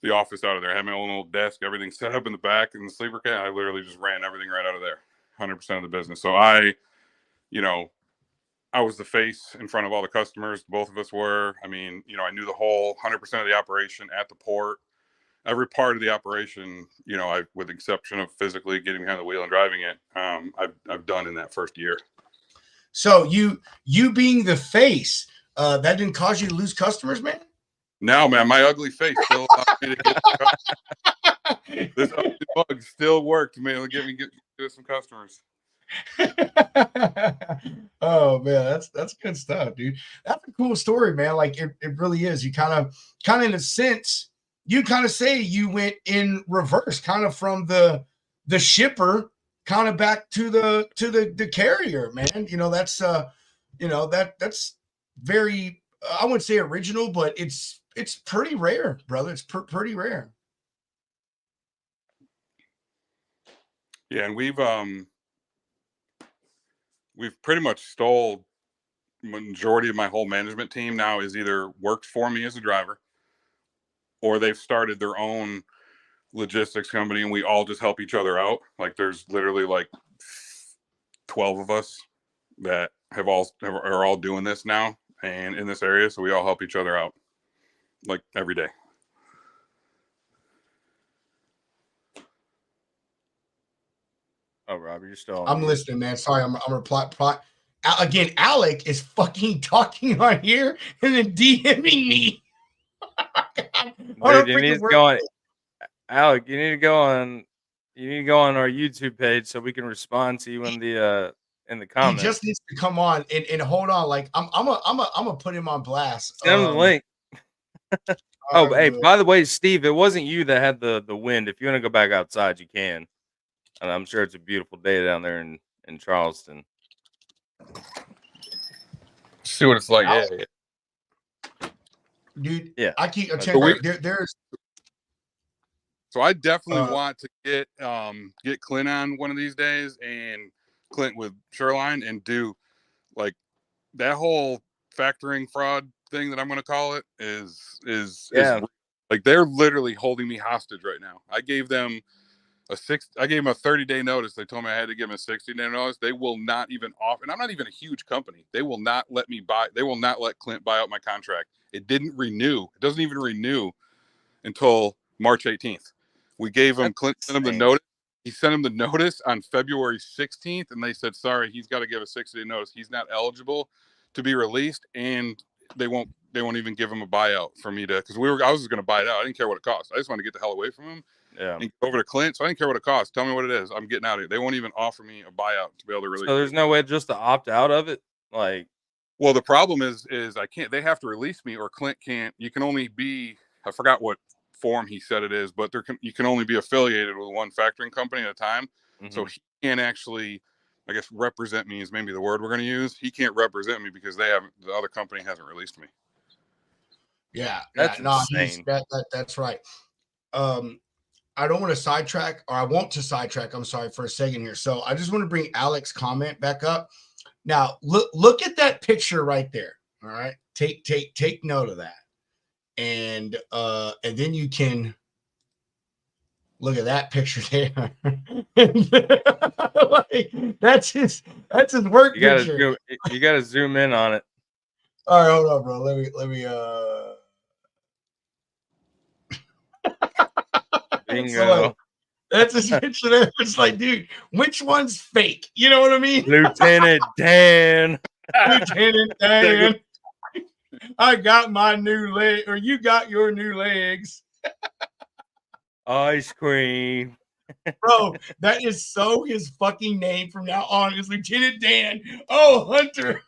the office out of there. I had my own little desk, everything set up in the back in the sleeper cab. I literally just ran everything right out of there. 100% of the business. So I was the face in front of all the customers. Both of us were. I mean, I knew the whole 100% of the operation at the port. Every part of the operation, with the exception of physically getting behind the wheel and driving it, I've done in that first year. So you being the face, that didn't cause you to lose customers, man? No, man, my ugly face still allowed me to get this ugly bug still worked, man. Get some customers. Oh man, that's good stuff, dude. That's a cool story, man. Like it really is. You kind of in a sense, you kind of say you went in reverse, kind of from the shipper kind of back to the carrier, man. That's very, I wouldn't say original, but it's pretty rare, brother. It's pretty rare. Yeah, and we've pretty much stole majority of my whole management team now is either worked for me as a driver or they've started their own logistics company and we all just help each other out. Like there's literally like 12 of us that are all doing this now and in this area. So we all help each other out like every day. Oh, Rob, you're still on. I'm listening, man. Sorry, I'm replying. Again, Alec is fucking talking on here and then DMing me. Dude, you need to go on. Alec, you need to go on our YouTube page so we can respond to you in the comments. He just needs to come on and hold on. Like I'm gonna put him on blast. Send him the link. Oh, hey, by the way, Steve, it wasn't you that had the wind. If you want to go back outside, you can. And I'm sure it's a beautiful day down there in Charleston. See what it's like. Yeah. Dude, yeah. I keep telling you, there's. So I definitely want to get Clint on one of these days, and Clint with Shoreline, and do like that whole factoring fraud thing that I'm going to call it is like they're literally holding me hostage right now. I gave them a 30-day notice. They told me I had to give them a 60-day notice. They will not even offer, and I'm not even a huge company. They will not let me buy. They will not let Clint buy out my contract. It didn't renew. It doesn't even renew until March 18th. We gave him, Clint sent him the notice. He sent him the notice on February 16th, and they said, sorry, he's got to give a 60-day notice. He's not eligible to be released, and they won't even give him a buyout for me to, because I was just going to buy it out. I didn't care what it cost. I just wanted to get the hell away from him. Yeah. And go over to Clint. So I didn't care what it costs. Tell me what it is. I'm getting out of here. They won't even offer me a buyout to be able to release. So there's no way just to opt out of it? Like, well, the problem is I can't. They have to release me, or Clint can't. You can only be. I forgot what form he said it is, but you can only be affiliated with one factoring company at a time. Mm-hmm. So he can't actually, I guess, represent me is maybe the word we're going to use. He can't represent me because the other company hasn't released me. Yeah, that's insane. That's right. I don't want to sidetrack, or I want to sidetrack. I'm sorry for a second here. So I just want to bring Alex's comment back up. Now look at that picture right there. All right. Take note of that. And then you can look at that picture there. Like, that's his work picture. You gotta zoom in on it. All right, hold on, bro. Let me Bingo. So, like, that's his picture there. It's like, dude, which one's fake? You know what I mean? Lieutenant Dan. Lieutenant Dan. I got my new leg, or you got your new legs. Ice cream. Bro, that is so his fucking name from now on is Lieutenant Dan. Oh, Hunter.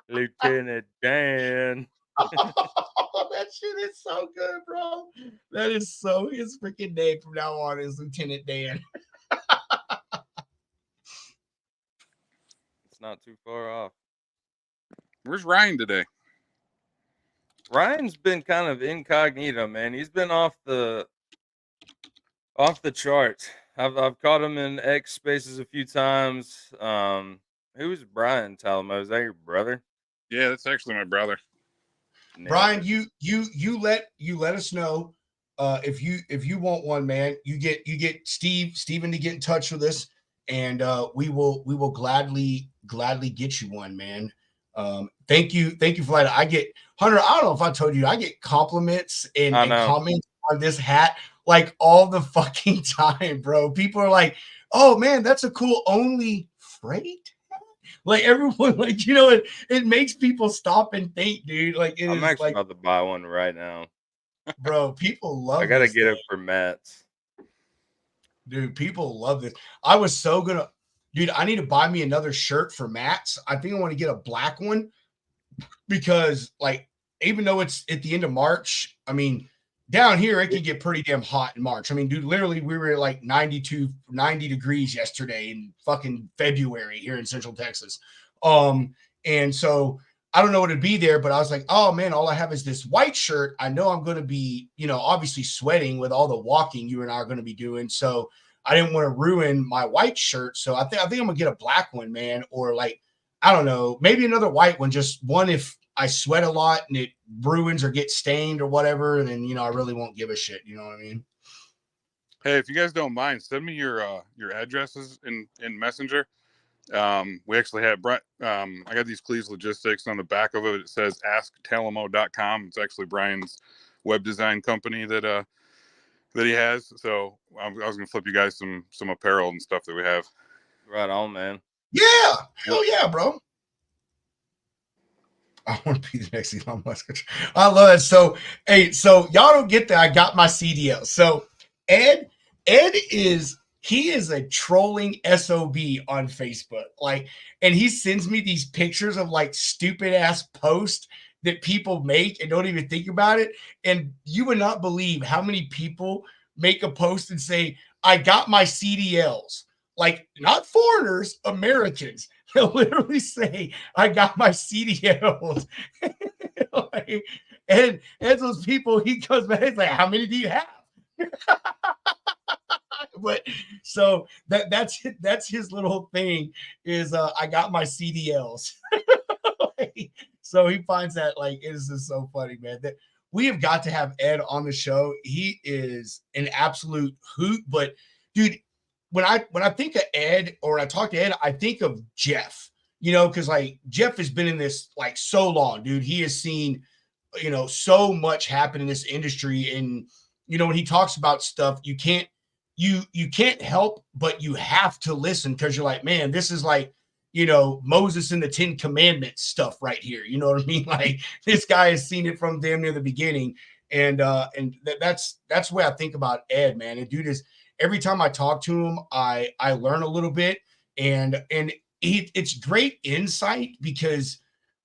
Lieutenant Dan. That shit is so good, bro. That is so his freaking name from now on is Lieutenant Dan. It's not too far off. Where's Ryan today? Ryan's been kind of incognito, man. He's been off the charts. I've caught him in X spaces a few times. Who's Brian Talamo? Is that your brother? Yeah, that's actually my brother. Brian, you let us know if you want one, man. You get Steven to get in touch with us, and we will gladly get you one, man. Thank you for that. I get Hunter. I don't know if I told you, I get compliments and comments on this hat like all the fucking time, bro. People are like, "Oh man, that's a cool only freight." Like everyone, like, you know, it makes people stop and think, dude. Like I'm actually about to buy one right now, bro. People love. I gotta get it for Matt's, dude. People love this. I was so gonna, dude. I need to buy me another shirt for Matt's. I think I want to get a black one because, like, even though it's at the end of March, I mean, down here it can get pretty damn hot in March. I mean, dude, literally we were at like 90 degrees yesterday in fucking February here in Central Texas. And so I don't know what it'd be there, but I was like, oh man, all I have is this white shirt. I know I'm going to be, you know, obviously sweating with all the walking you and I are going to be doing. So I didn't want to ruin my white shirt. So I think I'm gonna get a black one, man, or like, I don't know, maybe another white one, just one if I sweat a lot and it ruins or gets stained or whatever, then, you know, I really won't give a shit. You know what I mean? Hey, if you guys don't mind, send me your addresses in Messenger. We actually have Brent. I got these Cleves Logistics. On the back of it, it says asktalamo.com. It's actually Brian's web design company that he has. So I was gonna flip you guys some apparel and stuff that we have. Right on, man. Yeah, hell yeah, bro. I want to be the next Elon Musk. I love it. So, hey, so y'all don't get that. I got my CDL. So Ed is a trolling SOB on Facebook. Like, and he sends me these pictures of like stupid ass posts that people make and don't even think about it. And you would not believe how many people make a post and say, I got my CDLs. Like, not foreigners, Americans. They'll literally say, I got my CDLs. Like, and those people, he goes back, he's like, how many do you have? But so that's his little thing is I got my CDLs. Like, so he finds that like it is just so funny, man. That we have got to have Ed on the show. He is an absolute hoot. But dude, when I think of Ed or I talk to Ed, I think of Jeff, you know, because like Jeff has been in this like so long, dude. He has seen, you know, so much happen in this industry. And, you know, when he talks about stuff, you can't help, but you have to listen because you're like, man, this is like, you know, Moses and the 10 Commandments stuff right here. You know what I mean? Like this guy has seen it from damn near the beginning. And that's the way I think about Ed, man. And dude is, every time I talk to him, I learn a little bit, and it's great insight because,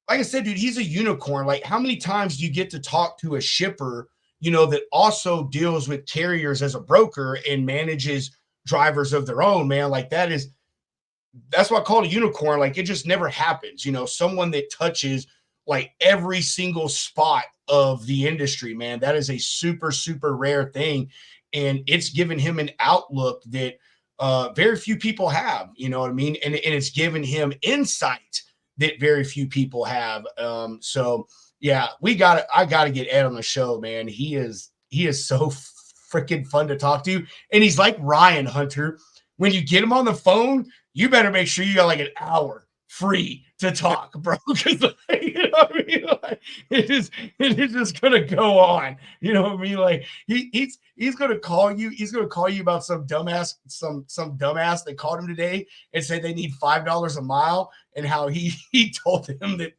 like I said, dude, he's a unicorn. Like, how many times do you get to talk to a shipper, you know, that also deals with carriers as a broker and manages drivers of their own, man? Like that's what I call it a unicorn. Like, it just never happens, you know, someone that touches like every single spot of the industry, man. That is a super, super rare thing. And it's given him an outlook that very few people have, you know what I mean? And it's given him insight that very few people have. So yeah, I gotta get Ed on the show, man. He is so freaking fun to talk to. And he's like Ryan Hunter. When you get him on the phone, you better make sure you got like an hour free to talk, bro. Because like, you know what I mean? Like, it is just gonna go on. You know what I mean? Like he's gonna call you. He's gonna call you about some dumbass that called him today and said they need $5 a mile, and how he told them that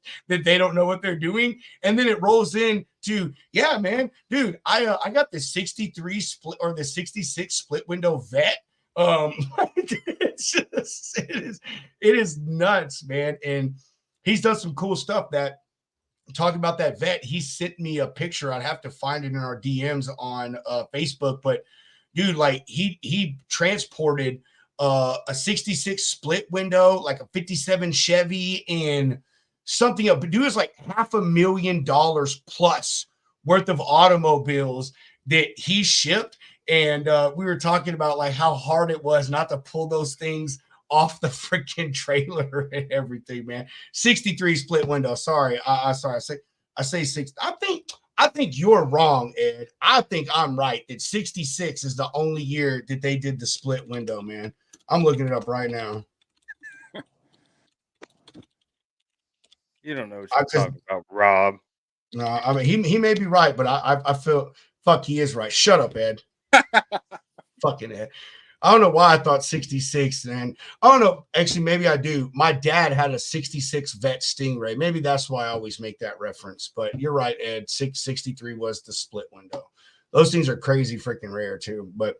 they don't know what they're doing. And then it rolls in to, yeah, man, dude, I got the 63 split or the 66 split window vet. It is nuts, man. And he's done some cool stuff. That talking about that vet, he sent me a picture. I'd have to find it in our DMs on Facebook, but dude, like he transported a 66 split window, like a 57 Chevy, and something up. Dude, is like $500,000 plus worth of automobiles that he shipped. And we were talking about like how hard it was not to pull those things off the freaking trailer and everything, man. 63 split window. Sorry. I say 6. I think you're wrong, Ed. I think I'm right that 66 is the only year that they did the split window, man. I'm looking it up right now. You don't know what you're talking about, Rob. No, I mean he may be right, but I feel he is right. Shut up, Ed. Fucking Ed. I don't know why I thought 66, and I don't know. Actually, maybe I do. My dad had a 66 Vet Stingray. Maybe that's why I always make that reference. But you're right, Ed. 663 was the split window. Those things are crazy freaking rare too. But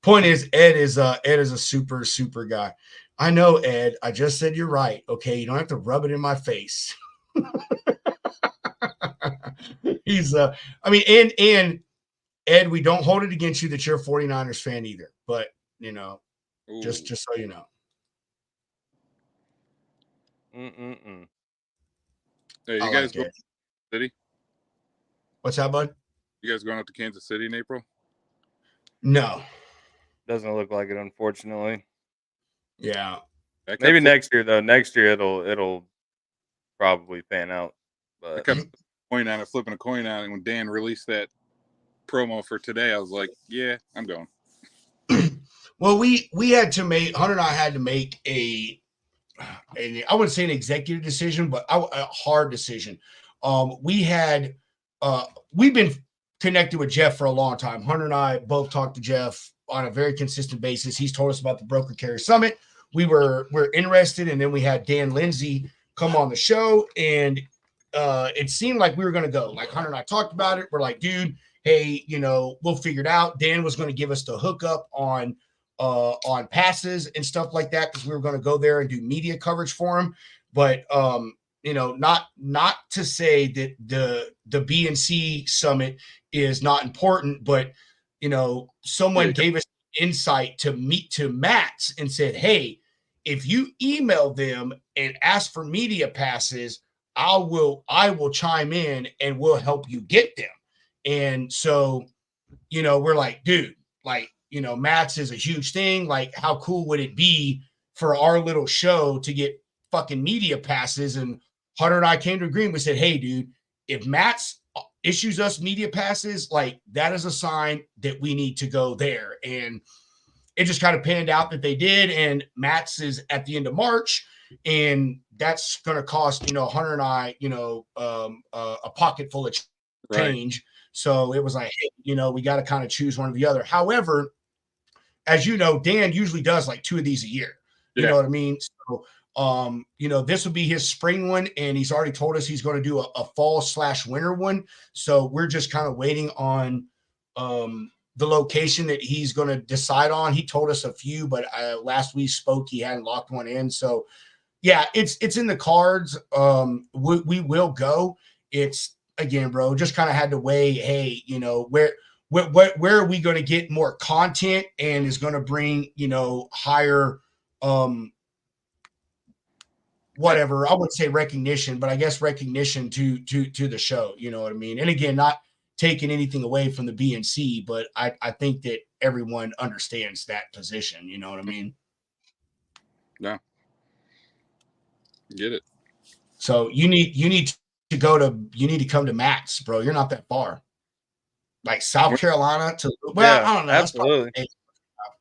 point is, Ed is a super, super guy. I know, Ed. I just said you're right. Okay, you don't have to rub it in my face. He's I mean, and Ed, we don't hold it against you that you're a 49ers fan either. But you know, just so you know. Hey, you guys going to City? What's that, bud? You guys going up to Kansas City in April? No. Doesn't look like it, unfortunately. Yeah. Maybe next year though. Next year it'll probably pan out. But I kept flipping a coin on it, and when Dan released that promo for today, I was like, yeah, I'm going. Well, we had to make, Hunter and I had to make I wouldn't say an executive decision, but a hard decision. We've been connected with Jeff for a long time. Hunter and I both talked to Jeff on a very consistent basis. He's told us about the Broker Carrier Summit. We're interested, and then we had Dan Lindsay come on the show, and it seemed like we were going to go. Like Hunter and I talked about it. We're like, dude, hey, you know, we'll figure it out. Dan was going to give us the hookup on passes and stuff like that, because we were going to go there and do media coverage for him. But you know, not to say that the BNC summit is not important, but you know, someone gave us insight to Matt's and said, hey, if you email them and ask for media passes, I will chime in and we'll help you get them. And so, you know, we're like, dude, like, you know, Matt's is a huge thing. Like, how cool would it be for our little show to get fucking media passes? And Hunter and I came to agreement. We said, hey, dude, if Matt's issues us media passes, like, that is a sign that we need to go there. And it just kind of panned out that they did. And Matt's is at the end of March. And that's going to cost, you know, Hunter and I, you know, a pocket full of change. Right. So it was like, hey, you know, we got to kind of choose one or the other. However, as you know, Dan usually does like 2 of these a year. You know what I mean? So, you know, this will be his spring one, and he's already told us he's going to do a fall/winter one. So we're just kind of waiting on the location that he's going to decide on. He told us a few, but last we spoke, he hadn't locked one in. So yeah, it's in the cards. We will go. It's, again, bro, just kind of had to weigh, hey, you know, where are we going to get more content and is going to bring, you know, higher, whatever, I wouldn't say recognition, but I guess recognition to the show, you know what I mean? And again, not taking anything away from the BNC, but I think that, everyone understands that position. You know what I mean? Yeah. Get it. So you need to come to Matt's, bro. You're not that far. Like South Carolina to Yeah, I don't know. absolutely.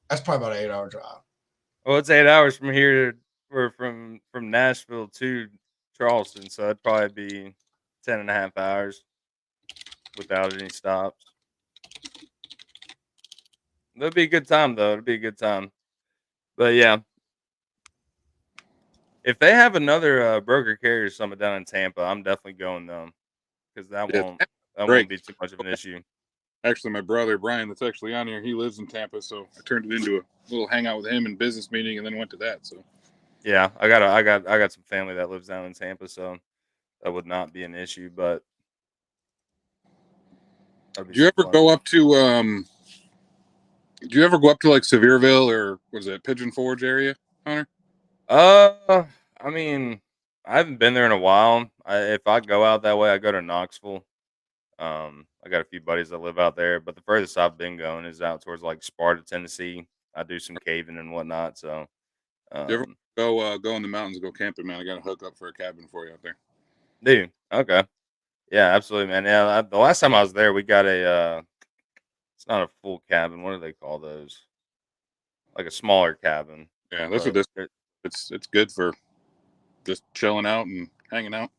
That's probably about an 8-hour drive. Well, it's 8 hours from here, or from Nashville to Charleston, so it'd probably be 10.5 hours without any stops. It'll be a good time, though. It'll be a good time. But yeah, if they have another broker carrier summit down in Tampa, I'm definitely going them, because that Yeah, won't be too much of an issue. Actually, my brother Brian, that's actually on here, he lives in Tampa, so I turned it into a little hangout with him and business meeting, and then went to that. So Yeah, I got some family that lives down in Tampa, so that would not be an issue. But that'd be do you some ever fun. go up to do you ever go up to like Sevierville or was it Pigeon Forge area, Hunter? I mean, I haven't been there in a while. If I go out that way, I go to Knoxville. I got a few buddies that live out there, but the furthest I've been going is out towards like Sparta, Tennessee. I do some caving and whatnot. So, Do you ever go in the mountains and go camping, man? I got a hook up for a cabin for you out there. dude, okay, yeah, absolutely, man. Yeah, the last time I was there, we got it's not a full cabin. What do they call those? Like a smaller cabin. Yeah, that's But what this. It's good for just chilling out and hanging out.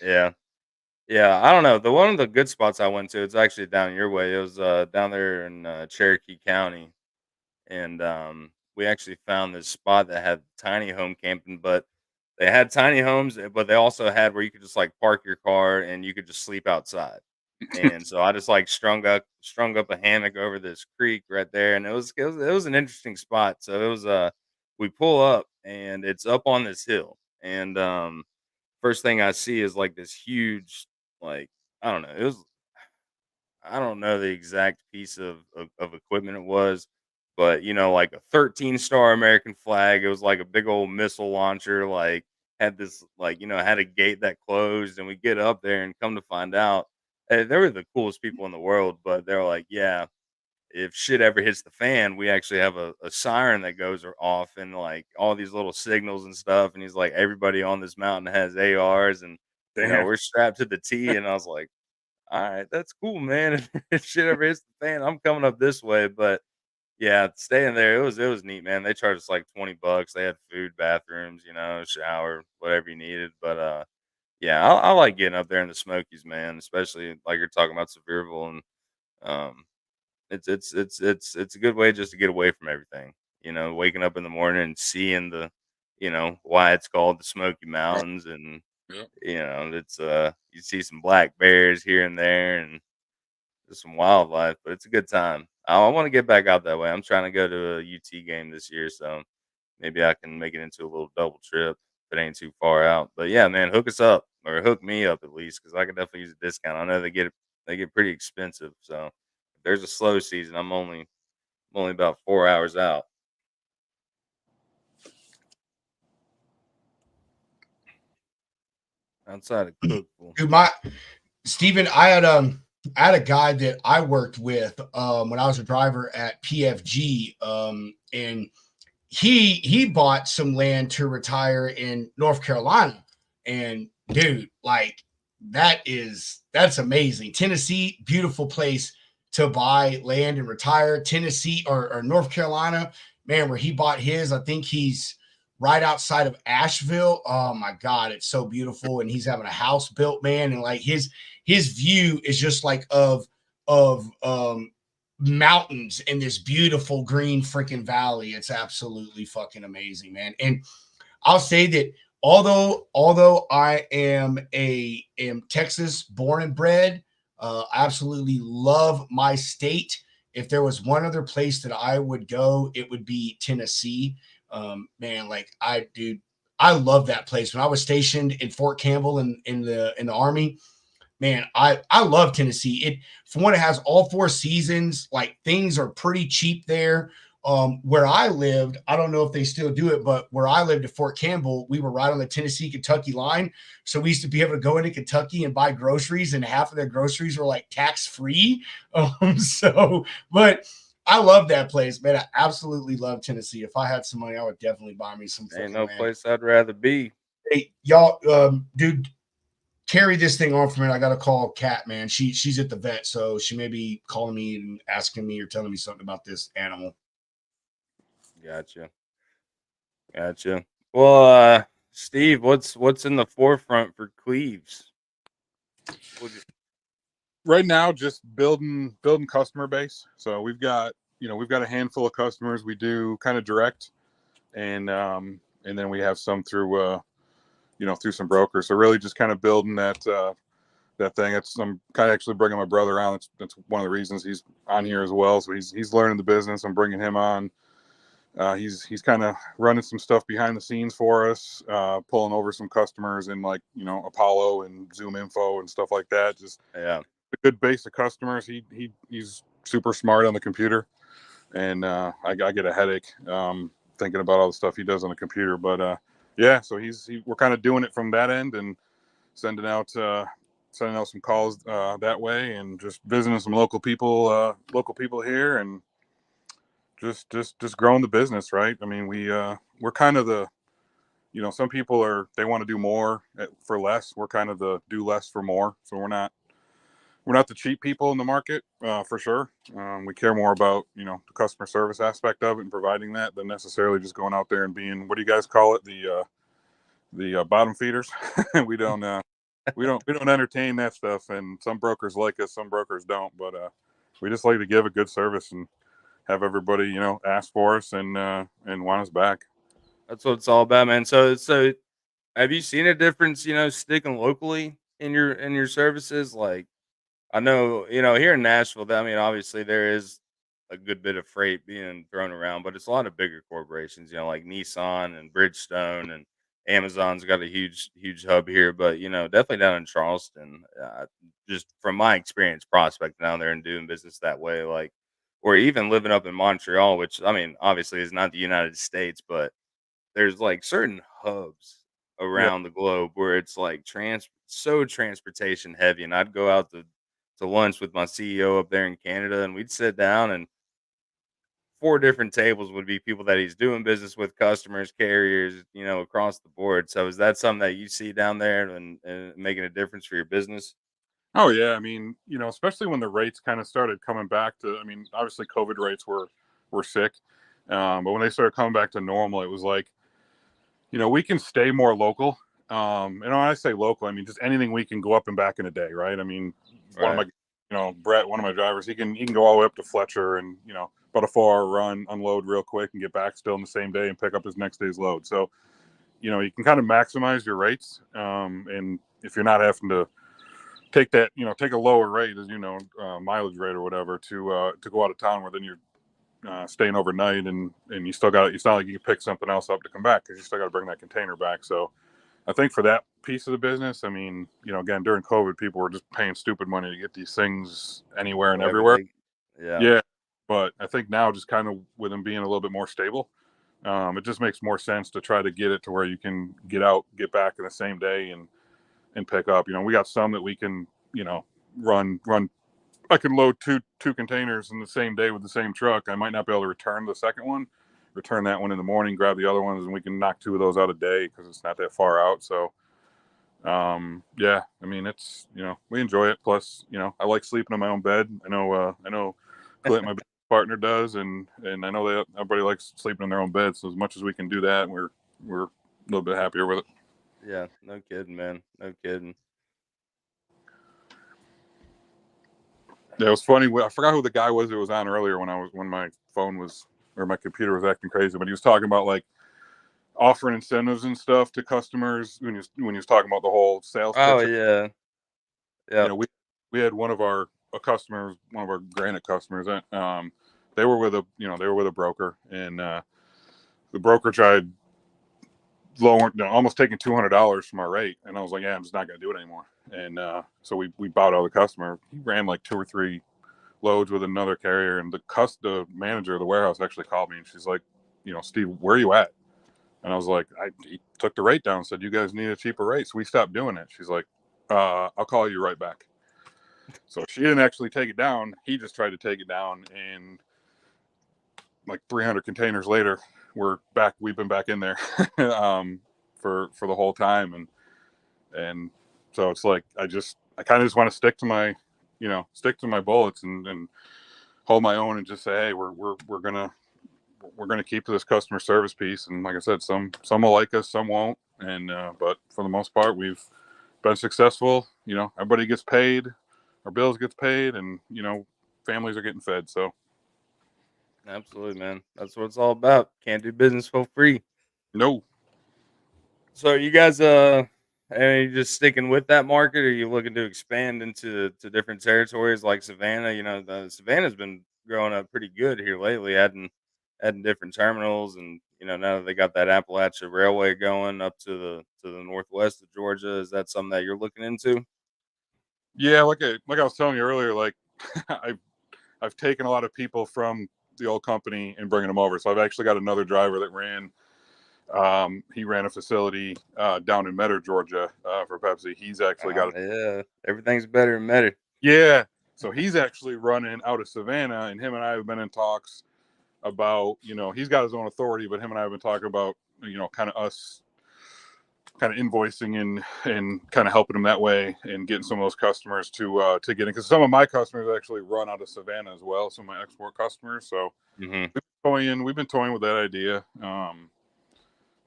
yeah, yeah. I don't know. One of the good spots I went to, it's actually down your way. It was down there in Cherokee County, and we actually found this spot that had tiny home camping, but they had tiny homes, but they also had where you could just like park your car and you could just sleep outside. And so I just like strung up a hammock over this creek right there, and it was an interesting spot. So it was we pull up and it's up on this hill, and first thing I see is like this huge, like, I don't know, it was, I don't know the exact piece of equipment it was, but like a 13-star American flag. It was like a big old missile launcher, like had this, like, had a gate that closed, and we get up there and come to find out, they were the coolest people in the world, but they're like, yeah, if shit ever hits the fan, we actually have a siren that goes off, and like all these little signals and stuff. And he's like, everybody on this mountain has ARs, and Damn. we're strapped to the T. And I was like, all right, that's cool, man. If shit ever hits the fan, I'm coming up this way. But yeah, staying there, it was neat, man. They charged us like $20. They had food, bathrooms, shower, whatever you needed. But yeah, I like getting up there in the Smokies, man. Especially like you're talking about Sevierville, and um, it's a good way just to get away from everything. Waking up in the morning and seeing the, why it's called the Smoky Mountains, and Yep. it's you see some black bears here and there, and just some wildlife, but it's a good time. I want to get back out that way. I'm trying to go to a UT game this year, so maybe I can make it into a little double trip if it ain't too far out. But yeah, man, hook us up, or hook me up at least, because I can definitely use a discount. I know they get pretty expensive, so if there's a slow season, I'm only about 4 hours out. Outside of Cookville. Dude, Steven, I had a guy that I worked with when I was a driver at PFG, and he bought some land to retire in North Carolina. And dude, like that's amazing. Tennessee, beautiful place to buy land and retire. Tennessee or North Carolina, man, where he bought his, I think he's right outside of Asheville. Oh my God, it's so beautiful. And he's having a house built, man. And like his view is just like of mountains in this beautiful green freaking valley. It's absolutely fucking amazing, man. And I'll say that although I am Texas born and bred, I absolutely love my state. If there was one other place that I would go, it would be Tennessee. Man, like I love that place. When I was stationed in Fort Campbell in the Army, man, I love Tennessee. For one, it has all 4 seasons. Like things are pretty cheap there. Where I lived, I don't know if they still do it, but where I lived at Fort Campbell, we were right on the Tennessee-Kentucky line. So we used to be able to go into Kentucky and buy groceries, and half of their groceries were like tax-free. But I love that place, man. I absolutely love Tennessee. If I had some money, I would definitely buy me some. Ain't no land. place I'd rather be. Hey, y'all, dude, carry this thing on for me. I got to call Kat, man. She's at the vet, so she may be calling me and asking me or telling me something about this animal. Gotcha. Well, Steve, what's in the forefront for Cleves? Right now, just building customer base. So we've got a handful of customers we do kind of direct, and then we have some through through some brokers. So really just kind of building that thing. I'm kind of actually bringing my brother on. That's one of the reasons he's on here as well. So he's learning the business. I'm bringing him on. He's kind of running some stuff behind the scenes for us, pulling over some customers in like Apollo and Zoom Info and stuff like that. Just a good base of customers. He's super smart on the computer, and I get a headache thinking about all the stuff he does on the computer. But yeah, so we're kind of doing it from that end and sending out some calls that way, and just visiting some local people here, and just growing the business, right? I mean, we're kind of the, some people they want to do more for less. We're kind of the do less for more. So we're not the cheap people in the market, for sure. We care more about, the customer service aspect of it and providing that than necessarily just going out there and being, what do you guys call it? The bottom feeders. we don't entertain that stuff. And some brokers like us, some brokers don't, but we just like to give a good service and have everybody, ask for us and want us back. That's what it's all about, man. So have you seen a difference, sticking locally in your services? Like, I know, here in Nashville, I mean, obviously there is a good bit of freight being thrown around, but it's a lot of bigger corporations, like Nissan and Bridgestone, and Amazon's got a huge hub here. But, definitely down in Charleston, just from my experience prospecting down there and doing business that way, like, or even living up in Montreal, which, I mean, obviously is not the United States, but there's like certain hubs around the globe where it's like so transportation heavy. And I'd go out to lunch with my CEO up there in Canada, and we'd sit down, and 4 different tables would be people that he's doing business with, customers, carriers, across the board. So is that something that you see down there and making a difference for your business? Oh yeah. I mean, especially when the rates kind of started coming back to, I mean, obviously COVID rates were sick. But when they started coming back to normal, it was like, we can stay more local. And when I say local, I mean just anything we can go up and back in a day, right? I mean, one of my, Brett, one of my drivers, he can go all the way up to Fletcher and about a 4-hour run, unload real quick, and get back still in the same day and pick up his next day's load. So, you can kind of maximize your rates, and if you're not having to take that, take a lower rate, as mileage rate or whatever, to go out of town, where then you're staying overnight, and you still got, it's not like you can pick something else up to come back, because you still got to bring that container back. So I think for that piece of the business, I mean, again, during COVID, people were just paying stupid money to get these things anywhere and everywhere. Yeah. But I think now, just kind of with them being a little bit more stable, it just makes more sense to try to get it to where you can get out, get back in the same day, and pick up. We got some that we can, run. I can load two containers in the same day with the same truck. I might not be able to return the second one, return that one in the morning, grab the other ones, and we can knock 2 of those out a day because it's not that far out. So, yeah, I mean, it's, we enjoy it. Plus, I like sleeping in my own bed. I know Clint, my partner, does, and I know that everybody likes sleeping in their own bed. So as much as we can do that, we're a little bit happier with it. Yeah, no kidding, man. No kidding. Yeah, it was funny. I forgot who the guy was that was on earlier when my phone was, or my computer was acting crazy, but he was talking about like offering incentives and stuff to customers when he was talking about the whole sales pitch. Oh yeah. Yeah. We had one of our customers, one of our Granite customers, they were with a broker, and the broker tried almost taking $200 from our rate, and I was like, yeah, I'm just not going to do it anymore. And so we bought out the customer. He ran like 2 or 3 loads with another carrier, and the manager of the warehouse actually called me, and she's like, Steve, where are you at? And I was like, he took the rate down, said, you guys need a cheaper rate, so we stopped doing it. She's like, I'll call you right back. So she didn't actually take it down. He just tried to take it down, and like 300 containers later, we've been back in there for the whole time, and so it's like I kind of just want to stick to my bullets and hold my own and just say, hey, we're gonna keep to this customer service piece. And like I said, some will like us, some won't, and but for the most part, we've been successful. Everybody gets paid, our bills gets paid, and families are getting fed. So Absolutely, man. That's what it's all about. Can't do business for free. no. So you guys, are you just sticking with that market, or are you looking to expand into different territories like Savannah? The Savannah's been growing up pretty good here lately, adding different terminals, and now that they got that Appalachia Railway going up to the northwest of Georgia, is that something that you're looking into? Yeah, like I was telling you earlier, like I've taken a lot of people from the old company and bringing them over. So I've actually got another driver that ran a facility down in Metter, Georgia, for Pepsi. He's actually got yeah, everything's better in Metter. Yeah. So he's actually running out of Savannah, and him and I have been in talks about, he's got his own authority, but him and I have been talking about, kind of us kind of invoicing and kind of helping him that way and getting some of those customers to get in, because some of my customers actually run out of Savannah as well, some of my export customers. So we've been toying with that idea.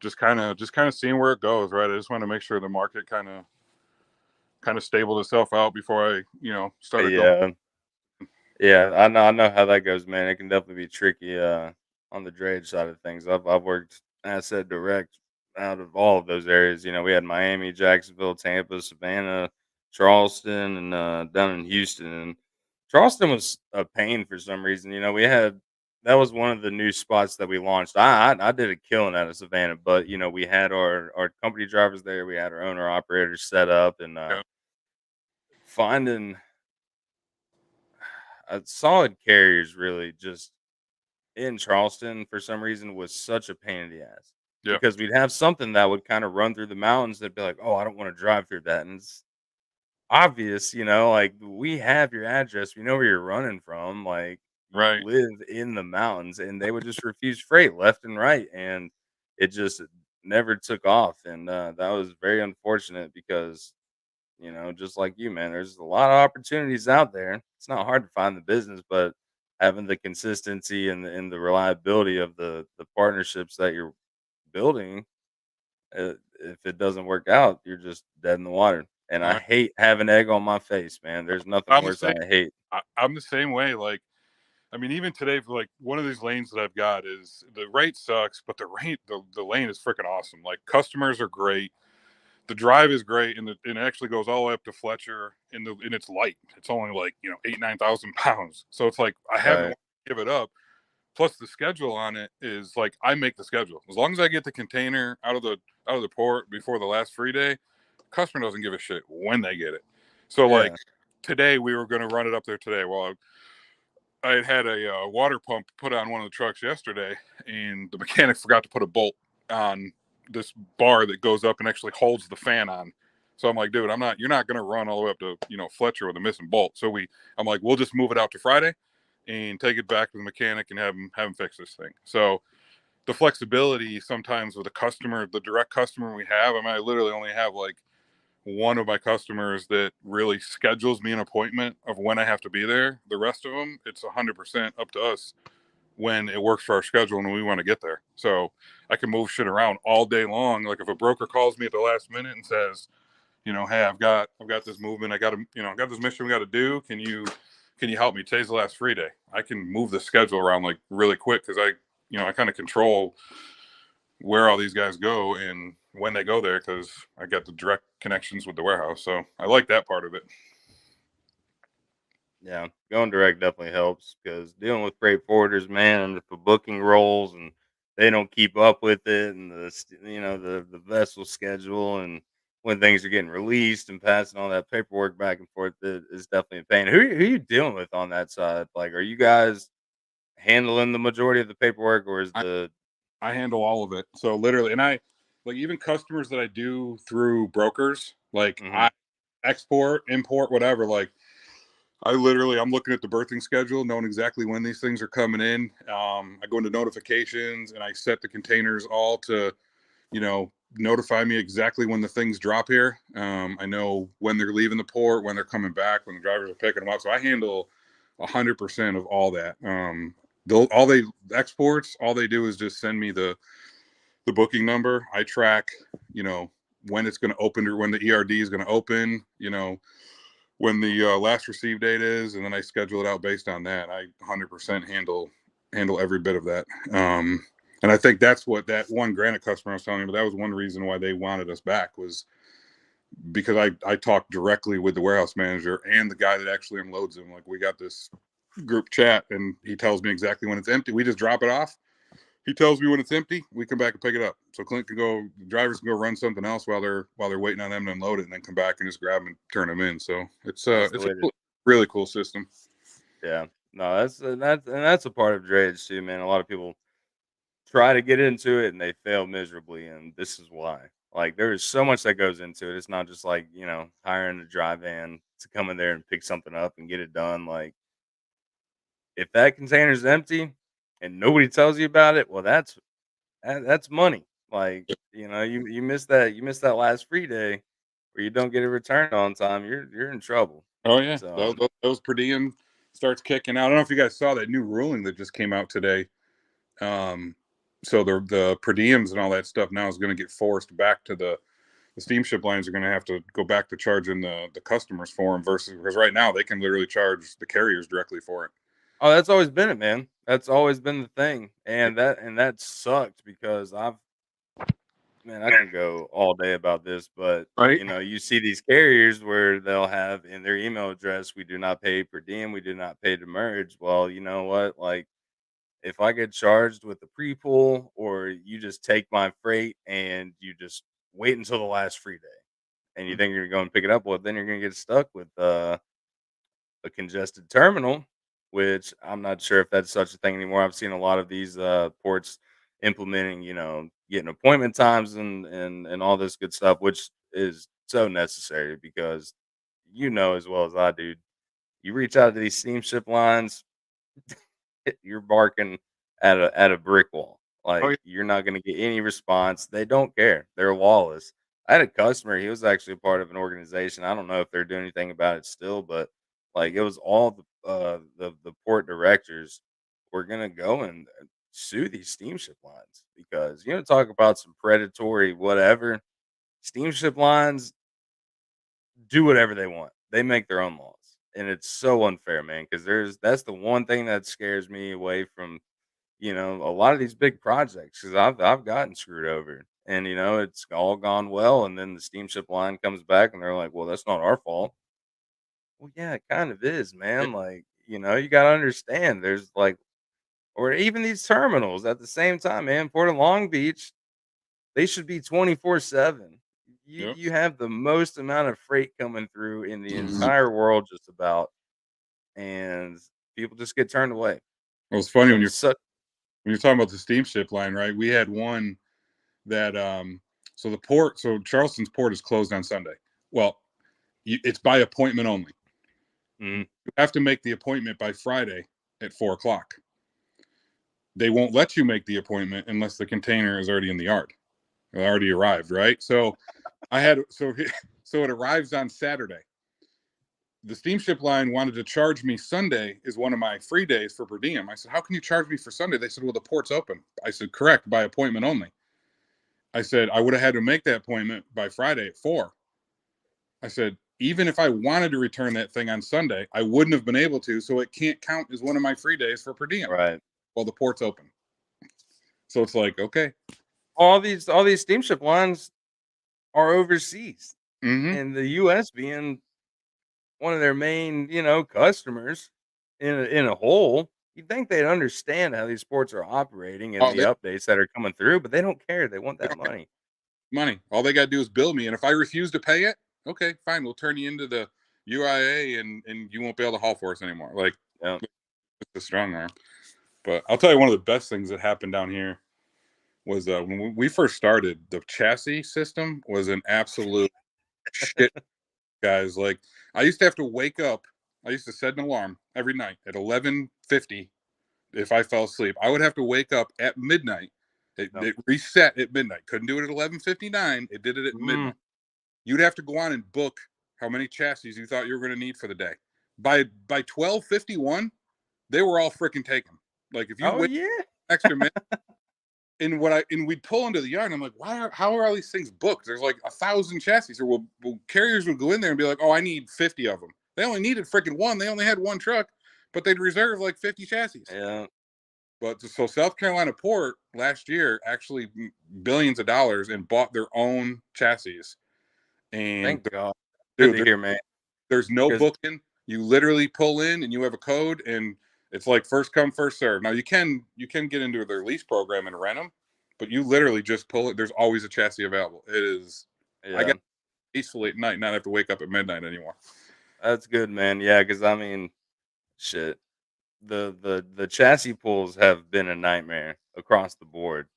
Just kind of seeing where it goes, right? I just want to make sure the market kind of stabled itself out before I started going. Yeah, I know how that goes, man. It can definitely be tricky on the drayage side of things. I've worked asset direct out of all of those areas. We had Miami, Jacksonville, Tampa, Savannah, Charleston, and down in Houston. And Charleston was a pain for some reason. That was one of the new spots that we launched. I did a killing out of Savannah, but we had our company drivers there. We had our owner operators set up, and finding solid carriers really just in Charleston for some reason was such a pain in the ass, Yeah. because we'd have something that would kind of run through the mountains that'd be like, oh, I don't want to drive through that. And it's obvious, like, we have your address, we know where you're running from, like, you Right. live in the mountains, and they would just refuse freight left and right. And it just never took off. And that was very unfortunate because just like you, man, there's a lot of opportunities out there. It's not hard to find the business, but having the consistency and the reliability of the partnerships that you're building, if it doesn't work out, you're just dead in the water. And I Right. hate having egg on my face, man. There's nothing worse than I hate. I'm the same way. Like, I mean, even today, for like one of these lanes that I've got, is the rate sucks, but the lane is freaking awesome. Like, customers are great. The drive is great, and it actually goes all the way up to Fletcher, and it's light. It's only like 8,000-9,000 pounds. So it's like I haven't Right. give it up. Plus, the schedule on it is like I make the schedule. As long as I get the container out of the port before the last free day, customer doesn't give a shit when they get it. So like Yeah. today, we were going to run it up there today. Well, I had a water pump put on one of the trucks yesterday, and the mechanic forgot to put a bolt on this bar that goes up and actually holds the fan on. So I'm like, dude, you're not going to run all the way up to, Fletcher with a missing bolt. So I'm like, we'll just move it out to Friday and take it back to the mechanic and have him fix this thing. So the flexibility sometimes with the direct customer we have, I mean, I literally only have like one of my customers that really schedules me an appointment of when I have to be there. The rest of them, it's 100% up to us when it works for our schedule and we want to get there. So I can move shit around all day long. Like if a broker calls me at the last minute and says, hey, I've got this movement, I got this mission we got to do. Can you help me? Today's the last free day. I can move the schedule around like really quick because I kind of control where all these guys go and when they go there because I got the direct connections with the warehouse. So I like that part of it. Yeah, going direct definitely helps, because dealing with freight forwarders, man, and if a booking rolls and they don't keep up with it, and the vessel schedule, and when things are getting released and passing all that paperwork back and forth, it is definitely a pain. Who are you dealing with on that side? Like, are you guys handling the majority of the paperwork, or is I handle all of it. So literally, and I like even customers that I do through brokers, like I export, import, whatever, like I'm looking at the berthing schedule, knowing exactly when these things are coming in. I go into notifications and I set the containers all to, notify me exactly when the things drop here. I know when they're leaving the port, when they're coming back, when the drivers are picking them up. So I handle 100% of all that. Exports, all they do is just send me the booking number. I track, when it's going to open or when the ERD is going to open, when the last receive date is, and then I schedule it out based on that. I 100% handle every bit of that. And I think that's what that one Granite customer I was telling you, but that was one reason why they wanted us back, was because I talked directly with the warehouse manager and the guy that actually unloads them. Like, we got this group chat and he tells me exactly when it's empty. We just drop it off. He tells me when it's empty. We come back and pick it up. So Clint can go, drivers can go run something else while they're waiting on them to unload it, and then come back and just grab them and turn them in. So it's a really cool system. Yeah, no, that's a part of drayage too, man. A lot of people try to get into it and they fail miserably, and this is why. Like, there is so much that goes into it. It's not just like, hiring a dry van to come in there and pick something up and get it done. Like, if that container's empty and nobody tells you about it, well, that's money. Like, you miss that last free day where you don't get it returned on time, you're in trouble. Oh yeah, So those per diem starts kicking out. I don't know if you guys saw that new ruling that just came out today. So the per diems and all that stuff now is going to get forced back to the steamship lines are going to have to go back to charging the customers for them, because right now they can literally charge the carriers directly for it. Oh, that's always been it, man. That's always been the thing, and that sucked because I can go all day about this, but Right. you see these carriers where they'll have in their email address, "We do not pay per diem, we do not pay demurrage." Well, you know what? Like, if I get charged with the pre-pull, or you just take my freight and you just wait until the last free day, and you think you're gonna go and pick it up, well, then you're gonna get stuck with a congested terminal, which I'm not sure if that's such a thing anymore. I've seen a lot of these ports implementing, getting appointment times and all this good stuff, which is so necessary because as well as I do, you reach out to these steamship lines, you're barking at a brick wall. Oh Like, yeah. you're not going to get any response. They don't care. They're lawless. I had a customer. He was actually a part of an organization. I don't know if they're doing anything about it still, but like, it was all the port directors were gonna go and sue these steamship lines because talk about some predatory whatever. Steamship lines do whatever they want. They make their own laws. And it's so unfair, man, because that's the one thing that scares me away from, a lot of these big projects, because I've gotten screwed over. And it's all gone well, and then the steamship line comes back and they're like, "Well, that's not our fault." Well, yeah, it kind of is, man. Like, you gotta understand there's like, or even these terminals at the same time, man. Port of Long Beach, they should be 24/7. You Yep. you have the most amount of freight coming through in the Mhm. entire world, just about, and people just get turned away. Well, it's funny when And so, you're talking about the steamship line, right? We had one that so Charleston's port is closed on Sunday. Well, it's by appointment only. mm, You have to make the appointment by Friday at 4:00. They won't let you make the appointment unless the container is already in the yard. It already arrived, right? So so it arrives on Saturday. The steamship line wanted to charge me Sunday is one of my free days for per diem. I said, "How can you charge me for Sunday?" They said, "Well, the port's open." I said, "Correct, by appointment only." I said, "I would have had to make that appointment by Friday at 4." I said, "Even if I wanted to return that thing on Sunday, I wouldn't have been able to, so it can't count as one of my free days for per diem." right, Well, the port's open. So it's like, okay. all these steamship lines are overseas, Mm-hmm. and the U.S. being one of their main, customers in a whole. You'd think they'd understand how these sports are operating and Oh, the they updates that are coming through, but they don't care. They want that don't have money. money. All they got to do is bill me. And if I refuse to pay it, okay, fine. We'll turn you into the UIA and you won't be able to haul for us anymore. Like, Yeah. it's a strong arm. But I'll tell you, one of the best things that happened down here was when we first started, the chassis system was an absolute shit, guys. Like, I used to have to wake up I used to set an alarm every night at 11:50. If I fell asleep, I would have to wake up at midnight. It reset at midnight. Couldn't do it at 11:59. It did it at midnight. You'd have to go on and book how many chassis you thought you were going to need for the day. By 12:51, they were all freaking taken. Like if you wait extra minute, and we'd pull into the yard, and I'm like, how are all these things booked? There's like 1,000 chassis. Or well, carriers would go in there and be like, oh, I need 50 of them. They only needed freaking one. They only had one truck, but they'd reserve like 50 chassis. Yeah. But so South Carolina Port last year actually billions of dollars and bought their own chassis. And thank God. Dude, good to hear, man. There's no booking. You literally pull in and you have a code, and it's like first come, first serve. Now you can get into their lease program and rent them, but you literally just pull it. There's always a chassis available. It is. Yeah. I got peacefully at night, not have to wake up at midnight anymore. That's good, man. Yeah, because I mean, shit. The chassis pulls have been a nightmare across the board.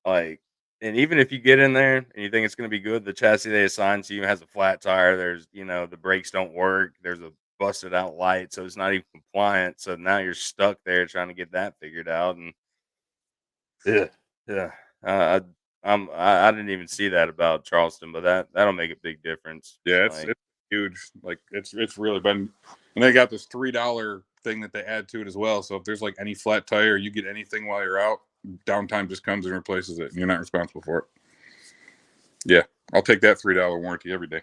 Like, and even if you get in there and you think it's going to be good, the chassis they assign to you has a flat tire. There's, the brakes don't work. There's a busted out light, so it's not even compliant. So now you're stuck there trying to get that figured out. And yeah, I didn't even see that about Charleston, but that'll make a big difference. Yeah, it's huge. Like it's really been, and they got this $3 thing that they add to it as well. So if there's like any flat tire, you get anything while you're out, downtime just comes and replaces it. And you're not responsible for it. Yeah, I'll take that $3 warranty every day.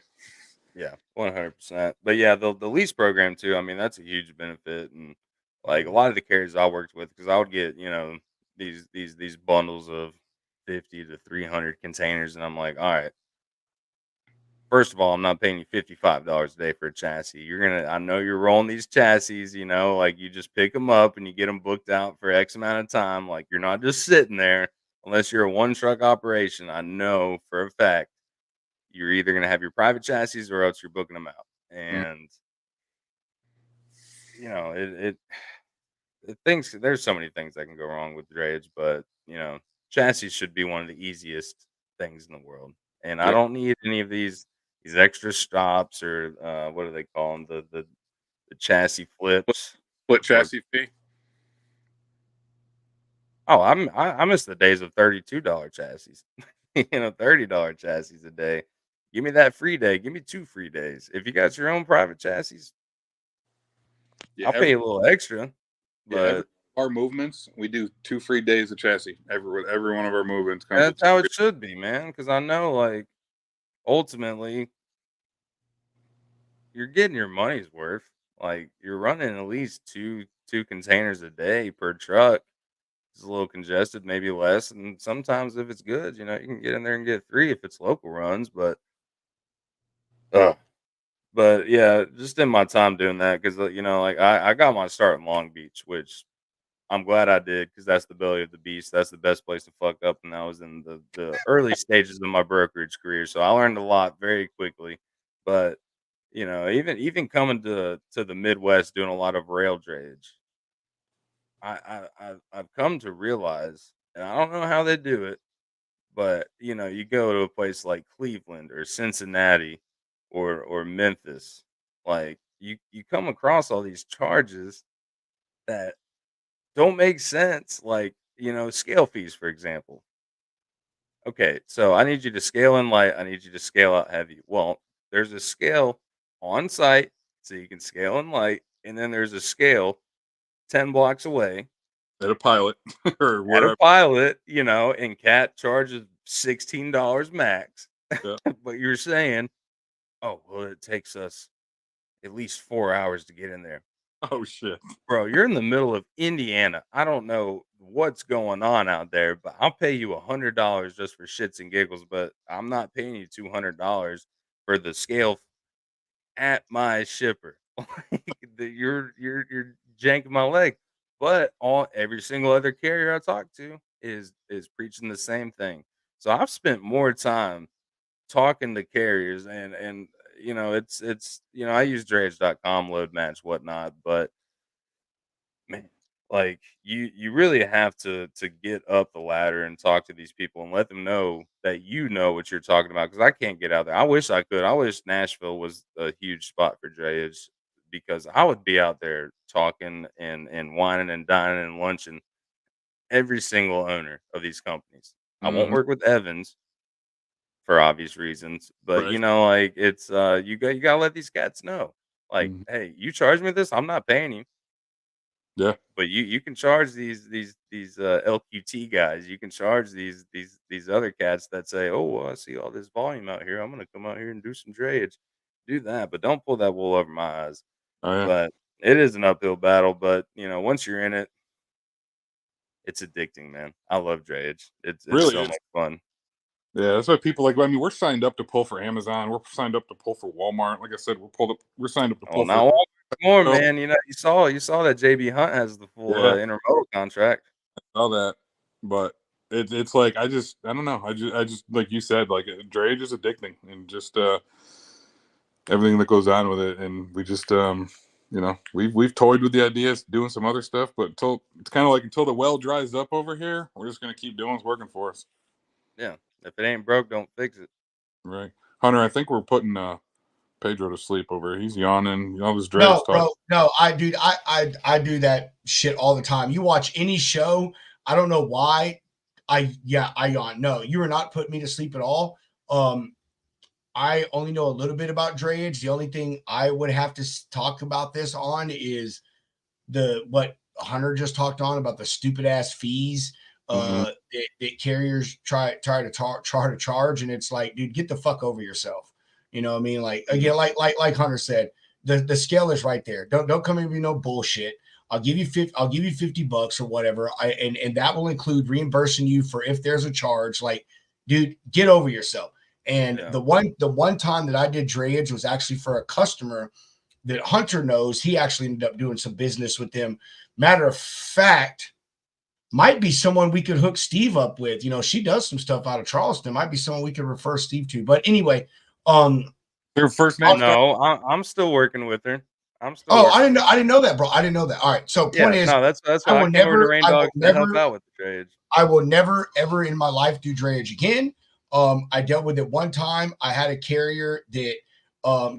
Yeah, 100%. But yeah, the lease program too. I mean, that's a huge benefit, and like a lot of the carriers I worked with, because I would get these bundles of 50 to 300 containers, and I'm like, all right. First of all, I'm not paying you $55 a day for a chassis. I know you're rolling these chassis, like you just pick them up and you get them booked out for X amount of time. Like you're not just sitting there unless you're a one truck operation. I know for a fact you're either going to have your private chassis or else you're booking them out. And, there's so many things that can go wrong with drayage, but, chassis should be one of the easiest things in the world. And I don't need any of these extra stops or what do they call them? The chassis flips. Split chassis fee. Oh, I miss the days of $32 chassis. $30 chassis a day. Give me that free day. Give me 2 free days. If you got your own private chassis, I'll pay you a little extra. But our movements, we do 2 free days of chassis. Every one of our movements comes. That's how it should be, man. Because I know, like, ultimately, you're getting your money's worth. Like, you're running at least two containers a day per truck. It's a little congested, maybe less. And sometimes if it's good, you can get in there and get 3 if it's local runs. But yeah, just in my time doing that, because like I got my start in Long Beach, which I'm glad I did, because that's the belly of the beast. That's the best place to fuck up, and that was in the early stages of my brokerage career. So I learned a lot very quickly. But even coming to the Midwest, doing a lot of rail drayage, I've come to realize, and I don't know how they do it, but you go to a place like Cleveland or Cincinnati or Memphis, like you come across all these charges that don't make sense, like scale fees, for example. Okay, so I need you to scale in light, I need you to scale out heavy. Well, there's a scale on site, so you can scale in light, and then there's a scale 10 blocks away at a pilot or at whatever. a pilot, and Cat charges $16 max. Yeah. But you're saying, oh, well, it takes us at least 4 hours to get in there. Oh shit, bro! You're in the middle of Indiana. I don't know what's going on out there, but I'll pay you $100 just for shits and giggles. But I'm not paying you $200 for the scale at my shipper. You're janking my leg. But every single other carrier I talk to is preaching the same thing. So I've spent more time talking to carriers, and it's I use drayage.com, load match, whatnot, but man, like you really have to get up the ladder and talk to these people and let them know that you know what you're talking about, because I can't get out there. I wish I could. I wish Nashville was a huge spot for drayage, because I would be out there talking and whining and dining and lunching every single owner of these companies. I won't work with Evans for obvious reasons, but Right. like it's you gotta let these cats know, like, hey, you charge me this, I'm not paying you. Yeah. But you can charge these LQT guys. You can charge these other cats that say, "Oh, well, I see all this volume out here. I'm gonna come out here and do some drayage." Do that, but don't pull that wool over my eyes. Oh yeah. But it is an uphill battle. But once you're in it, it's addicting, man. I love drayage. It's Really so is. much fun. Yeah, that's why people like. I mean, we're signed up to pull for Amazon. We're signed up to pull for Walmart. Like I said, we're signed up to Well, pull for. now more, Oh, man. You saw that JB Hunt has the full yeah, intermodal contract. all that. But it's like I don't know. I just like you said, like drayage is addicting, and just everything that goes on with it. And we just we've toyed with the ideas, doing some other stuff, but it's kind of like until the well dries up over here, we're just gonna keep doing what's working for us. Yeah, if it ain't broke, don't fix it. Right, Hunter. I think we're putting Pedro to sleep over here. He's yawning. All this drayage No, talk. bro. No, I do that shit all the time. You watch any show, I don't know why. I yawn. No, you are not putting me to sleep at all. I only know a little bit about drayage. The only thing I would have to talk about this on is what Hunter just talked on about the stupid ass fees that carriers try to charge, and it's like, dude, get the fuck over yourself. You know what I mean? Like again, like Hunter said, the scale is right there. Don't come in with no bullshit. I'll give you $50 or whatever. And that will include reimbursing you for if there's a charge. Like, dude, get over yourself. And the one time that I did drayage was actually for a customer that Hunter knows. He actually ended up doing some business with them. Matter of fact, might be someone we could hook Steve up with. She does some stuff out of Charleston. Might be someone we could refer Steve to. But anyway, Her first name? No, I'm still working with her. I'm still. Oh, I didn't know that, bro. I didn't know that. All right. So point is, no, that's why I came over to Rain Dogs to help out with the drayage. I will never ever in my life do drayage again. I dealt with it one time. I had a carrier that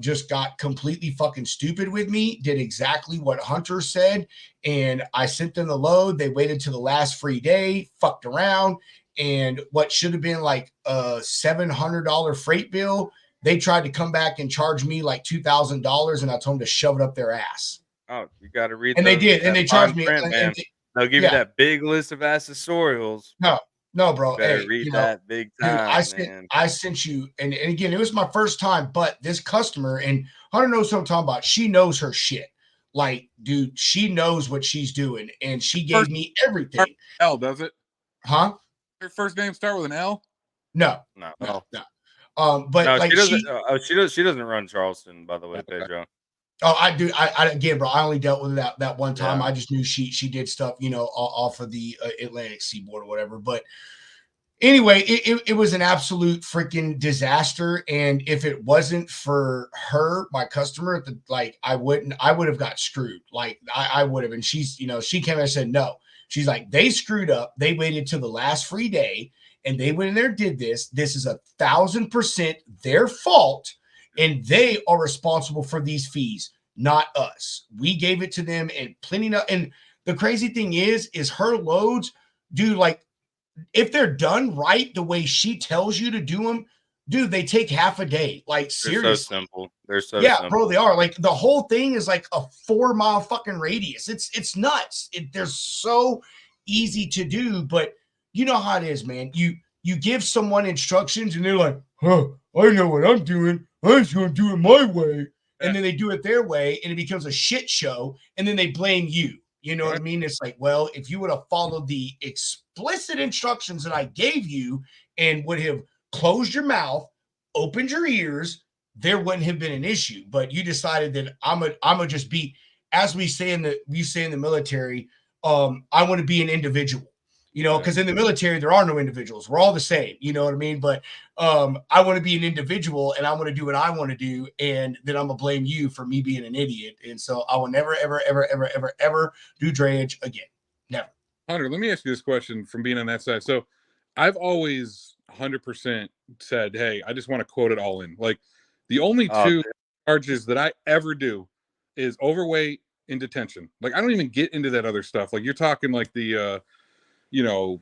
just got completely fucking stupid with me, did exactly what Hunter said, and I sent them the load. They waited till the last free day, fucked around, and what should have been like a $700 freight bill, they tried to come back and charge me like $2,000, and I told them to shove it up their ass. Oh, you got to read. And they did, and they charged me. Print, man. They'll give you that big list of accessorials. No, bro. You better read that big time, dude, I sent you, and again, it was my first time, but this customer, and Hunter knows what I'm talking about. She knows her shit. Like, dude, she knows what she's doing, and she gave me everything. L, does it? Huh? Her first name start with an L? No. No. But no, like she doesn't run Charleston, by the way, Pedro. Oh, I do. I again, bro. I only dealt with that one time. Yeah. I just knew she did stuff, off of the Atlantic seaboard or whatever. But anyway, it was an absolute freaking disaster. And if it wasn't for her, my customer, I would have got screwed. Like I would have. And she's, she came and said no. She's like, they screwed up. They waited till the last free day, and they went in there, did this. This is 1,000% their fault. And they are responsible for these fees, not us. We gave it to them and plenty of. And the crazy thing is her loads, dude, like if they're done right the way she tells you to do them, dude, they take half a day. Like seriously, they're so simple. They're so simple. Bro, they are. Like the whole thing is like a 4-mile fucking radius. It's nuts. They're so easy to do, but you know how it is, man. You give someone instructions and they're like, huh, I know what I'm doing. I'm just going to do it my way. And then they do it their way and it becomes a shit show. And then they blame you. You know what I mean? It's like, well, if you would have followed the explicit instructions that I gave you and would have closed your mouth, opened your ears, there wouldn't have been an issue. But you decided that I'm a just be, as we say in the military, I want to be an individual. Because in the military, there are no individuals. We're all the same. You know what I mean? But I want to be an individual and I want to do what I want to do. And then I'm going to blame you for me being an idiot. And so I will never, ever, ever, ever, ever, ever do drayage again. Never. Hunter, let me ask you this question from being on that side. So I've always 100% said, hey, I just want to quote it all in. Like the only two charges that I ever do is overweight in detention. Like, I don't even get into that other stuff. Like, you're talking like the, you know,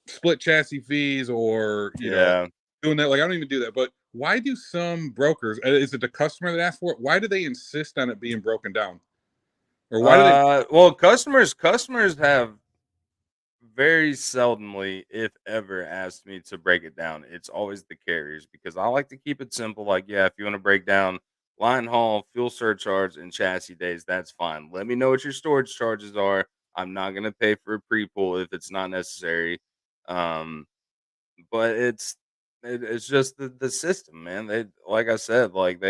split chassis fees or, you know, doing that. Like, I don't even do that. But why do some brokers, is it the customer that asks for it? Why do they insist on it being broken down? Or why do they? Well, customers have very seldomly, if ever, asked me to break it down. It's always the carriers because I like to keep it simple. Like, yeah, if you want to break down line haul, fuel surcharge, and chassis days, that's fine. Let me know what your storage charges are. I'm not gonna pay for a pre-pull if it's not necessary. Um, but it's just the system, man. They, like I said, like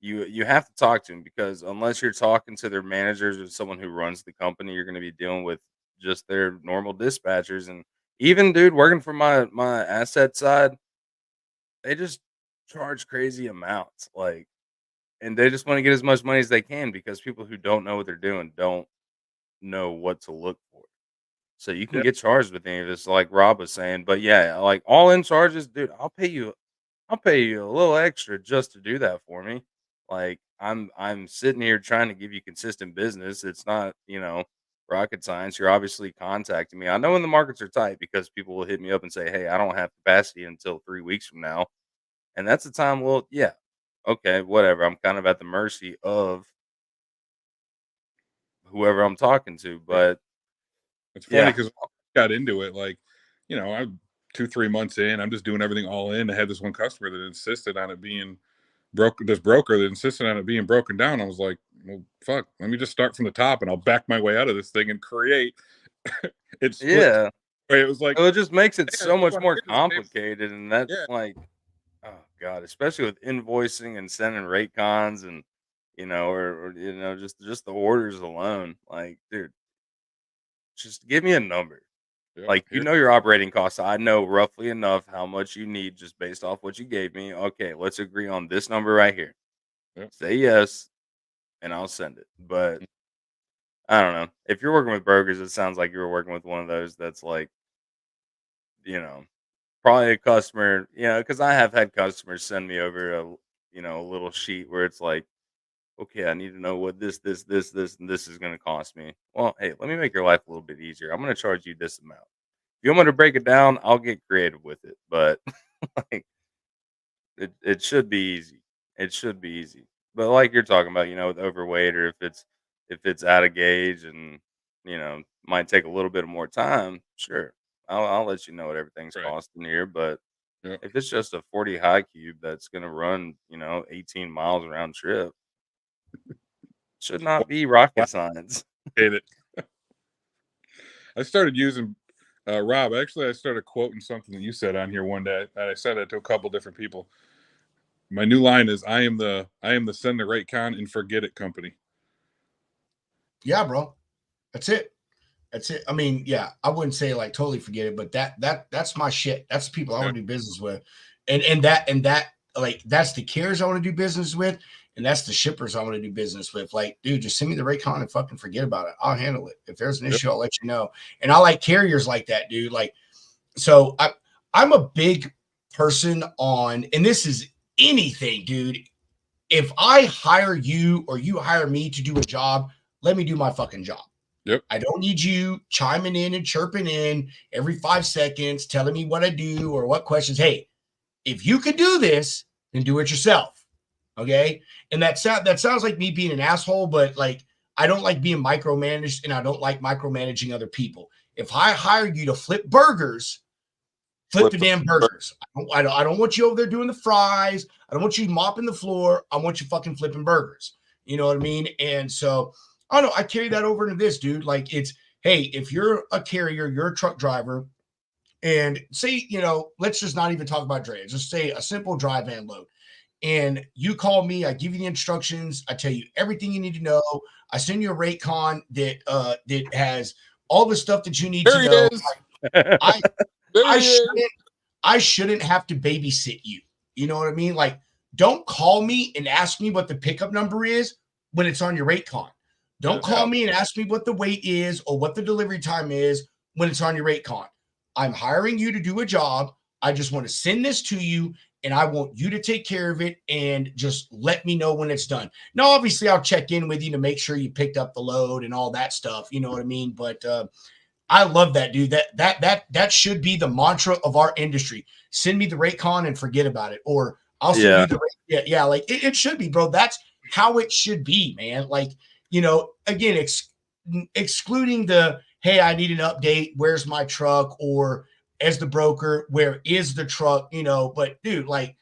you have to talk to them because unless you're talking to their managers or someone who runs the company, you're going to be dealing with just their normal dispatchers. And even, dude, working for my asset side, they just charge crazy amounts, like, and they just want to get as much money as they can because people who don't know what they're doing don't know what to look for. So you can get charged with any of this, like Rob was saying. But yeah, like all in charges, dude, I'll pay you a little extra just to do that for me. Like, I'm sitting here trying to give you consistent business. It's not, rocket science. You're obviously contacting me. I know when the markets are tight because people will hit me up and say, "Hey, I don't have capacity until 3 weeks from now." And that's the time, well, yeah. Okay, whatever. I'm kind of at the mercy of whoever I'm talking to, but It's funny because I got into it, like, I'm 2-3 months in. I'm just doing everything all in. I had this one customer that insisted on it being broken. This broker that insisted on it being broken down. I was like, well, fuck. Let me just start from the top, and I'll back my way out of this thing and create. It split. yeah, It was like, it just makes it hey, so much more this complicated, and that, yeah, like, oh god, especially with invoicing and sending rate cons and or just the orders alone. Like, dude, just give me a number. yep, Like, here, your operating costs. I know roughly enough how much you need just based off what you gave me. Okay, let's agree on this number right here. yep, Say yes, and I'll send it. But I don't know. If you're working with brokers, it sounds like you were working with one of those that's like, you know, probably a customer, because I have had customers send me over a little sheet where it's like, okay, I need to know what this, and this is going to cost me. Well, hey, let me make your life a little bit easier. I'm going to charge you this amount. If you want me to break it down, I'll get creative with it. But like, it should be easy. It should be easy. But like you're talking about, with overweight or if it's out of gauge and might take a little bit more time, sure. I'll let you know what everything's right, costing here. But yep. if it's just a 40 high cube that's gonna run, 18 miles round trip, should not be rocket science. Hate it. I started using Rob. Actually, I started quoting something that you said on here one day. I said it to a couple different people. My new line is, I am the send the rate con and forget it company. Yeah, bro. That's it. That's it. I mean, yeah, I wouldn't say like totally forget it, but that's my shit. That's the people I want to do business with. And that like that's the carriers I want to do business with, and that's the shippers I want to do business with. Like, dude, just send me the rate con and fucking forget about it. I'll handle it. If there's an issue, I'll let you know. And I like carriers like that, dude. Like, so I'm a big person on, and this is anything, dude. If I hire you or you hire me to do a job, let me do my fucking job. Yep. I don't need you chiming in and chirping in every 5 seconds, telling me what I do or what questions. Hey, if you could do this, then do it yourself. Okay. And that sounds like me being an asshole, but like, I don't like being micromanaged and I don't like micromanaging other people. If I hire you to flip burgers, flip the damn burgers. I don't want you over there doing the fries. I don't want you mopping the floor. I want you fucking flipping burgers. You know what I mean? And so I don't know. I carry that over into this, dude. Like, it's, hey, if you're a carrier, you're a truck driver, and say, let's just not even talk about drayage. Just say a simple dry van load. And you call me, I give you the instructions, I tell you everything you need to know. I send you a rate con that has all the stuff that you need to know. I shouldn't have to babysit you. You know what I mean? Like, don't call me and ask me what the pickup number is when it's on your rate con. Don't call me and ask me what the weight is or what the delivery time is when it's on your rate con. I'm hiring you to do a job. I just want to send this to you and I want you to take care of it and just let me know when it's done. Now, obviously, I'll check in with you to make sure you picked up the load and all that stuff. You know what I mean? But I love that, dude. That should be the mantra of our industry. Send me the Raycon and forget about it, or I'll send you the yeah. Like it should be, bro. That's how it should be, man. Like, you know, again, excluding the hey, I need an update. Where's my truck? Or as the broker, where is the truck? You know, but dude, like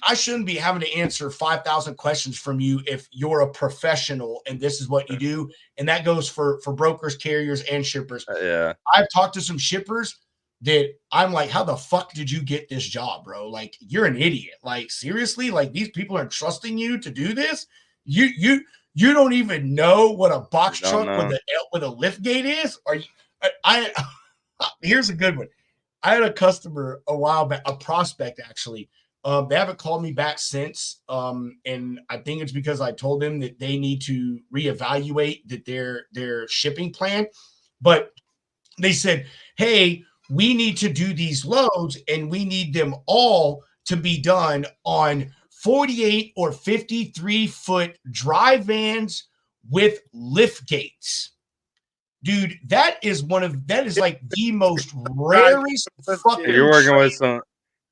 I shouldn't be having to answer 5,000 questions from you if you're a professional and this is what you do. And that goes for brokers, carriers, and shippers. Yeah. I've talked to some shippers that I'm like, how the fuck did you get this job, bro? Like, you're an idiot. Like, seriously, like these people are trusting you to do this. You don't even know what a box truck with a lift gate is. Or I here's a good one. I had a customer a while back, a prospect actually. They haven't called me back since, and I think it's because I told them that they need to reevaluate their shipping plan. But they said, "Hey, we need to do these loads, and we need them all to be done on 48 or 53-foot dry vans with lift gates." Dude, that is like the most rarest fucking. You're working with some.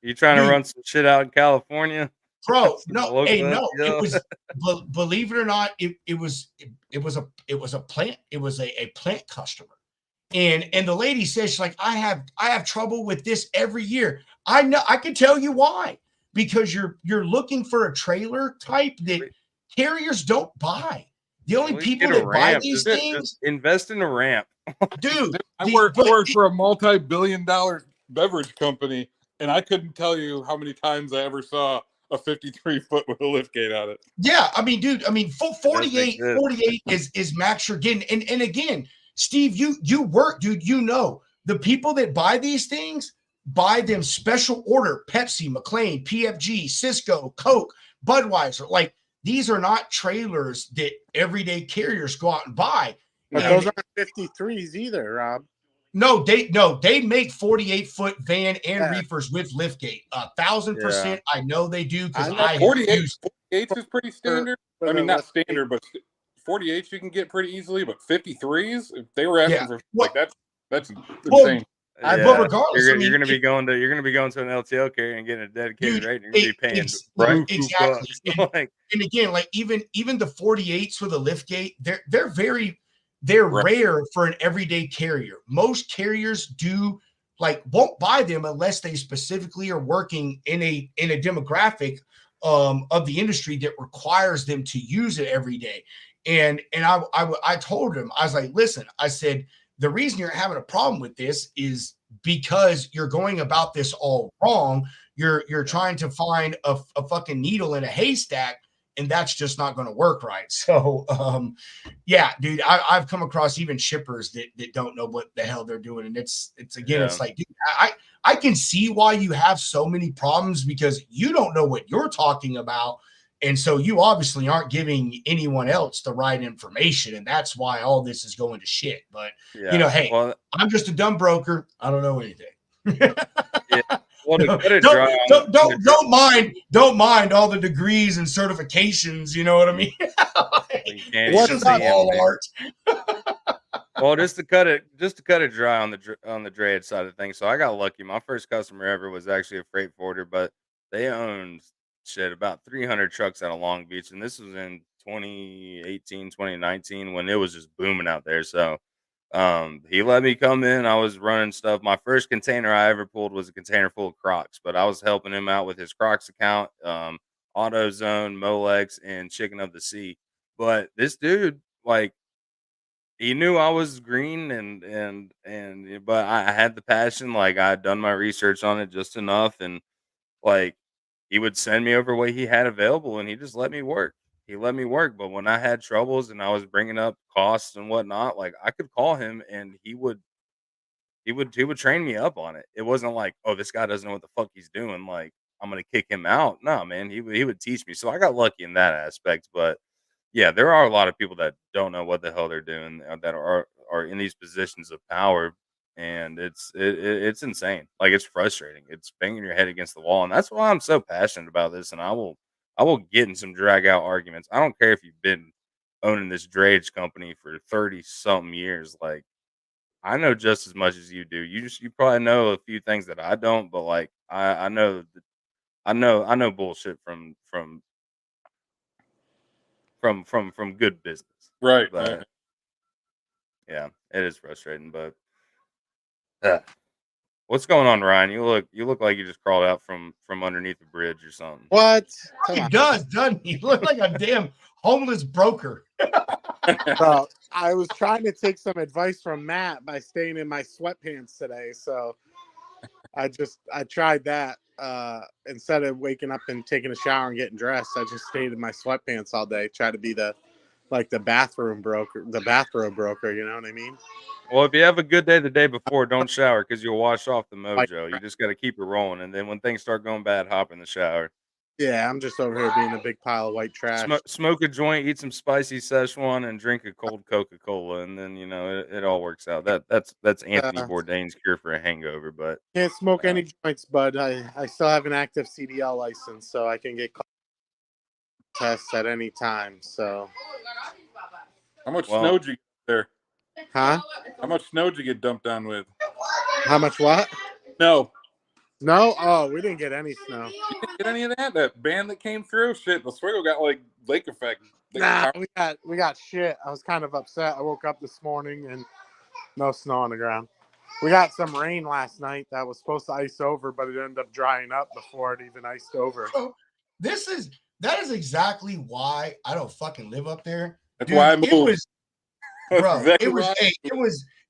You trying to run some shit out in California, bro? No, hey, no. It was, believe it or not, it was a plant. It was a plant customer, and the lady says, she's like, I have trouble with this every year. I know. I can tell you why. Because you're looking for a trailer type that carriers don't buy. The only people that buy these things just invest in a ramp, dude. I worked for a multi-billion-dollar beverage company, and I couldn't tell you how many times I ever saw a 53-foot with a lift gate on it. Yeah, I mean, dude, 48 is max you're getting. And again, Steve, you work, dude. You know, the people that buy these things buy them special order. Pepsi, McLean, PFG, Cisco, Coke, Budweiser. Like, these are not trailers that everyday carriers go out and buy. But those aren't 53s either, Rob. No, they make 48-foot van and reefers with liftgate. 1,000%. I know they do because I 48s is pretty standard. I mean, not standard, but 48s you can get pretty easily. But 53s, if they were asking for like that's insane. But regardless, you're going to be going to an LTL carrier and getting a dedicated rate. And you're going to be paying exactly. And again, like even the 48s with a liftgate, they're rare for an everyday carrier. Most carriers won't buy them unless they specifically are working in a demographic of the industry that requires them to use it every day. And I told him, I was like, listen, I said, the reason you're having a problem with this is because you're going about this all wrong. You're trying to find a fucking needle in a haystack, and that's just not going to work right. So, yeah, dude, I've come across even shippers that don't know what the hell they're doing. And it's like, dude, I can see why you have so many problems because you don't know what you're talking about. And so you obviously aren't giving anyone else the right information. And that's why all this is going to shit. But, hey, I'm just a dumb broker. I don't know anything. Well, don't mind all the degrees and certifications. You know what I mean? What's all art? Well, just to cut it dry on the drayage side of things. So I got lucky. My first customer ever was actually a freight forwarder, but they owned about 300 trucks out of Long Beach, and this was in 2018, 2019 when it was just booming out there. So he let me come in. I was running stuff. My first container I ever pulled was a container full of Crocs, but I was helping him out with his Crocs account, AutoZone, Molex, and Chicken of the Sea. But this dude, like, he knew I was green but I had the passion. Like, I had done my research on it just enough, and like, he would send me over what he had available, and he just let me work. He let me work, but when I had troubles and I was bringing up costs and whatnot, like, I could call him and he would train me up on it. It wasn't like, oh, this guy doesn't know what the fuck he's doing, like, I'm gonna kick him out. No, man, he would teach me. So I got lucky in that aspect. But yeah, there are a lot of people that don't know what the hell they're doing that are in these positions of power, and it's insane. Like, it's frustrating. It's banging your head against the wall, and that's why I'm so passionate about this. And I will get in some drag out arguments. I don't care if you've been owning this drayage company for 30 something years. Like, I know just as much as you do. You probably know a few things that I don't, but like I know I know bullshit from good business. Right. But yeah, it is frustrating. But uh, what's going on, Ryan? You look like you just crawled out from underneath a bridge or something. What? He does, doesn't he? Look like a damn homeless broker. Bro, I was trying to take some advice from Matt by staying in my sweatpants today, so I tried that. Instead of waking up and taking a shower and getting dressed, I just stayed in my sweatpants all day. Try to be the bathroom broker, the bathrobe broker. You know what I mean? Well, if you have a good day the day before, don't shower because you'll wash off the mojo. You just got to keep it rolling, and then when things start going bad, hop in the shower. Yeah, I'm just over here being a big pile of white trash. Smoke a joint, eat some spicy Szechuan, and drink a cold Coca-Cola, and then it all works out. That's Anthony Bourdain's cure for a hangover. But can't smoke any joints, bud. I still have an active CDL license, so I can get tests at any time. So, how much snow did you get there? Huh? How much snow did you get dumped on with? How much what? No. Snow? Oh, we didn't get any snow. You didn't get any of that? That band that came through? Shit, Oswego got like lake effect. Nah, we got shit. I was kind of upset. I woke up this morning and no snow on the ground. We got some rain last night that was supposed to ice over, but it ended up drying up before it even iced over. So that is exactly why I don't fucking live up there. That's why I moved.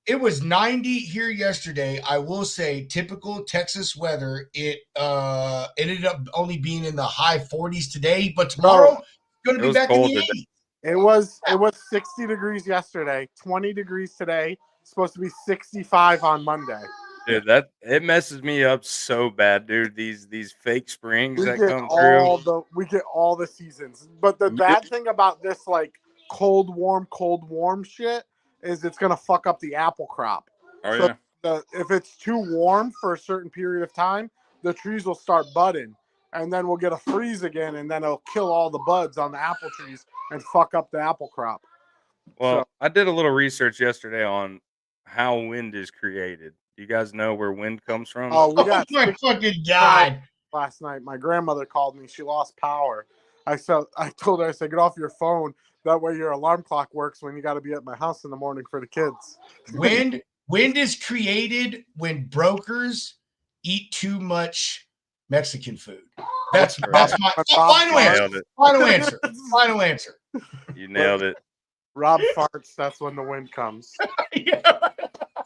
It was 90 here yesterday. I will say typical Texas weather. It ended up only being in the high 40s today, but tomorrow it's going to be back in the 80s. It was 60 degrees yesterday, 20 degrees today. It's supposed to be 65 on Monday. Dude, it messes me up so bad, dude. These fake springs that come through. We get all the seasons. But the bad thing about this like cold warm shit is it's gonna fuck up the apple crop. Oh yeah. If it's too warm for a certain period of time, the trees will start budding, and then we'll get a freeze again, and then it'll kill all the buds on the apple trees and fuck up the apple crop. Well, I did a little research yesterday on how wind is created. Do you guys know where wind comes from? Oh, we got my fucking God. Last night, my grandmother called me. She lost power. I told her, I said, get off your phone. That way your alarm clock works when you got to be at my house in the morning for the kids. Wind is created when brokers eat too much Mexican food. That's my final answer. You nailed it. Rob farts. That's when the wind comes. Yeah.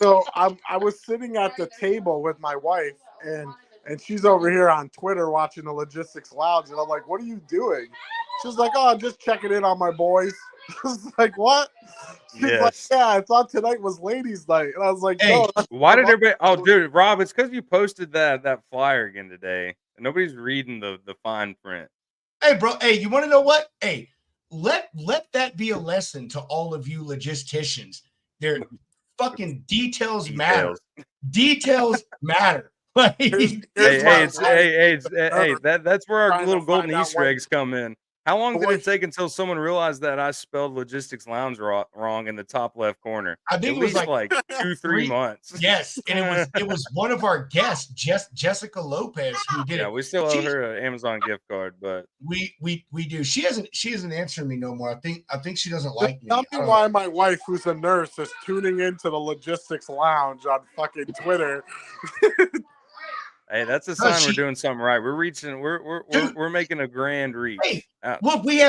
So I was sitting at the table with my wife, and she's over here on Twitter watching the Logistics Lounge, and I'm like, "What are you doing?" She's like, "Oh, I'm just checking in on my boys." I was like, "What?" She's like, "Yeah, I thought tonight was ladies' night," and I was like, "No." Why did everybody? Oh, dude, Rob, it's because you posted that flyer again today, and nobody's reading the fine print. Hey, bro. Hey, you want to know what? Hey, let that be a lesson to all of you logisticians. Their fucking details matter. Details matter. Hey, that's where our little golden Easter eggs come in. How long did it take until someone realized that I spelled Logistics Lounge wrong in the top left corner? I think it was like 2-3 months. Yes, and it was one of our guests, Jessica Lopez, who did it. Yeah, we still owe her an Amazon gift card, but we do. She hasn't answered me no more. I think she doesn't like me. Tell me why my wife, who's a nurse, is tuning into the Logistics Lounge on fucking Twitter. Hey, that's a sign we're doing something right. We're reaching. We're making a grand reach. Hey, look, we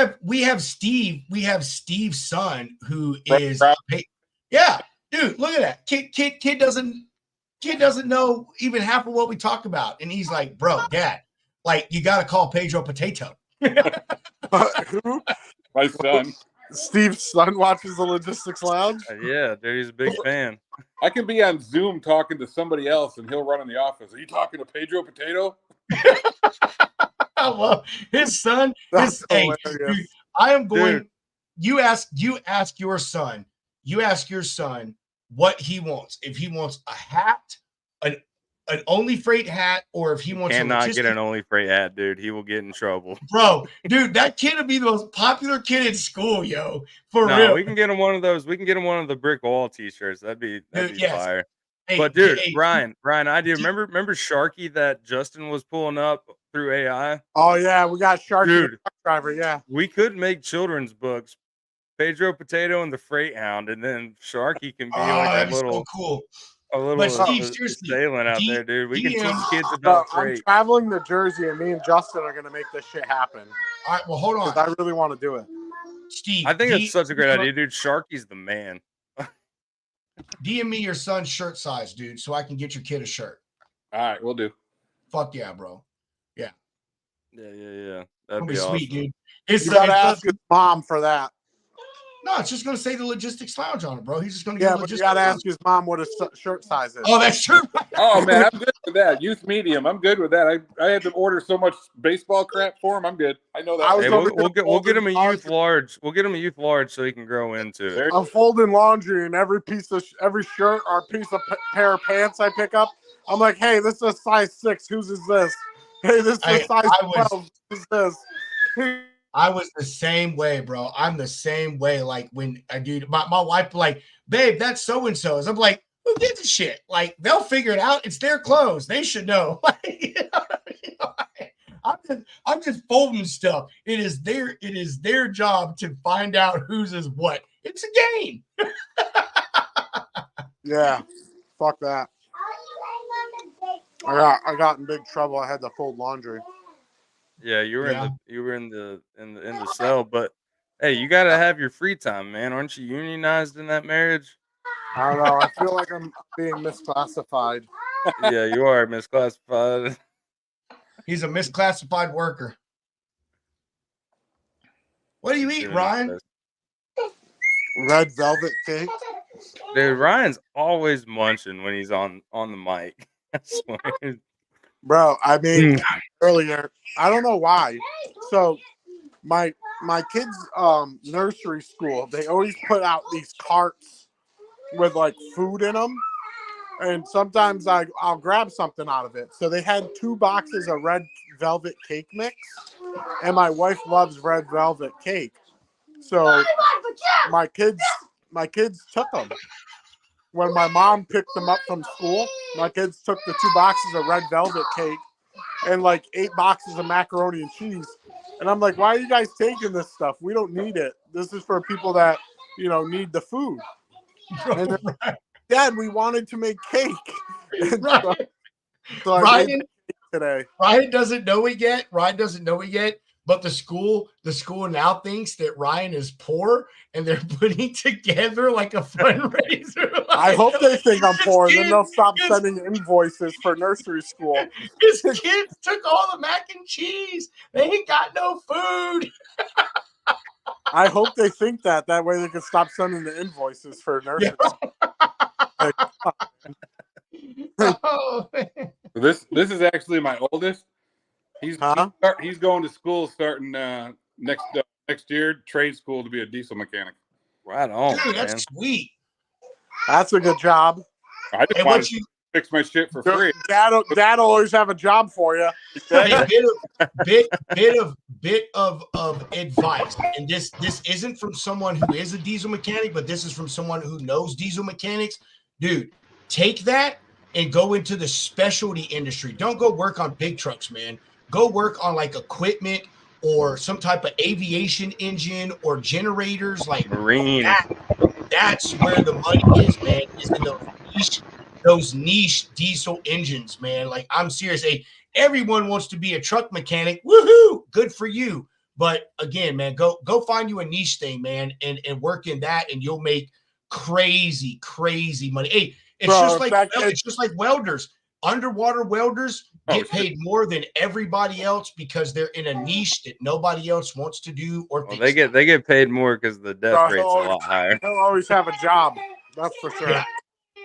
have Steve. We have Steve's son who is. Yeah, dude, look at that kid doesn't know even half of what we talk about, and he's like, "Bro, Dad, like you got to call Pedro Potato." Who? My son. Steve's son watches the Logistics Lounge. Yeah, dude, he's a big fan. I can be on Zoom talking to somebody else, and he'll run in the office. Are you talking to Pedro Potato? I love his son. Hey, dude, I am going. Dude. You ask your son. You ask your son what he wants. If he wants a hat, an Only Freight hat, or if he wants cannot get an Only Freight hat, dude. He will get in trouble. Bro, dude, that kid would be the most popular kid in school, yo. For no, real. We can get him one of those. We can get him one of the brick wall t-shirts. That'd be fire. Hey, but dude, Ryan, I do remember Sharky that Justin was pulling up through AI? Oh yeah, we got Sharky the truck driver, yeah. We could make children's books. Pedro Potato and the Freight Hound, and then Sharky can be like a little so cool. A little but Steve, seriously, sailing out there, dude. We can teach kids about freight. I'm traveling to Jersey, and me and Justin are going to make this shit happen. All right, well, hold on. I really want to do it. Steve, I think it's such a great idea, dude. Sharky's the man. DM me your son's shirt size, dude, so I can get your kid a shirt. All right, we'll do. Fuck yeah, bro. Yeah. That'd be awesome. Sweet, dude. You gotta ask his mom for that. No, it's just going to say the Logistics Lounge on it, bro. He's just going to get but you got to ask his mom what his shirt size is. Oh, that's true. Oh, man, I'm good with that. Youth medium. I'm good with that. I had to order so much baseball crap for him. I'm good. I know that. Hey, we'll get him a youth large. We'll get him a youth large so he can grow into it. I'm folding laundry, and every shirt or piece of pair of pants I pick up, I'm like, hey, this is a size 6. Whose is this? Hey, this is a size 12. Who's this? I was the same way, bro. I'm the same way. Like when I do, my wife like, babe, that's so-and-so's. I'm like, who gives a shit? Like they'll figure it out. It's their clothes. They should know. I'm just folding stuff. It is their job to find out whose is what. It's a game. Yeah. Fuck that. I got in big trouble. I had to fold laundry. Yeah, you were in the cell, but hey, you gotta have your free time, man. Aren't you unionized in that marriage? I don't know. I feel like I'm being misclassified. Yeah, you are misclassified. He's a misclassified worker. What do you eat, Ryan? Red velvet cake. Dude, Ryan's always munching when he's on the mic. I swear. Bro, I mean, earlier, I don't know why. So, my kids' nursery school, they always put out these carts with like food in them, and sometimes I'll grab something out of it. So they had 2 boxes of red velvet cake mix, and my wife loves red velvet cake. So my kids took them. When my mom picked them up from school, my kids took the 2 boxes of red velvet cake and like 8 boxes of macaroni and cheese. And I'm like, why are you guys taking this stuff? We don't need it. This is for people that, need the food. And then, Dad, we wanted to make cake. So I made cake today. Ryan doesn't know it yet. But the school now thinks that Ryan is poor, and they're putting together like a fundraiser. I hope they think I'm poor, and then they'll stop sending invoices for nursery school. His kids took all the mac and cheese. They ain't got no food. I hope they think that. That way they can stop sending the invoices for nursery. Oh, this is actually my oldest. He's going to school starting next year, trade school to be a diesel mechanic. Right on, dude, that's sweet. That's a good job. I just want to fix my shit for free. Dad'll always have a job for you. A bit of advice, and this isn't from someone who is a diesel mechanic, but this is from someone who knows diesel mechanics. Dude, take that and go into the specialty industry. Don't go work on big trucks, man. Go work on like equipment or some type of aviation engine or generators, like marine. That's where the money is, man. Is in those niche diesel engines, man. Like I'm serious. Hey, everyone wants to be a truck mechanic. Woohoo! Good for you. But again, man, go find you a niche thing, man, and work in that, and you'll make crazy money. Hey, it's just like welders. Underwater welders get paid more than everybody else because they're in a niche that nobody else wants to do. Or they get paid more because the death rate's a lot higher. He'll always have a job. That's for sure.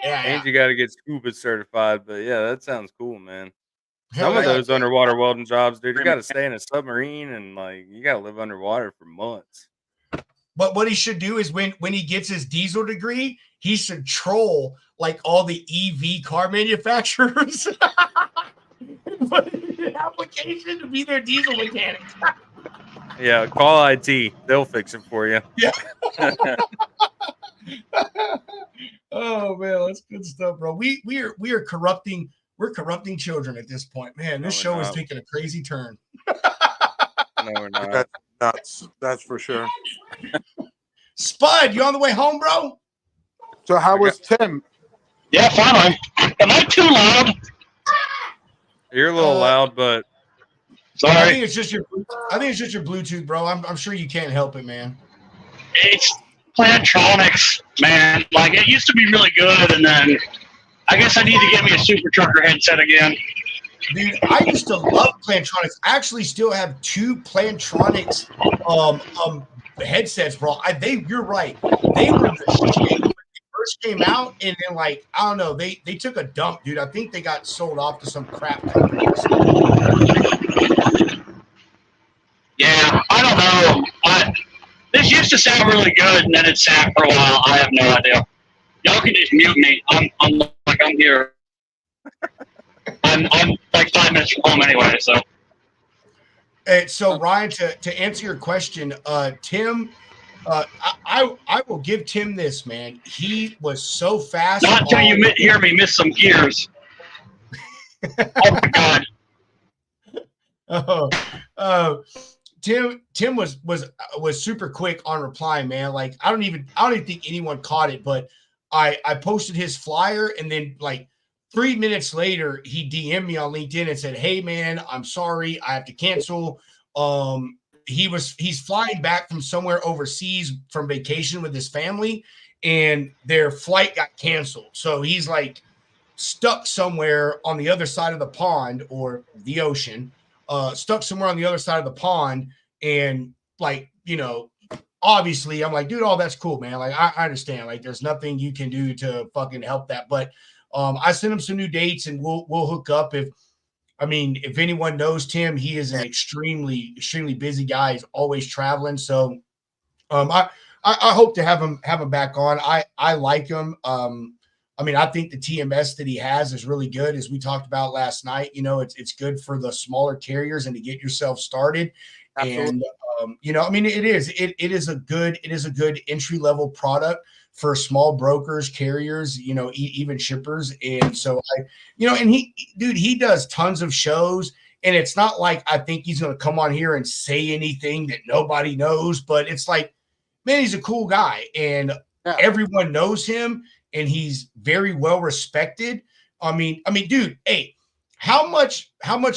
Yeah. And you got to get scuba certified. But yeah, that sounds cool, man. Some of those underwater welding jobs, dude, you got to stay in a submarine and like you got to live underwater for months. But what he should do is when he gets his diesel degree, he should troll like all the EV car manufacturers. Put an application to be their diesel mechanic. Yeah, call IT. They'll fix it for you. Yeah. Oh man, that's good stuff, bro. We are corrupting. We're corrupting children at this point, man. This show is taking a crazy turn. No, we're not. That's nuts. That's for sure. Spud, you on the way home, bro? So how was Tim? Yeah, finally. Am I too loud? You're a little loud, but sorry. I think it's just your Bluetooth, bro. I'm sure you can't help it, man. It's Plantronics, man. Like, it used to be really good, and then I guess I need to get me a Super Trucker headset again. Dude, I used to love Plantronics. I actually still have 2 Plantronics headsets, bro. You're right. They were the shit when they first came out, and then like I don't know, they took a dump, dude. I think they got sold off to some crap companies. Yeah, I don't know. This used to sound really good, and then it sat for a while. I have no idea. Y'all can just mute me. I'm here. I'm like 5 minutes from home anyway, so. So Ryan, to answer your question, Tim, I will give Tim this, man. He was so fast. Not until you hear me miss some gears. Oh my God. Tim was super quick on replying, man. Like I don't even think anyone caught it, but I posted his flyer, and then like 3 minutes later, he DM'd me on LinkedIn and said, "Hey man, I'm sorry, I have to cancel." He's flying back from somewhere overseas from vacation with his family, and their flight got canceled. So he's like stuck somewhere on the other side of the pond or the ocean, stuck somewhere on the other side of the pond. And like, obviously I'm like, dude, oh, that's cool, man. Like, I understand. Like, there's nothing you can do to fucking help that. But I sent him some new dates, and we'll hook up. If anyone knows Tim, he is an extremely, extremely busy guy. He's always traveling. So I hope to have him back on. I like him. I think the TMS that he has is really good, as we talked about last night. It's good for the smaller carriers and to get yourself started. Absolutely. And it is a good entry level product for small brokers, carriers, even shippers. And so he does tons of shows, and it's not like I think he's going to come on here and say anything that nobody knows, but it's like, man, he's a cool guy, and everyone knows him, and he's very well respected. Dude, hey, how much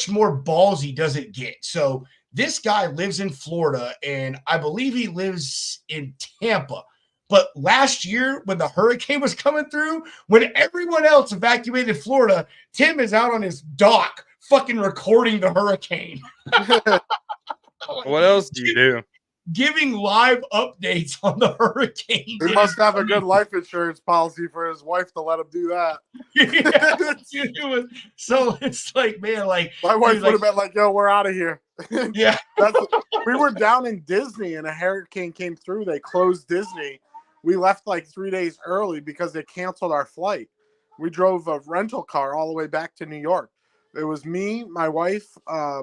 more ballsy does it get? So this guy lives in Florida, and I believe he lives in Tampa. But last year, when the hurricane was coming through, when everyone else evacuated Florida, Tim is out on his dock fucking recording the hurricane. What else do you do? Giving live updates on the hurricane. He must have a good life insurance policy for his wife to let him do that. Yeah, so it's like, man, like my wife would have been like, "Yo, we're out of here." Yeah, we were down in Disney, and a hurricane came through. They closed Disney. We left like 3 days early because they canceled our flight. We drove a rental car all the way back to New York. It was me, my wife, a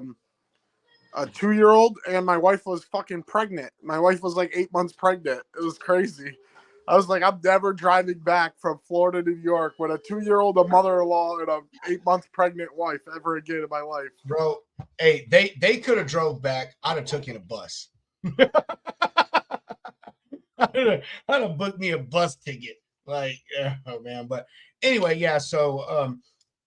2-year-old, and my wife was fucking pregnant. My wife was like 8 months pregnant. It was crazy. I was like, I'm never driving back from Florida to New York with a 2-year-old, a mother-in-law, and a 8-month pregnant wife ever again in my life. Bro, hey, they could have drove back. I'd have took in a bus. I'd have booked me a bus ticket. Like, oh man. But anyway, yeah. So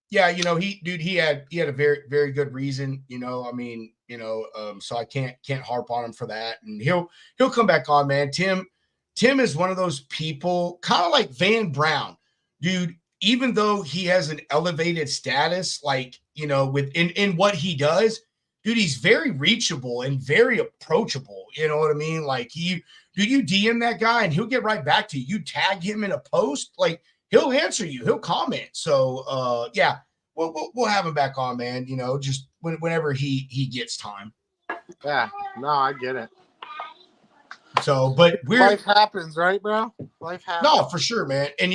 he had a very, very good reason, so I can't harp on him for that. And he'll come back on, man. Tim is one of those people, kind of like Van Brown, dude. Even though he has an elevated status, like, in what he does, dude, he's very reachable and very approachable. You know what I mean? Like, you DM that guy and he'll get right back to you. You tag him in a post, like, he'll answer you, he'll comment. So yeah, we'll have him back on, man. Just whenever he gets time. Yeah, no, I get it. So, but life happens, right, bro? Life happens. No, for sure, man. And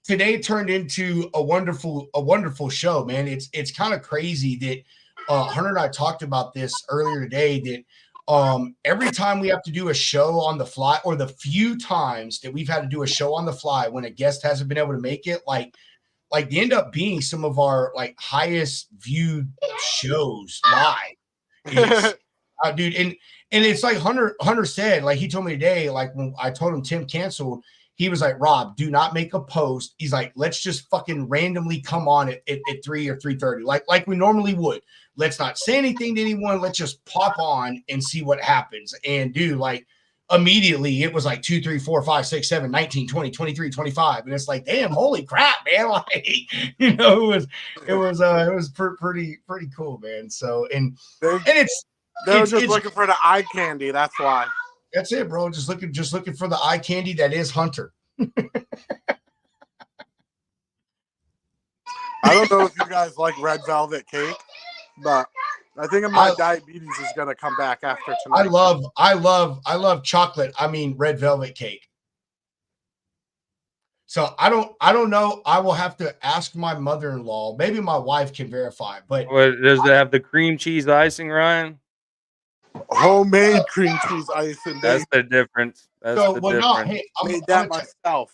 today turned into a wonderful show, man. It's kind of crazy that Hunter and I talked about this earlier today, that every time we have to do a show on the fly, or the few times that we've had to do a show on the fly when a guest hasn't been able to make it, like they end up being some of our like highest viewed shows live. It's dude, and it's like Hunter said, like he told me today, like when I told him Tim canceled, he was like, Rob, do not make a post. He's like, let's just fucking randomly come on at 3 or 3:30, like we normally would. Let's not say anything to anyone. Let's just pop on and see what happens. And dude, like immediately it was like 2, 3, 4, 5, 6, 7, 19, 20, 23, 25. And it's like, damn, holy crap, man. Like, it was pretty cool, man. So, and they're just looking for the eye candy. That's why. That's it, bro. Just looking for the eye candy that is Hunter. I don't know if you guys like red velvet cake, but I think my diabetes is gonna come back after tonight. I love chocolate. I mean red velvet cake. So I don't know. I will have to ask my mother-in-law. Maybe my wife can verify. But does it have the cream cheese icing, Ryan? Homemade cream cheese icing. That's the difference. That's the difference. No, hey, I made that myself.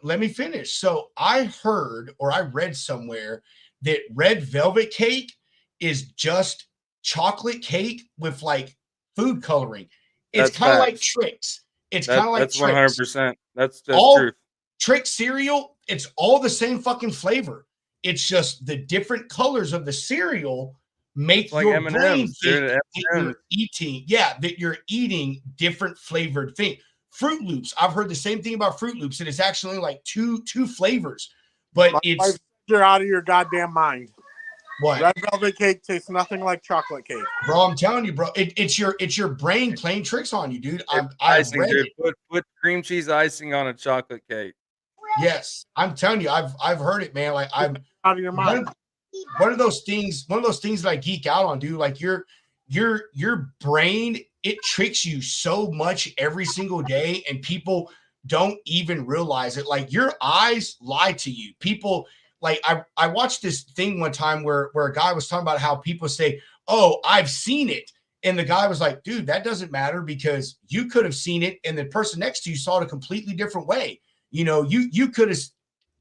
Let me finish. So I heard, or I read somewhere, that red velvet cake is just chocolate cake with like food coloring. It's kind of like Trix. It's kind of like that's 100%. That's all truth. Trix cereal. It's all the same fucking flavor. It's just the different colors of the cereal make like your M&Ms, brain think dude, that you're eating. Yeah, that you're eating different flavored things. Fruit Loops. I've heard the same thing about Fruit Loops, and it's actually like two flavors. But you're out of your goddamn mind. What? Red velvet cake tastes nothing like chocolate cake, bro. I'm telling you, bro. It's your brain playing tricks on you, dude. Icing, dude. Put cream cheese icing on a chocolate cake. Yes, I'm telling you, I've heard it, man. Like I'm out of your mind. One of those things that I geek out on, dude. Like your brain, it tricks you so much every single day, and people don't even realize it. Like your eyes lie to you. People, like I watched this thing one time where a guy was talking about how people say, "Oh, I've seen it," and the guy was like, "Dude, that doesn't matter because you could have seen it, and the person next to you saw it a completely different way. You know, you could have."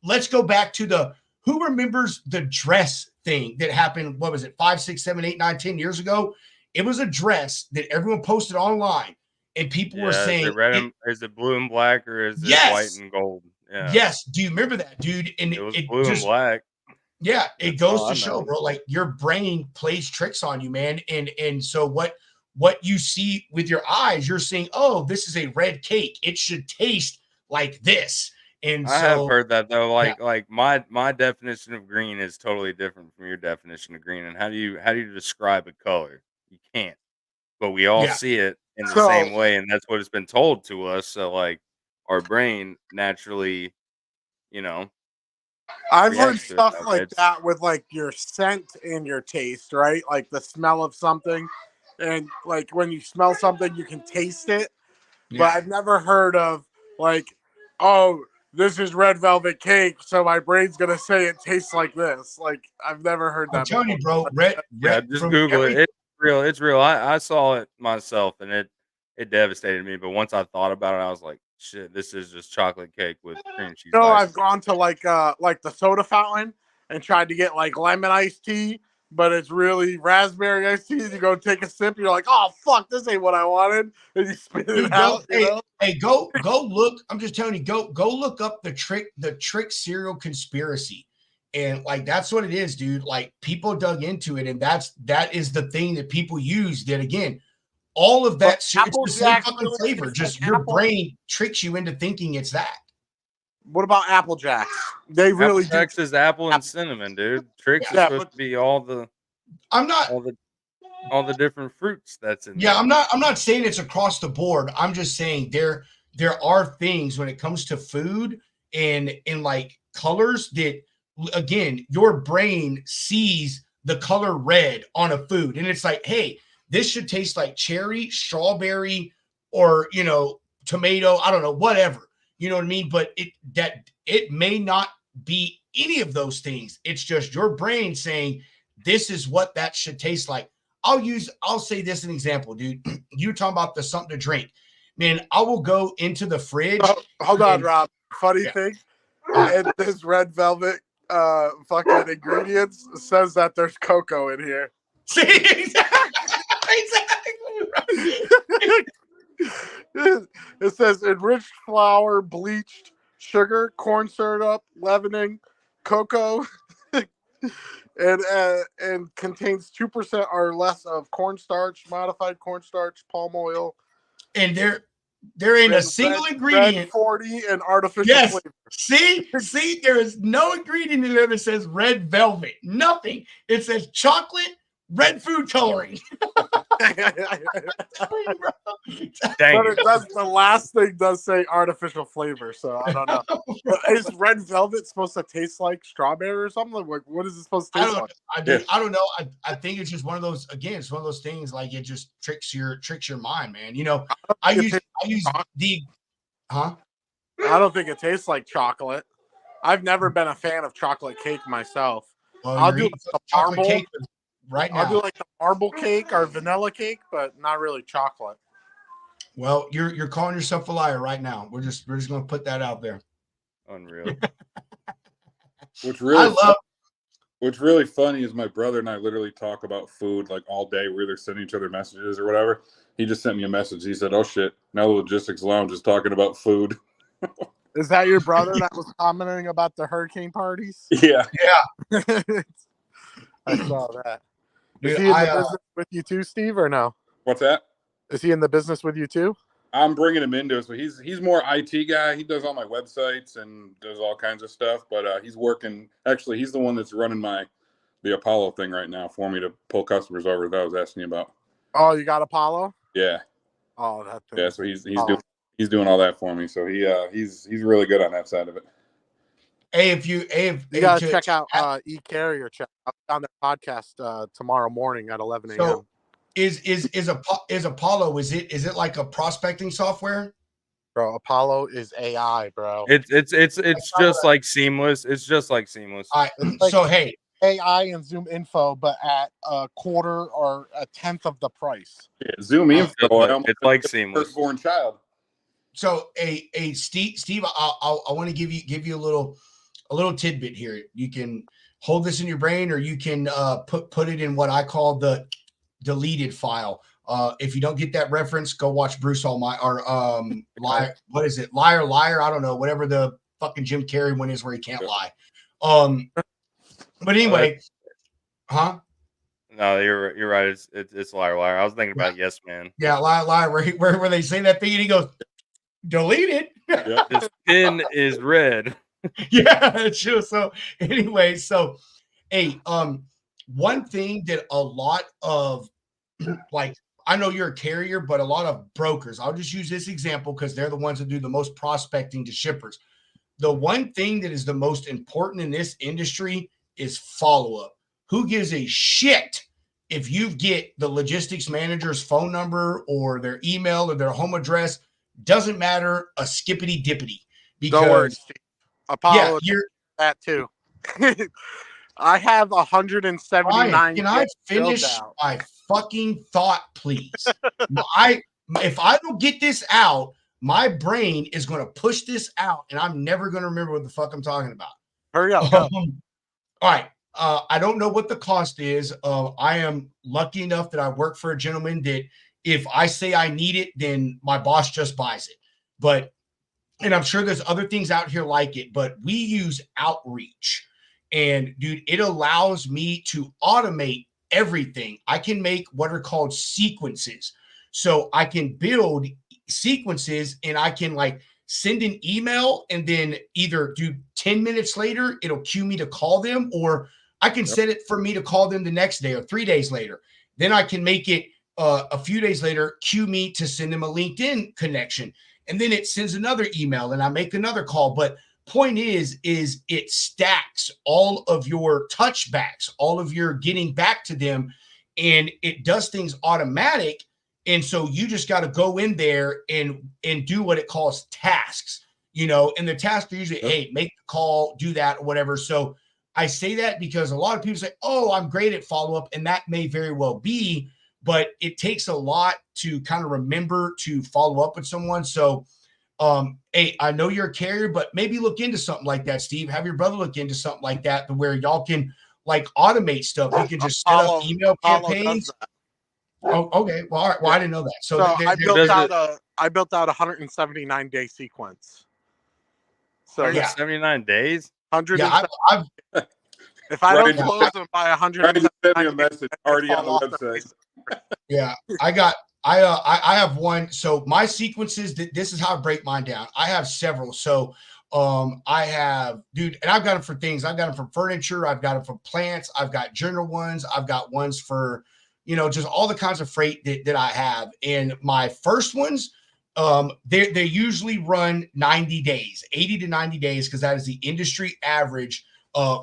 Let's go back to who remembers the dress thing that happened? What was it? 5, 6, 7, 8, 9, 10 years ago. It was a dress that everyone posted online, and people were saying, "Is it blue and black or is it white and gold?" Yeah. Yes. Do you remember that, dude? And it was blue and black. Yeah, it goes to show, bro. Like your brain plays tricks on you, man. And so what you see with your eyes, you're saying, "Oh, this is a red cake. It should taste like this." And I have heard that though. Like my definition of green is totally different from your definition of green. And how do you describe a color? You can't. But we all see it in the same way, and that's what has been told to us. So like our brain naturally, I've heard stuff like that with like your scent and your taste, right? Like the smell of something, and like when you smell something, you can taste it. Yeah. But I've never heard of like, oh, this is red velvet cake, so my brain's gonna say it tastes like this. Like I've never heard that. I'm telling you, bro. Just Google it. It's real. It's real. I saw it myself, and it devastated me. But once I thought about it, I was like, shit, this is just chocolate cake with cream cheese. I've gone to like the soda fountain and tried to get like lemon iced tea, but it's really raspberry iced tea. You go take a sip, you're like, oh fuck, this ain't what I wanted, and you spit it out. Hey, go look. I'm just telling you, go look up the trick cereal conspiracy. And like that's what it is, dude. Like people dug into it, and that is the thing that people use. That again, all of that it's the same fucking flavor. Just your brain tricks you into thinking it's that. What about Apple Jacks? They really Apple Jacks is apple and cinnamon, dude. Tricks is supposed to be all the different fruits that's in there. I'm not saying it's across the board. I'm just saying there are things when it comes to food and like colors that again your brain sees the color red on a food and it's like, hey, this should taste like cherry, strawberry, or, you know, tomato, I don't know, whatever, you know what I mean? But it may not be any of those things. It's just your brain saying, this is what that should taste like. I'll say this an example, dude. You're talking about the something to drink. Man, I will go into the fridge. Oh, hold on, Rob. Funny thing, in this red velvet fucking ingredients says that there's cocoa in here. See, exactly. It says enriched flour, bleached sugar, corn syrup, leavening, cocoa, and contains 2% or less of cornstarch, modified cornstarch, palm oil, and there ain't a single ingredient. Red 40 and artificial flavor. See, there is no ingredient in there that says red velvet. Nothing. It says chocolate, red food coloring. But it does. The last thing does say artificial flavor, so I don't know. Is red velvet supposed to taste like strawberry or something? Like, what is it supposed to taste like? I don't know. I think it's just one of those. Again, it's one of those things. Like it just tricks your mind, man. You know, I use the. Huh? I don't think it tastes like chocolate. I've never been a fan of chocolate cake myself. Well, I'll do like the marble cake right now. I'll do like the marble cake or vanilla cake, but not really chocolate. Well, you're calling yourself a liar right now. We're just gonna put that out there. Unreal. What's really funny is my brother and I literally talk about food like all day. We're either sending each other messages or whatever. He just sent me a message. He said, "Oh shit, now the logistics lounge is talking about food." Is that your brother that was commenting about the hurricane parties? Yeah. I saw that. Is Dude, he in the business with you too, Steve, or no? What's that? Is he in the business with you too? I'm bringing him into it. So he's more IT guy. He does all my websites and does all kinds of stuff. But he's working. Actually, he's the one that's running the Apollo thing right now for me to pull customers over that I was asking about. Oh, you got Apollo? Yeah. Oh, that thing. Yeah. So he's doing all that for me. So he's really good on that side of it. Hey, if you gotta check out E-Carrier check on the podcast tomorrow morning at 11 a.m. So is Apollo, is it like a prospecting software? Bro, Apollo is AI, bro. It's just like Seamless. It's just like Seamless. All right. Like So hey, AI and Zoom Info, but at a quarter or a tenth of the price. Yeah, Zoom Info. It's like Seamless. Firstborn child. So Steve, I want to give you a little tidbit here. You can hold this in your brain, or you can put it in what I call the deleted file. If you don't get that reference, go watch Bruce Almighty or Liar. What is it? Liar. I don't know. Whatever the fucking Jim Carrey one is where he can't lie. But anyway, huh? No, you're right. It's liar. I was thinking about Yes Man. Yeah, liar. Where they say that thing and he goes, deleted. Yeah. His pin is red. Yeah, sure. So anyway, hey, one thing that a lot of like, I know you're a carrier, but a lot of brokers, I'll just use this example because they're the ones that do the most prospecting to shippers. The one thing that is the most important in this industry is follow-up. Who gives a shit if you get the logistics manager's phone number or their email or their home address? Doesn't matter a skippity dippity. Because don't worry, Steve. Apollo, you're that too. I have 179. Ryan, can I finish my fucking thought, please? If I don't get this out, my brain is going to push this out, and I'm never going to remember what the fuck I'm talking about. Hurry up. All right. I don't know what the cost is. I am lucky enough that I work for a gentleman that if I say I need it, then my boss just buys it. And I'm sure there's other things out here like it, but we use Outreach. And dude, it allows me to automate everything. I can make what are called sequences. So I can build sequences and I can like send an email and then either do 10 minutes later, it'll cue me to call them, or I can set it for me to call them the next day or 3 days later. Then I can make it a few days later, cue me to send them a LinkedIn connection. And then it sends another email and I make another call. But point is it stacks all of your touchbacks, all of your getting back to them, and it does things automatic. And so you just got to go in there and do what it calls tasks, and the tasks are usually, hey, make the call, do that or whatever. So I say that because a lot of people say, oh, I'm great at follow-up, and that may very well be, but it takes a lot to kind of remember to follow up with someone. So, hey, I know you're a carrier, but maybe look into something like that, Steve. Have your brother look into something like that to where y'all can like automate stuff. You can just set up email campaigns. Oh, okay. Well, all right. Well, I didn't know that. So I built out a 179-day sequence. So 179 days. 100. Yeah, I've if I don't close them by 100, send me a message already on the website. Yeah, I have one. So my sequences, this is how I break mine down. I have several. So I have, dude, and I've got them for things. I've got them for furniture. I've got them for plants. I've got general ones. I've got ones for, just all the kinds of freight that I have. And my first ones, they usually run 90 days, 80 to 90 days, because that is the industry average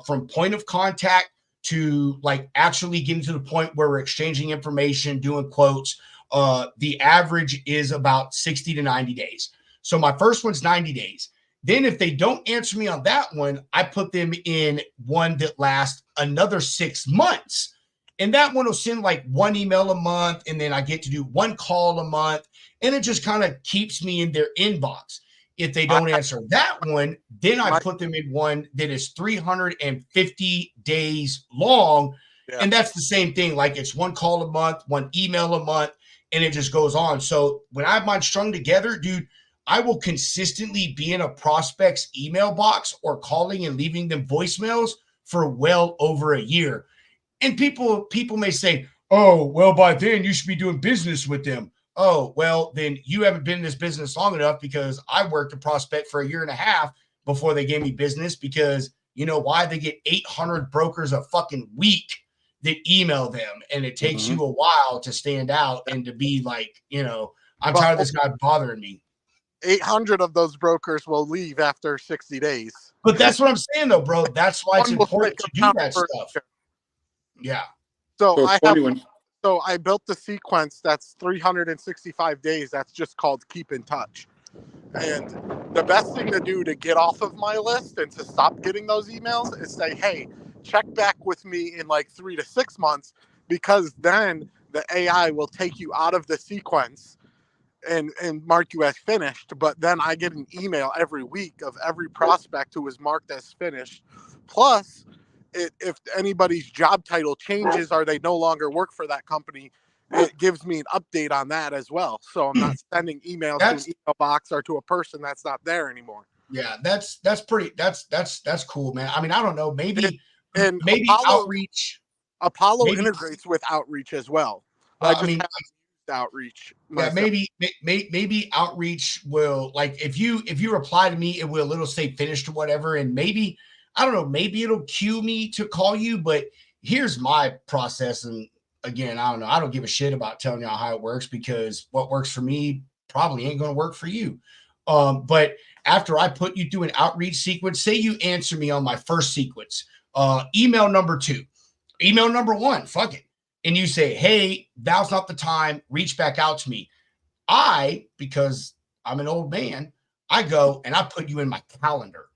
from point of contact to like actually getting to the point where we're exchanging information, doing quotes. The average is about 60 to 90 days. So my first one's 90 days. Then if they don't answer me on that one, I put them in one that lasts another 6 months. And that one will send like one email a month. And then I get to do one call a month. And it just kind of keeps me in their inbox. If they don't answer that one, then I put them in one that is 350 days long. Yeah. And that's the same thing. Like it's one call a month, one email a month, and it just goes on. So when I have mine strung together, dude, I will consistently be in a prospect's email box or calling and leaving them voicemails for well over a year. And people may say, oh, well, by then you should be doing business with them. Oh, well, then you haven't been in this business long enough, because I worked a prospect for a year and a half before they gave me business, because you know why? They get 800 brokers a fucking week that email them, and it takes you a while to stand out and to be like, I'm tired of this guy bothering me. 800 of those brokers will leave after 60 days. But that's what I'm saying, though, bro. That's why it's important to do that stuff. Yeah. So I built the sequence that's 365 days. That's just called Keep in Touch. And the best thing to do to get off of my list and to stop getting those emails is say, hey, check back with me in like 3 to 6 months, because then the AI will take you out of the sequence and mark you as finished. But then I get an email every week of every prospect who was marked as finished. Plus, if anybody's job title changes or they no longer work for that company, it gives me an update on that as well. So I'm not sending emails to an email box or to a person that's not there anymore. Yeah, that's cool, man. I mean, I don't know, maybe outreach. Apollo integrates with outreach as well. I mean, outreach. Yeah, maybe outreach will, like, if you reply to me, it'll say finished or whatever, and maybe, I don't know, maybe it'll cue me to call you. But here's my process, and again, I don't know, I don't give a shit about telling y'all how it works, because what works for me probably ain't going to work for you. But after I put you through an outreach sequence, say you answer me on my first sequence, email number 2, email number 1, fuck it, and you say, hey, now's not the time, reach back out to me. Because I'm an old man, I go and I put you in my calendar.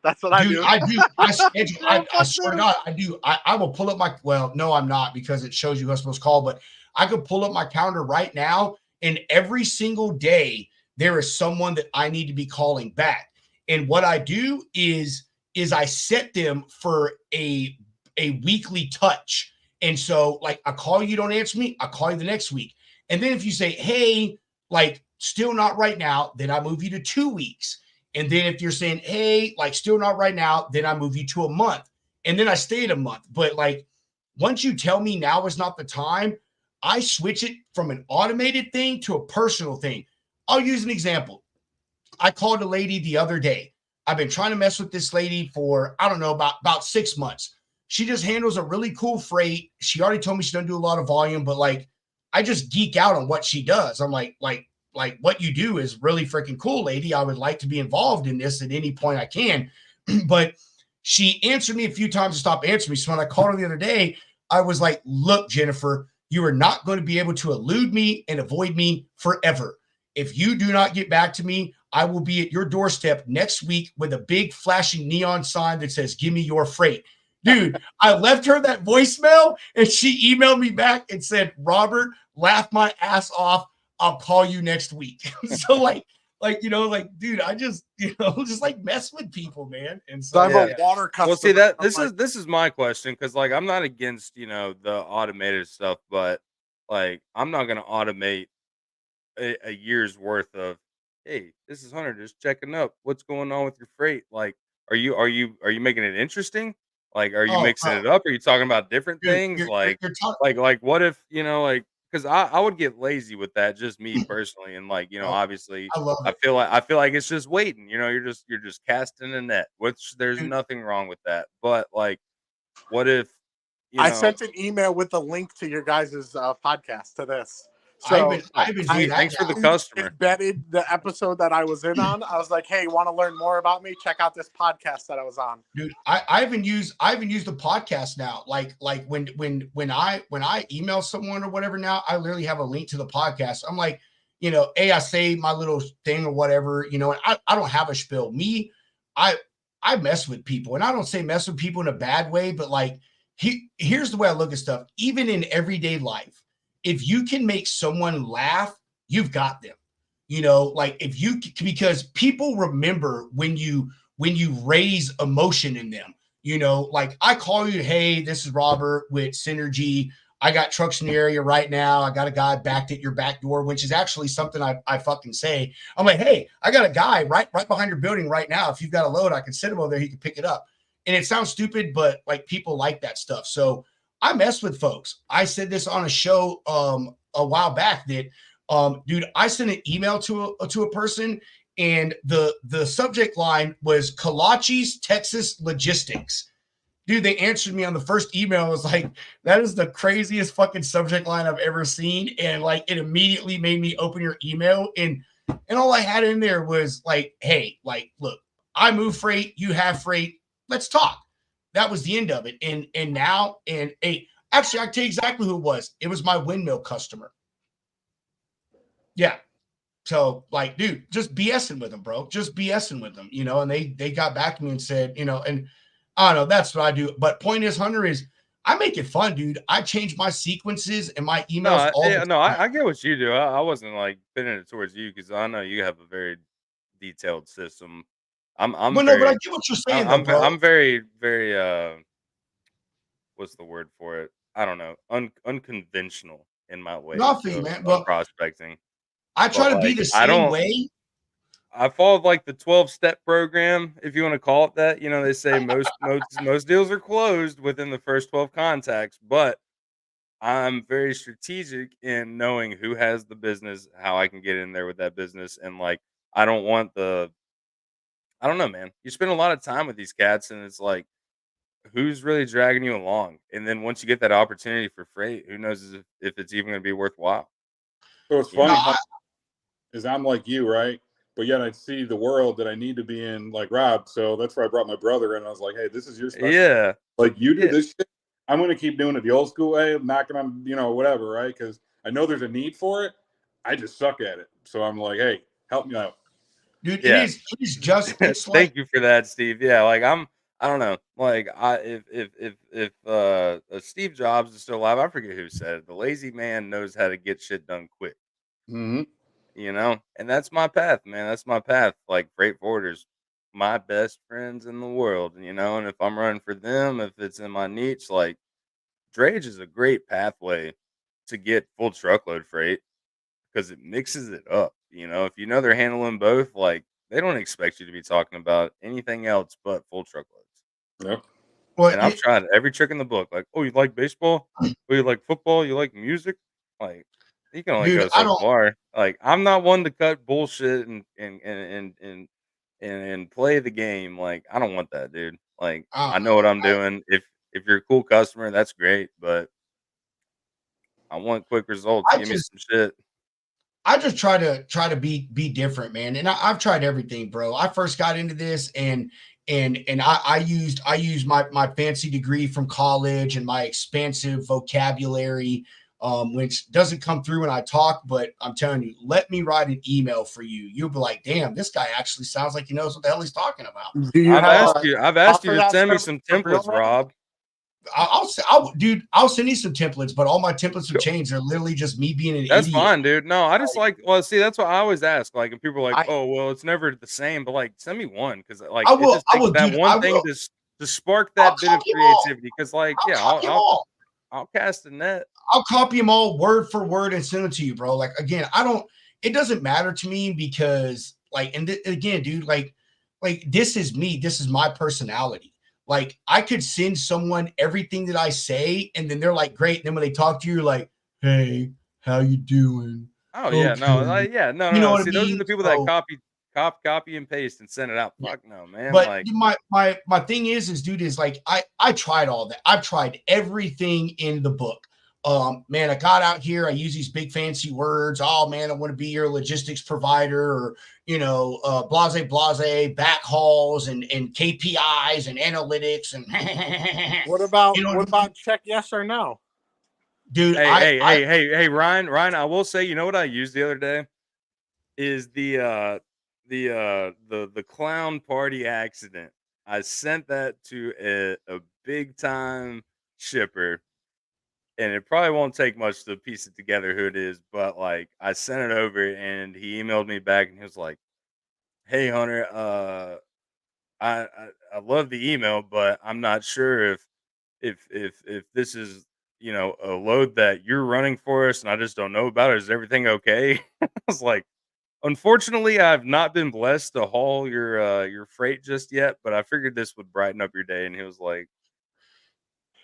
That's what I do. I schedule. I swear to God, I do. I will pull up my. Well, no, I'm not, because it shows you who's supposed to call. But I could pull up my calendar right now, and every single day there is someone that I need to be calling back. And what I do is I set them for a weekly touch. And so, like, I call you, don't answer me, I call you the next week. And then if you say, hey, like, still not right now, then I move you to 2 weeks. And then if you're saying, hey, like, still not right now, then I move you to a month. And then I stay at a month. But like, once you tell me now is not the time, I switch it from an automated thing to a personal thing. I'll use an example. I called a lady the other day. I've been trying to mess with this lady for, I don't know, about 6 months. She just handles a really cool freight. She already told me she doesn't do a lot of volume, but like, I just geek out on what she does. I'm like what you do is really freaking cool, lady. I would like to be involved in this at any point I can. But she answered me a few times to stop answering me. So when I called her the other day, I was like, look, Jennifer, You are not going to be able to elude me and avoid me forever. If you do not get back to me, I will be at your doorstep next week with a big flashing neon sign that says, give me your freight. Dude, I left her that voicemail and she emailed me back and said, Robert, laugh my ass off. I'll call you next week. So like, dude, I just, just like mess with people, man. And so I'm a water customer. Well, see that this is my question, because like I'm not against, the automated stuff, but like I'm not gonna automate a year's worth of, hey, this is Hunter just checking up. What's going on with your freight? Like, are you making it interesting? Like, are you mixing it up? Are you talking about different things? You're Like what if, because I would get lazy with that, just me personally. And like, obviously I feel like it's just waiting, you're just casting a net, which there's nothing wrong with that. But like, what if, I sent an email with a link to your guys' podcast to this. So thanks for the customer. Embedded the episode that I was in on. I was like, hey, want to learn more about me? Check out this podcast that I was on. Dude, I even use the podcast now. Like when I email someone or whatever now, I literally have a link to the podcast. I'm like, hey, I say my little thing or whatever, and I don't have a spiel. Me, I mess with people, and I don't say mess with people in a bad way, but like here's the way I look at stuff. Even in everyday life, if you can make someone laugh, you've got them. Like if you, because people remember when you raise emotion in them. Like I call you, hey, this is Robert with Synergy. I got trucks in the area right now. I got a guy backed at your back door, which is actually something I fucking say. I'm like, hey, I got a guy right behind your building right now. If you've got a load, I can send him over there. He can pick it up. And it sounds stupid, but like people like that stuff. So I mess with folks. I said this on a show a while back that, dude, I sent an email to a person, and the subject line was Kolachi's Texas Logistics. Dude, they answered me on the first email. I was like, that is the craziest fucking subject line I've ever seen. And like, it immediately made me open your email. And all I had in there was like, hey, like, look, I move freight, you have freight. Let's talk. That was the end of it. And now, actually, I can tell you exactly who it was. It was my windmill customer. Yeah. So like, dude, just BSing with them, bro. Just BSing with them, and they got back to me and said, and I don't know, that's what I do. But point is, Hunter, is I make it fun, dude. I change my sequences and my emails all the time. I get what you do. I wasn't like pinning it towards you, because I know you have a very detailed system. But I get what you're saying, bro. I'm very, very what's the word for it? I don't know. unconventional in my way of prospecting. I try to be the same way. I followed like the 12-step program, if you want to call it that. They say most deals are closed within the first 12 contacts, but I'm very strategic in knowing who has the business, how I can get in there with that business, and like I don't know, man. You spend a lot of time with these cats, and it's like, who's really dragging you along? And then once you get that opportunity for freight, who knows if it's even going to be worthwhile? So it's funny is I'm like you, right? But yet I see the world that I need to be in, like Rob. So that's where I brought my brother in. I was like, hey, this is your special. Yeah. Like you do this shit. I'm going to keep doing it the old school way, knocking on, whatever, right? Because I know there's a need for it. I just suck at it. So I'm like, hey, help me out. Dude, it is just, it's like, thank you for that, Steve. Yeah, like I don't know. Like if Steve Jobs is still alive, I forget who said it. The lazy man knows how to get shit done quick. Mm-hmm. And that's my path, man. That's my path. Like freight forwarders, my best friends in the world, and if I'm running for them, if it's in my niche, like drayage is a great pathway to get full truckload freight, because it mixes it up. If they're handling both, like they don't expect you to be talking about anything else but full truckloads. Yep. Well, and I've tried every trick in the book. Like, oh, you like baseball? Oh, you like football? You like music? Like, you can only go so far. Like, I'm not one to cut bullshit and play the game. Like, I don't want that, dude. Like, I know what I'm doing. If you're a cool customer, that's great. But I want quick results. Give me some shit. I just try to be different, man. And I've tried everything, bro. I first got into this and I used my fancy degree from college and my expansive vocabulary which doesn't come through when I talk, but I'm telling you, let me write an email for you. You'll be like, damn, this guy actually sounds like he knows what the hell he's talking about. Do you I've asked you offer to that send me service some for real, templates, man? Rob. I'll send you some templates, but all my templates have changed. They're literally just me being an That's idiot. fine, dude. No, I just well, see, that's what I always ask. Like, and people are like, oh, well, it's never the same, but like, send me one because like I will, it just takes that dude, one thing to spark that bit of creativity. Because like, I'll cast a net. I'll copy them all word for word and send them to you, bro. Like again, it doesn't matter to me because like, and again, dude, like this is me. This is my personality. Like I could send someone everything that I say, and then they're like, great. And then when they talk to you, you're like, hey, how you doing? Oh yeah, no, You know what See, I those are mean? the people that copy and paste and send it out. Yeah. Fuck no, man. But Like my thing is dude, is like I tried all that. I've tried everything in the book. Man, I got out here. I use these big fancy words. Oh man, I want to be your logistics provider, or blase backhauls and KPIs and analytics and what about check yes or no? Dude, hey, Ryan, I will say, you know what I used the other day is the clown party accident. I sent that to a big time shipper, and it probably won't take much to piece it together who it is, but like I sent it over and he emailed me back and he was like, "Hey Hunter, I love the email, but I'm not sure if this is a load that you're running for us and I just don't know about it. Is everything okay?" I was like, "Unfortunately, I've not been blessed to haul your freight just yet, but I figured this would brighten up your day." And he was like,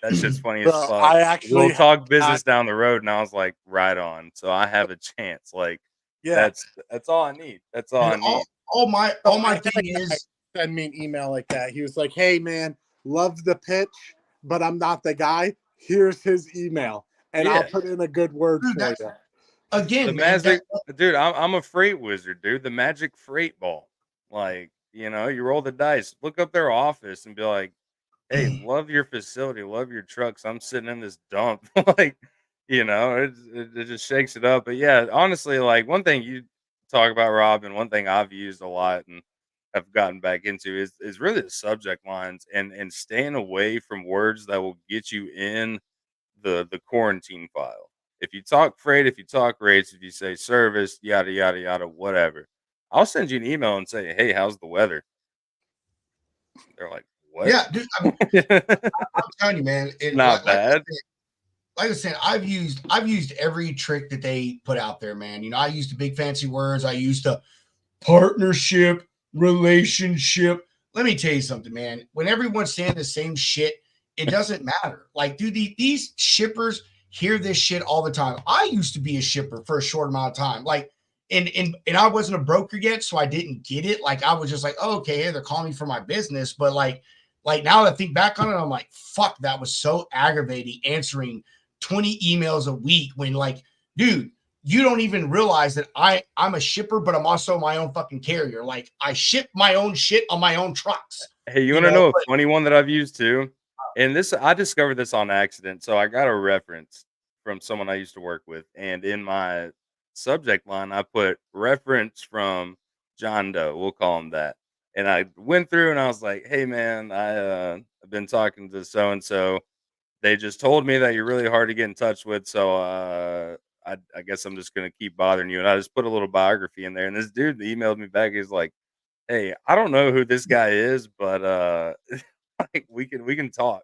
"That shit's funny as So fuck. I actually We'll talk business down the road." And I was like, "Right on." So I have a chance. Like yeah, that's all I need. That's all I need. All my thing is send me an email like that. He was like, "Hey man, love the pitch, but I'm not the guy. Here's his email, and I'll put in a good word for you." Again, the man, magic, dude. I'm a freight wizard, dude. The magic freight ball. Like you roll the dice, look up their office, and be like, "Hey, love your facility, love your trucks. I'm sitting in this dump." Like, it just shakes it up. But yeah, honestly, like one thing you talk about, Rob, and one thing I've used a lot and have gotten back into is really the subject lines and staying away from words that will get you in the quarantine file. If you talk freight, if you talk rates, if you say service, yada yada yada, whatever, I'll send you an email and say, "Hey, how's the weather?" They're like, "What?" Yeah, dude, I'm telling you, man. Not bad. Like I said, I've used every trick that they put out there, man. I used the big fancy words. I used the partnership, relationship. Let me tell you something, man. When everyone's saying the same shit, it doesn't matter. Like, dude, these shippers hear this shit all the time. I used to be a shipper for a short amount of time. Like, and I wasn't a broker yet, so I didn't get it. Like, I was just like, oh, okay, hey, they're calling me for my business. But like now that I think back on it, I'm like, fuck, that was so aggravating answering 20 emails a week when, like, dude, you don't even realize that I'm a shipper, but I'm also my own fucking carrier. Like, I ship my own shit on my own trucks. Hey, you want to know a funny one that I've used too? And I discovered this on accident. So I got a reference from someone I used to work with, and in my subject line, I put reference from John Doe. We'll call him that. And I went through and I was like, "Hey man, I've been talking to so and so. They just told me that you're really hard to get in touch with, so I guess I'm just gonna keep bothering you." And I just put a little biography in there. And this dude emailed me back. He's like, "Hey, I don't know who this guy is, but like we can talk."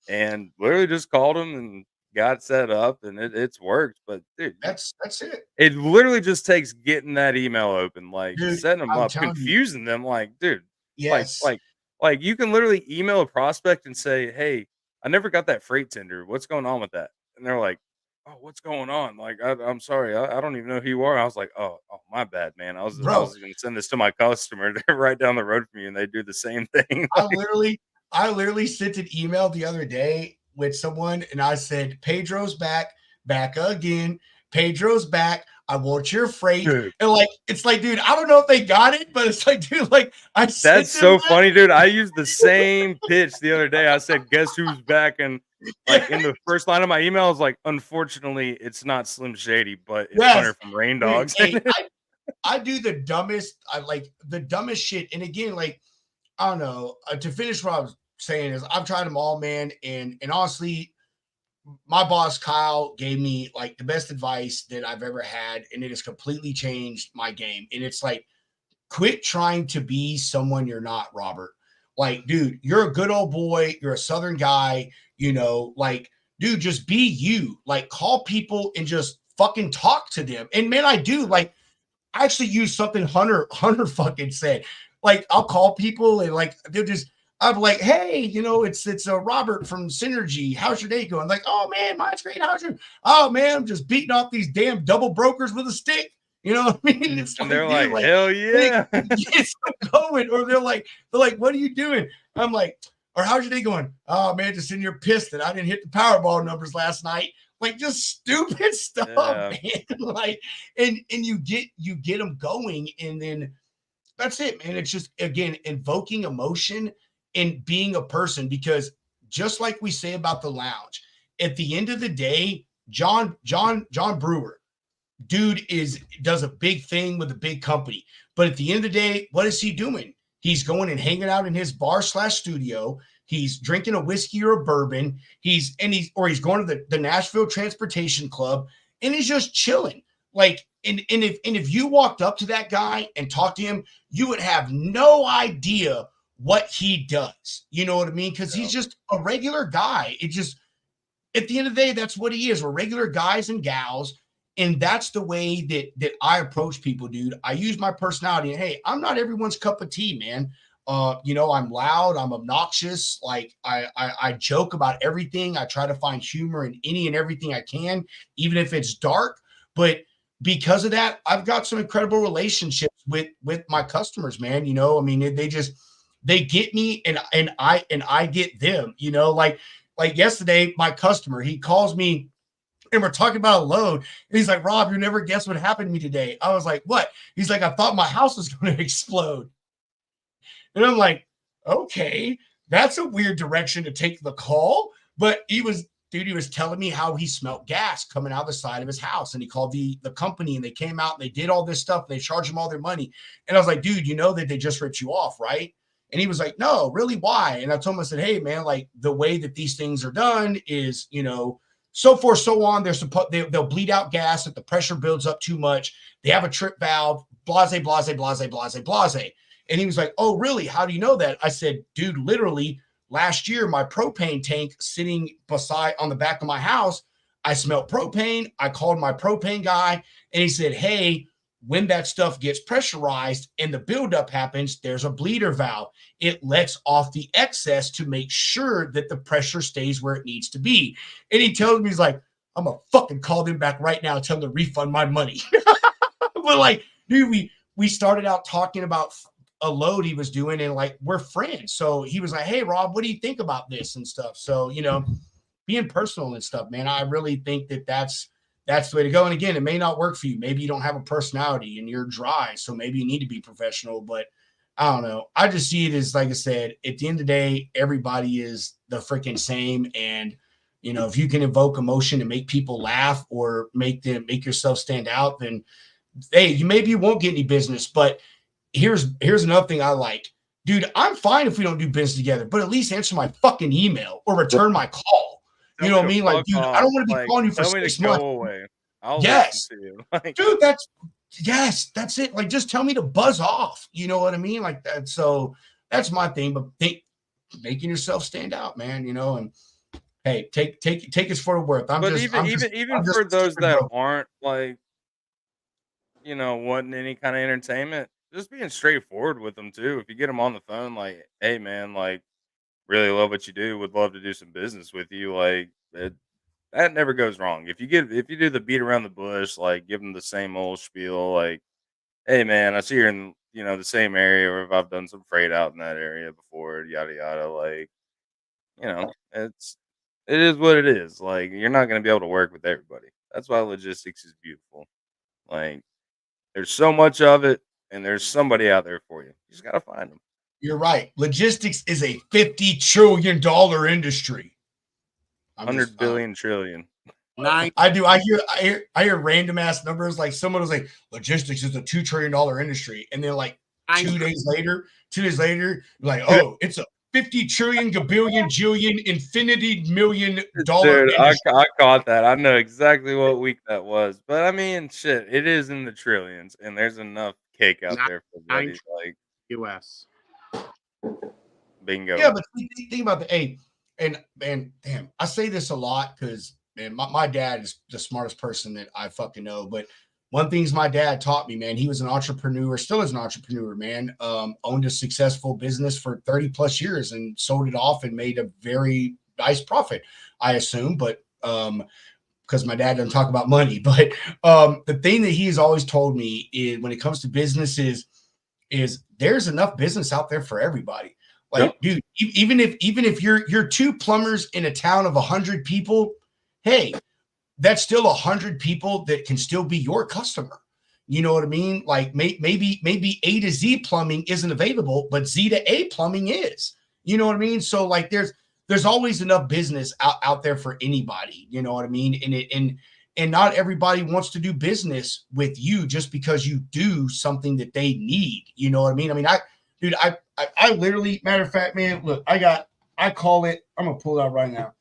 And literally just called him and got set up, and it's worked. But dude, that's it. It literally just takes getting that email open, like Dude, setting them I'm up, telling you. confusing them. Like, dude, Yes. like you can literally email a prospect and say, "Hey, I never got that freight tender. What's going on with that?" And they're like, "Oh, what's going on? Like, I'm sorry, I don't even know who you are." I was like, "Oh, my bad, man. I was Bro, going to send this to my customer. They're right down the road from you, and they do the same thing." I literally sent an email the other day with someone, and I said, "Pedro's back again. Pedro's back. I want your freight." Dude. And like, it's like, dude, I don't know if they got it, but it's like, dude, like That's so funny, dude. I used the same pitch the other day. I said, "Guess who's back?" And like in the first line of my email is like, unfortunately, it's not Slim Shady, but it's Yes. Hunter from Rain Dogs. Hey, I do the dumbest, the dumbest shit. And again, like, I don't know, to finish what I was saying is I've tried them all, man. And honestly, my boss, Kyle, gave me like the best advice that I've ever had. And it has completely changed my game. And it's like, quit trying to be someone you're not, Robert. Like, dude, you're a good old boy. You're a Southern guy, like, dude, just be you. Like, call people and just fucking talk to them. And man, I do. Like, I actually use something Hunter fucking said. Like, I'll call people and like they'll just, I'm like, hey, it's a Robert from Synergy. How's your day going? Like, oh man, mine's great. How's your? Oh man, I'm just beating off these damn double brokers with a stick. You know what I mean? It's and they're like, hell yeah. It's going. Or they're like, what are you doing? I'm like, or how's your day going? Oh man, just in your pissed that I didn't hit the Powerball numbers last night. Like, just stupid stuff, man. Like, and you get them going, and then that's it, man. It's just, again, invoking emotion and being a person, because just like we say about the lounge, at the end of the day, John Brewer, dude does a big thing with a big company. But at the end of the day, what is he doing? He's going and hanging out in his bar/studio. He's drinking a whiskey or a bourbon. He's going to the Nashville Transportation Club, and he's just chilling. Like, and if you walked up to that guy and talked to him, you would have no idea what he does. You know what I mean? Because he's just a regular guy. It just, at the end of the day, that's what he is. We're regular guys and gals. And that's the way that I approach people, dude. I use my personality. And hey, I'm not everyone's cup of tea, man. I'm loud, I'm obnoxious. Like, I joke about everything. I try to find humor in any and everything I can, even if it's dark. But because of that, I've got some incredible relationships with my customers, man. I mean, they get me, and I get them. Like yesterday, my customer, he calls me, and we're talking about a load. And he's like, Rob, you never guess what happened to me today. I was like, what? He's like, I thought my house was going to explode. And I'm like, okay, that's a weird direction to take the call. But he was telling me how he smelled gas coming out the side of his house. And he called the company, and they came out and they did all this stuff. And they charged him all their money. And I was like, dude, you know that they just ripped you off, right? And he was like, no, really, why? And I told him, I said, hey, man, like, the way that these things are done is, so forth, so on. They'll bleed out gas if the pressure builds up too much. They have a trip valve, blase, blase, blase, blase, blase. And he was like, oh, really? How do you know that? I said, dude, literally last year, my propane tank sitting on the back of my house, I smelled propane. I called my propane guy, and he said, hey, when that stuff gets pressurized and the buildup happens, there's a bleeder valve. It lets off the excess to make sure that the pressure stays where it needs to be. And he tells me, he's like, I'm going to fucking call them back right now and tell them to refund my money. But like, dude, we started out talking about a load he was doing, and like, we're friends. So he was like, hey, Rob, what do you think about this and stuff? So, being personal and stuff, man, I really think that's the way to go. And again, it may not work for you. Maybe you don't have a personality and you're dry, so maybe you need to be professional. But I don't know. I just see it as, like I said, at the end of the day, everybody is the freaking same. And, if you can evoke emotion and make people laugh or make yourself stand out, then, hey, maybe you won't get any business. But here's another thing I like. Dude, I'm fine if we don't do business together, but at least answer my fucking email or return my call. You know what I mean? Like, dude, I don't want to be calling you for 6 months. Go away. I'll yes. listen to you. Like, dude, that's it. Like, just tell me to buzz off. You know what I mean? Like that. So that's my thing. But making yourself stand out, man. And hey, take it for the worth. Even for those that aren't like, wanting any kind of entertainment, just being straightforward with them too. If you get them on the phone, like, hey man, like, really love what you do, would love to do some business with you, like, that never goes wrong. If you do the beat around the bush, like, give them the same old spiel, like, hey man, I see you're in the same area, or if I've done some freight out in that area before, yada yada. Like, it is what it is. Like, you're not going to be able to work with everybody. That's why logistics is beautiful. Like, there's so much of it, and there's somebody out there for you. You just got to find them. You're right. Logistics is a $50 trillion industry. 100 billion trillion. I do. I hear random ass numbers. Like someone was like, logistics is a $2 trillion industry, and then like 2 days later, like, oh, it's a 50 trillion, gabillion, jillion, infinity million dollar Dude, industry. I caught that. I know exactly what week that was. But I mean, shit, it is in the trillions, and there's enough cake out there for buddies like US. Bingo. Yeah, but think about the and damn, I say this a lot because man, my dad is the smartest person that I fucking know. But one thing's my dad taught me, man, he was an entrepreneur, still is an entrepreneur, man. Owned a successful business for 30 plus years and sold it off and made a very nice profit, I assume. But because my dad doesn't talk about money. But the thing that he has always told me is when it comes to businesses is there's enough business out there for everybody. Like, dude, even if you're two plumbers in a town of 100 people, hey, that's still 100 people that can still be your customer. You know what I mean? Like maybe A to Z plumbing isn't available, but Z to A plumbing is. You know what I mean? So like there's always enough business out there for anybody. You know what I mean? And not everybody wants to do business with you just because you do something that they need. You know what I mean? I mean, I literally, matter of fact, man, look, I call it, I'm going to pull it out right now.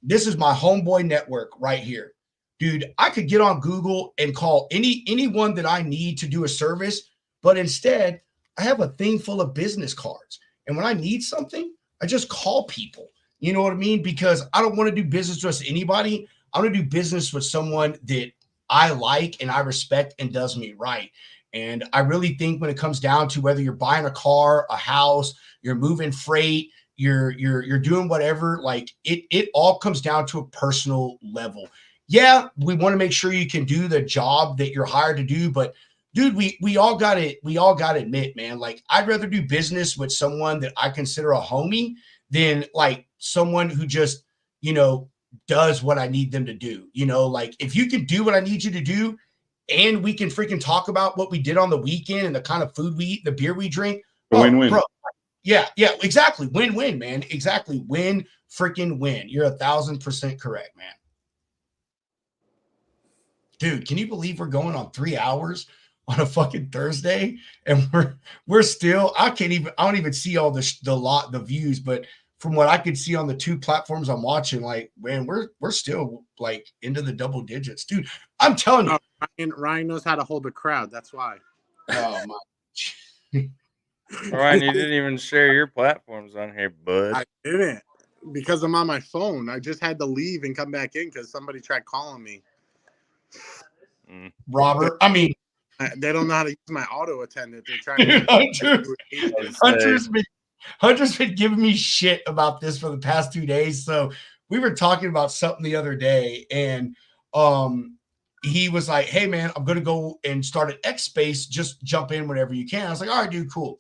This is my homeboy network right here. Dude, I could get on Google and call anyone that I need to do a service, but instead I have a thing full of business cards. And when I need something, I just call people. You know what I mean? Because I don't want to do business with anybody. I want to do business with someone that I like and I respect and does me right. And I really think when it comes down to whether you're buying a car, a house, you're moving freight, you're doing whatever, like it all comes down to a personal level. Yeah, we want to make sure you can do the job that you're hired to do, but dude, we all got to admit, man, like I'd rather do business with someone that I consider a homie than like someone who just, does what I need them to do. Like if you can do what I need you to do and we can freaking talk about what we did on the weekend and the kind of food we eat, the beer we drink. Win-win. Bro, yeah, exactly. Win-win, man. Exactly. Win freaking win. You're 1,000% correct, man. Dude, can you believe we're going on 3 hours on a fucking Thursday? And we're still, I don't even see all the views, but from what I could see on the two platforms I'm watching, like, man, we're still like into the double digits, dude. I'm telling you. Ryan knows how to hold a crowd. That's why. Oh my. Ryan, you didn't even share your platforms on here, bud. I didn't because I'm on my phone. I just had to leave and come back in because somebody tried calling me. Robert, I mean, they don't know how to use my auto attendant. They're trying to. Hunter's been giving me shit about this for the past 2 days. So we were talking about something the other day, and he was like, "Hey man, I'm gonna go and start an X Space. Just jump in whenever you can." I was like, "All right, dude, cool."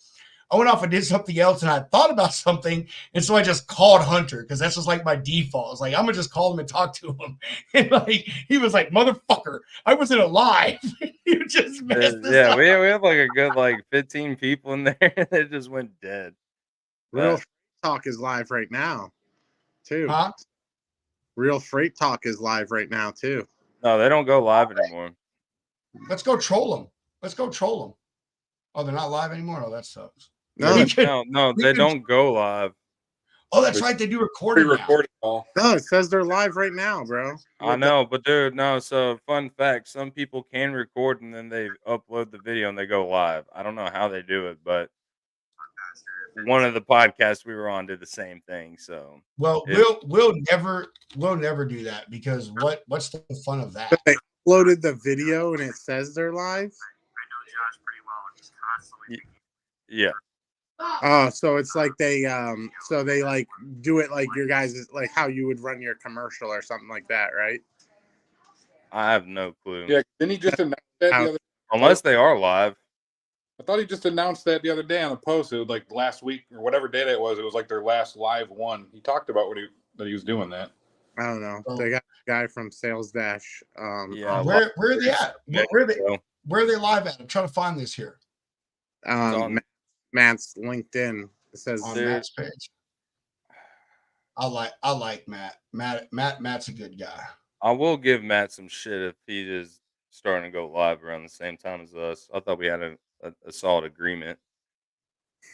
I went off and did something else, and I thought about something, and so I just called Hunter because that's just like my default. I was like, I'm gonna just call him and talk to him, and like he was like, "Motherfucker, I wasn't alive." You just messed this up. We have like a good like 15 people in there that just went dead. Real Freight Talk is live right now, too. Huh? Real Freight Talk is live right now, too. No, they don't go live anymore. Let's go troll them. Oh, they're not live anymore? Oh, that sucks. No, they don't go live. Oh, that's right. They do recording. No, it says they're live right now, bro. I know, but dude, no. So, fun fact: some people can record and then they upload the video and they go live. I don't know how they do it, but one of the podcasts we were on did the same thing. So, well, we'll never do that because what's the fun of that? They uploaded the video and it says they're live. I know Josh pretty well, and he's constantly. Yeah. Oh, so it's like they like do it like your guys like how you would run your commercial or something like that, right? I have no clue. Yeah, didn't he just announce that the other day? Unless they are live. I thought he just announced that the other day on a post. It was like last week or whatever day that was. It was like their last live one. He talked about that he was doing that. I don't know. They got a guy from Sales Dash. Yeah. Where are they at? Where are they live at? I'm trying to find this here. Matt's LinkedIn. It says on Matt's page. I like Matt. Matt's a good guy. I will give Matt some shit if he is starting to go live around the same time as us. I thought we had a solid agreement.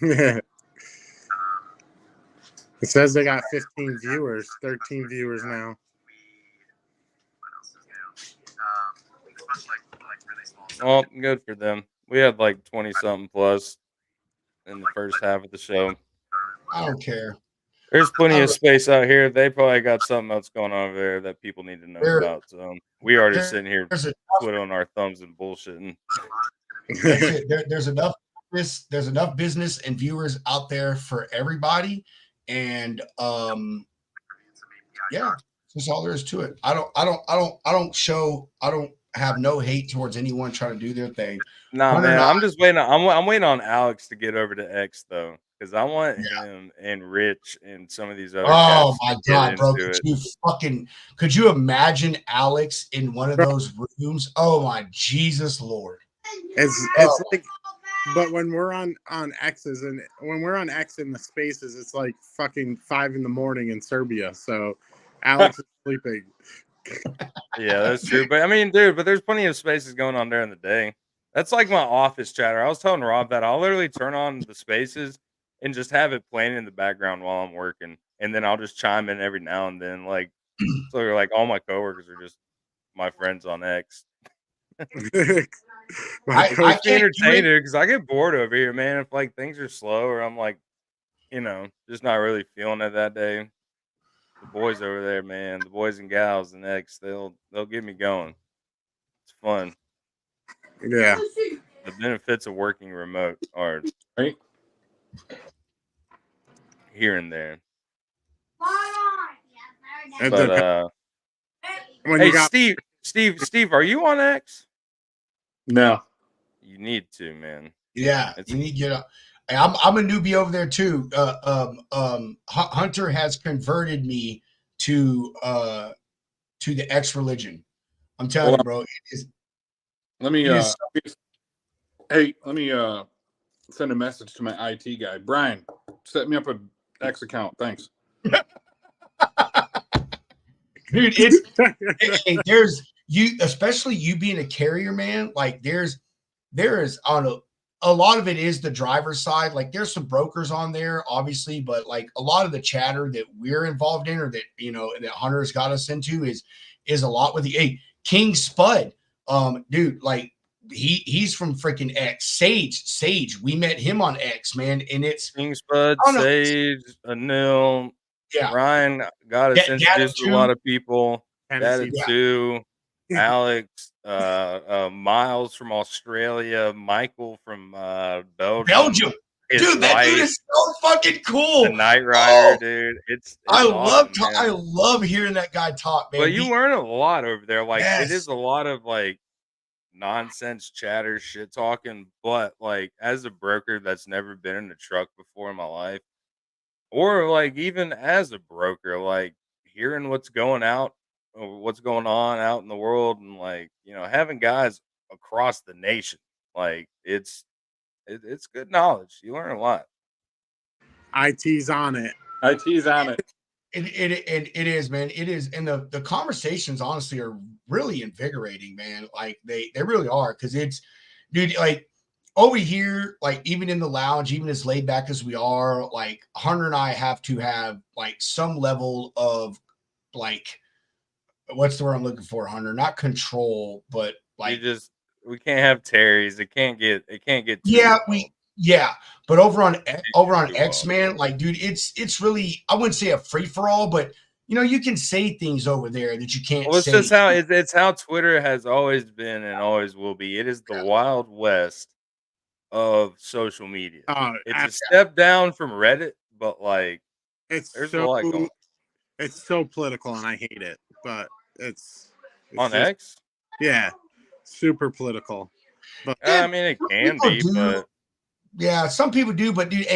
It says they got 15 viewers, 13 viewers now. Well, good for them. We had like 20 something plus in the first half of the show. I don't care. There's plenty of space out here. They probably got something else going on over there that people need to know about. So we are just sitting here twiddling our thumbs and bullshitting. That's it. There's enough business and viewers out there for everybody, and yeah, that's all there is to it. I don't have no hate towards anyone trying to do their thing. Nah, man, I'm just waiting. I'm waiting on Alex to get over to X though, because I want him and Rich and some of these other. Oh my god, bro! Could you imagine Alex in one of those rooms? Oh my Jesus Lord! It's like, but when we're on X's and when we're on X in the spaces, it's like fucking 5 a.m. in Serbia. So Alex is sleeping. Yeah, that's true. But I mean, dude, but there's plenty of spaces going on during the day. That's like my office chatter. I was telling Rob that I'll literally turn on the spaces and just have it playing in the background while I'm working, and then I'll just chime in every now and then. Like, so like all my coworkers are just my friends on X. I can't entertain it because I get bored over here, man. If like things are slow or I'm like, just not really feeling it that day. The boys over there, man, the boys and gals and X, they'll get me going. It's fun. Yeah. The benefits of working remote are right here and there. But hey, Steve, are you on X? No. You need to, man. Yeah, you need to get up. I'm a newbie over there too. Hunter has converted me to the X religion. I'm telling you, bro. Let me send a message to my IT guy. Brian, set me up an X account. Thanks. Dude, there's you, especially you being a carrier, man. Like there is on a lot of it is the driver's side. Like there's some brokers on there, obviously, but like a lot of the chatter that we're involved in, or that that Hunter's got us into, is a lot with the King Spud, dude. Like he's from freaking X. Sage, we met him on X, man, and it's King Spud, Sage, Anil. Yeah, Ryan got us introduced to a lot of people. That too. Alex, Miles from Australia, Michael from Belgium. Dude, that dude is so fucking cool. The Knight Rider, dude. It's awesome, I love hearing that guy talk, man. But you learn a lot over there. Like it is a lot of like nonsense chatter, shit talking. But like as a broker that's never been in a truck before in my life, or like even as a broker, like hearing what's going on out in the world, and like having guys across the nation, like it's good knowledge. You learn a lot. IT's on it. IT's on it. It is, man. It is, and the conversations honestly are really invigorating, man. Like they really are, because it's, dude, like over here, like even in the lounge, even as laid back as we are, like Hunter and I have to have like some level of like, what's the word I'm looking for, Hunter? Not control, but like we can't have Terry's. It can't get but over on X, man, like dude, it's really, I wouldn't say a free for all, but you can say things over there that you can't say. It's just it's how Twitter has always been and always will be. It is the Wild West of social media. It's a step down from Reddit, but like there's a lot going on. It's so political and I hate it, but it's on just, X? Yeah. Super political. But I mean it can be, but yeah, some people do, but dude,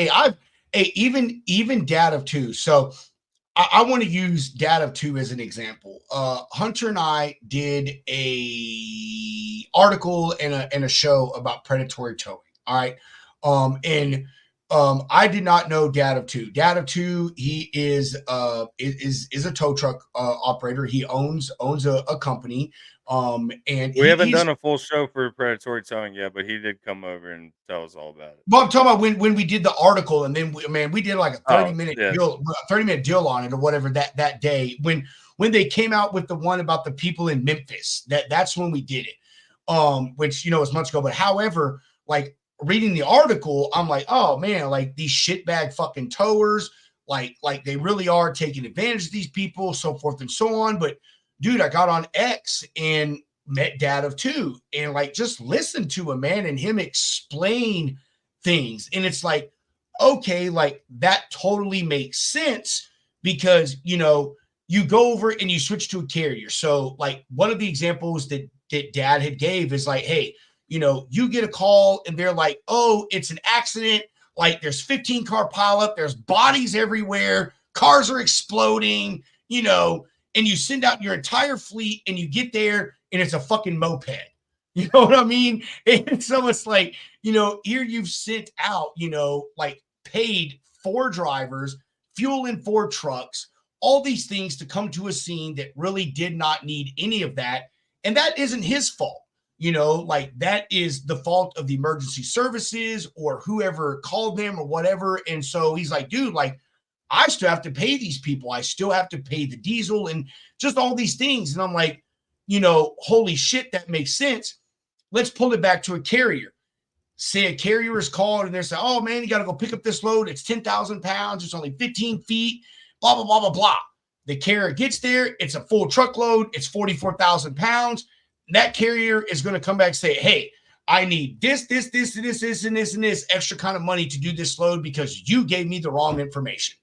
even Dad of Two. So I want to use Dad of Two as an example. Hunter and I did a article and a show about predatory towing. All right. And I did not know Dad of Two. Dad of Two, he is a tow truck operator. He owns a company. And we haven't done a full show for predatory towing yet, but he did come over and tell us all about it. Well, I'm talking about when we did the article, and then we did like a 30-minute deal on it or whatever that day when they came out with the one about the people in Memphis. That's when we did it. Which was months ago. But however, like reading the article, I'm like, oh man, like these shitbag fucking towers, like they really are taking advantage of these people, so forth and so on. But dude, I got on X and met Dad of Two and like just listened to him, man, and him explain things. And it's like, okay, like that totally makes sense because, you go over and you switch to a carrier. So like one of the examples that Dad had gave is like, hey, you get a call and they're like, oh, it's an accident. Like there's 15 car pileup. There's bodies everywhere. Cars are exploding, and you send out your entire fleet and you get there and it's a fucking moped. You know what I mean? And so it's like, here you've sent out, like paid 4 drivers, fuel in 4 trucks, all these things to come to a scene that really did not need any of that. And that isn't his fault. Like that is the fault of the emergency services or whoever called them or whatever. And so he's like, dude, like I still have to pay these people. I still have to pay the diesel and just all these things. And I'm like, holy shit, that makes sense. Let's pull it back to a carrier. Say a carrier is called and they're saying, oh man, you got to go pick up this load. It's 10,000 pounds. It's only 15 feet, blah, blah, blah, blah, blah. The carrier gets there. It's a full truckload. It's 44,000 pounds. That carrier is going to come back and say, hey, I need this, and this extra kind of money to do this load because you gave me the wrong information.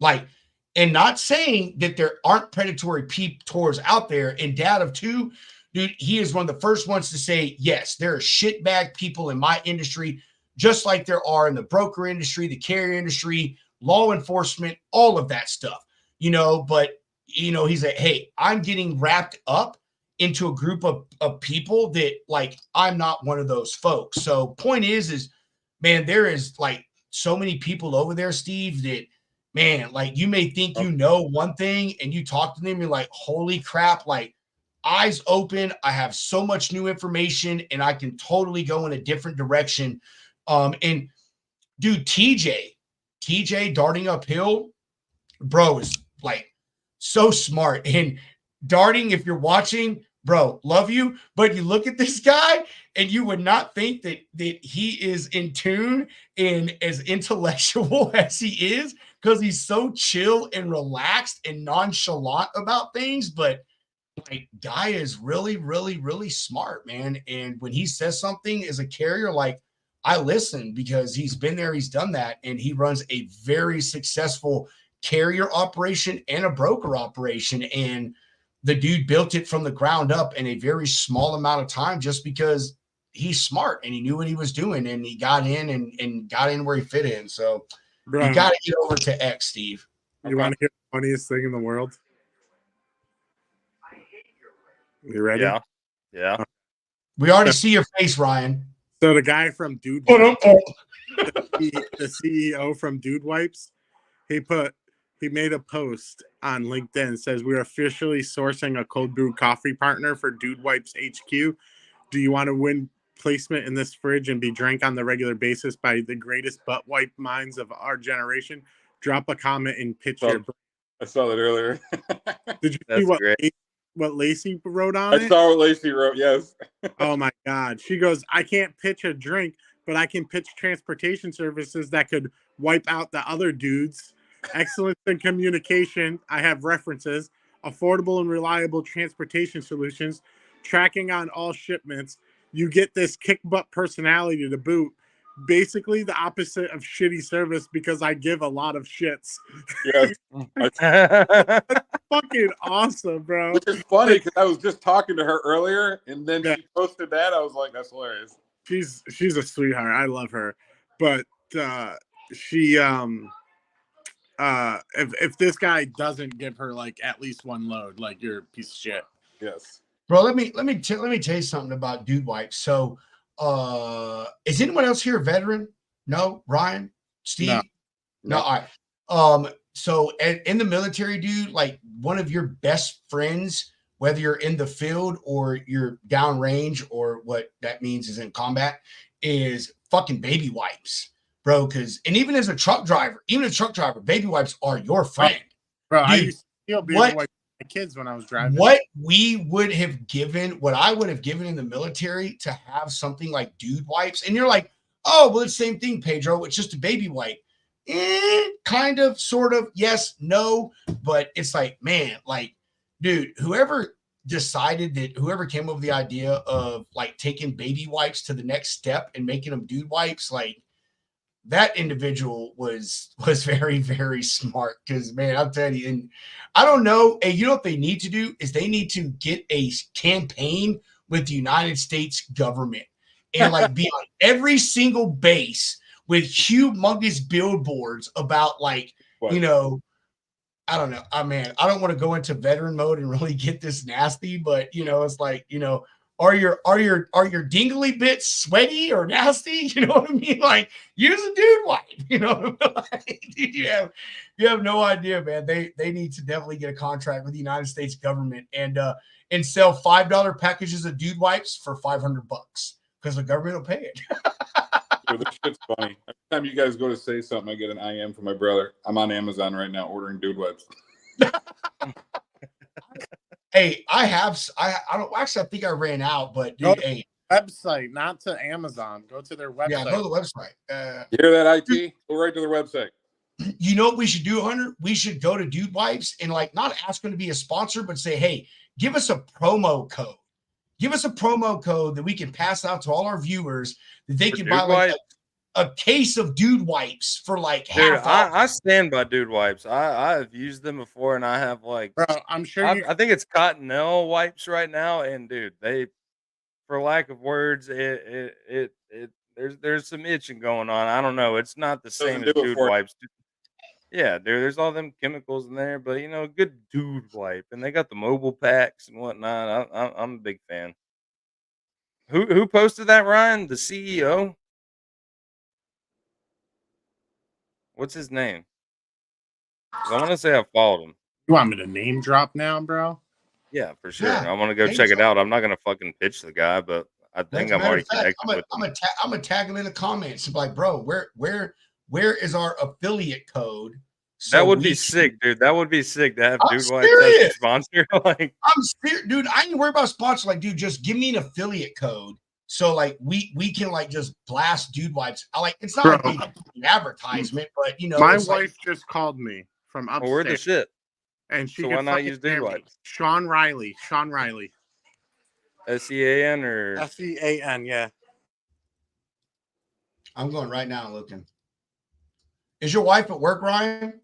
Like, and not saying that there aren't predatory tours out there. And Dad of Two, dude, he is one of the first ones to say, yes, there are shitbag people in my industry, just like there are in the broker industry, the carrier industry, law enforcement, all of that stuff, but he's like, hey, I'm getting wrapped up into a group of people that like, I'm not one of those folks. So point is, man, there is like so many people over there, Steve, that, man, like you may think one thing and you talk to them, you're like, holy crap, like eyes open. I have so much new information and I can totally go in a different direction. And dude, TJ darting uphill, bro, is like so smart. And darting, if you're watching, bro, love you. But you look at this guy and you would not think that he is in tune and as intellectual as he is because he's so chill and relaxed and nonchalant about things. But like, guy is really, really, really smart, man. And when he says something as a carrier, like I listen because he's been there, he's done that, and he runs a very successful carrier operation and a broker operation. And the dude built it from the ground up in a very small amount of time just because he's smart and he knew what he was doing and he got in and got in where he fit in. So you got to get over to X, Steve. You want to hear the funniest thing in the world? You ready? Yeah. We already see your face, Ryan. So the guy from Dude Wipes, the CEO from Dude Wipes, he made a post on LinkedIn that says, we're officially sourcing a cold brew coffee partner for Dude Wipes HQ. Do you want to win placement in this fridge and be drank on the regular basis by the greatest butt wipe minds of our generation? Drop a comment and pitch your. I saw that earlier. Did you see what Lacey wrote on it? I saw what Lacey wrote, yes. Oh my God. She goes, I can't pitch a drink, but I can pitch transportation services that could wipe out the other dudes. Excellence in communication. I have references. Affordable and reliable transportation solutions. Tracking on all shipments. You get this kick butt personality to boot. Basically the opposite of shitty service because I give a lot of shits. Yes. That's fucking awesome, bro. Which is funny because I was just talking to her earlier and then she posted that. I was like, that's hilarious. She's a sweetheart. I love her. But she if this guy doesn't give her like at least one load, like you're a piece of shit. Yes. Bro, let me tell you something about Dude Wipes. So is anyone else here a veteran? No, Ryan, Steve. No. All right. So in the military, dude, like one of your best friends, whether you're in the field or you're downrange or what that means is in combat, is fucking baby wipes, bro. And even as a truck driver, baby wipes are your friend, bro. Dude, I used to steal baby wipes for my kids when I was driving. What I would have given in the military to have something like dude wipes, and you're like, oh, well, it's the same thing, Pedro. It's just a baby wipe. Kind of, sort of, yes, no, but it's like, man, like, dude, whoever came up with the idea of like taking baby wipes to the next step and making them dude wipes, like that individual was very, very smart. Because, man, I'll tell you, and I don't know, and you know what they need to do is they need to get a campaign with the United States government and like be on every single base with humongous billboards about like, you know, I don't know. I mean, I don't want to go into veteran mode and really get this nasty, but you know, it's like, you know, are your dingly bits sweaty or nasty? You know what I mean? Like, use a dude wipe. You know, like, you have no idea, man. They need to definitely get a contract with the United States government and sell $5 packages of dude wipes for $500 because the government will pay it. Dude, this shit's funny. Every time you guys go to say something, I get an IM from my brother. I'm on Amazon right now ordering dude wipes. Hey, I don't actually. I think I ran out, but dude, hey, website, not to Amazon. Go to their website. Yeah, go to the website. You hear that, IT? Go right to their website. You know what we should do, Hunter? We should go to Dude Wipes and like not ask them to be a sponsor, but say, hey, give us a promo code. Give us a promo code that we can pass out to all our viewers that they can buy like a case of Dude Wipes for like half off. I stand by Dude Wipes. I've used them before, and I have like, bro, I'm sure I think it's Cottonelle wipes right now, and dude, they, for lack of words, there's some itching going on. I don't know. It's not the same as Dude Wipes. Yeah, there's all them chemicals in there, but you know, good dude wipe, and they got the mobile packs and whatnot. I'm a big fan. Who posted that, Ryan? The CEO? What's his name? 'Cause I want to say I followed him. You want me to name drop now, bro? Yeah, for sure. I want to go check it out. I'm not gonna fucking pitch the guy, but I think I'm already connected with him. I'm gonna tag him in the comments. I'm like, bro, where is our affiliate code? So that would be sick, dude. That would be sick to have Dude Wipes as a sponsor. Like, I'm serious, dude. I ain't worried about sponsor. Like, dude, just give me an affiliate code. So like we can like just blast Dude Wipes. I like it's not like an advertisement, but you know, my wife just called me from upstairs. We're the shit. And she so why not use Dude Wipes? Sean Riley. SEAN or SEAN, yeah. I'm going right now looking. Is your wife at work, Ryan?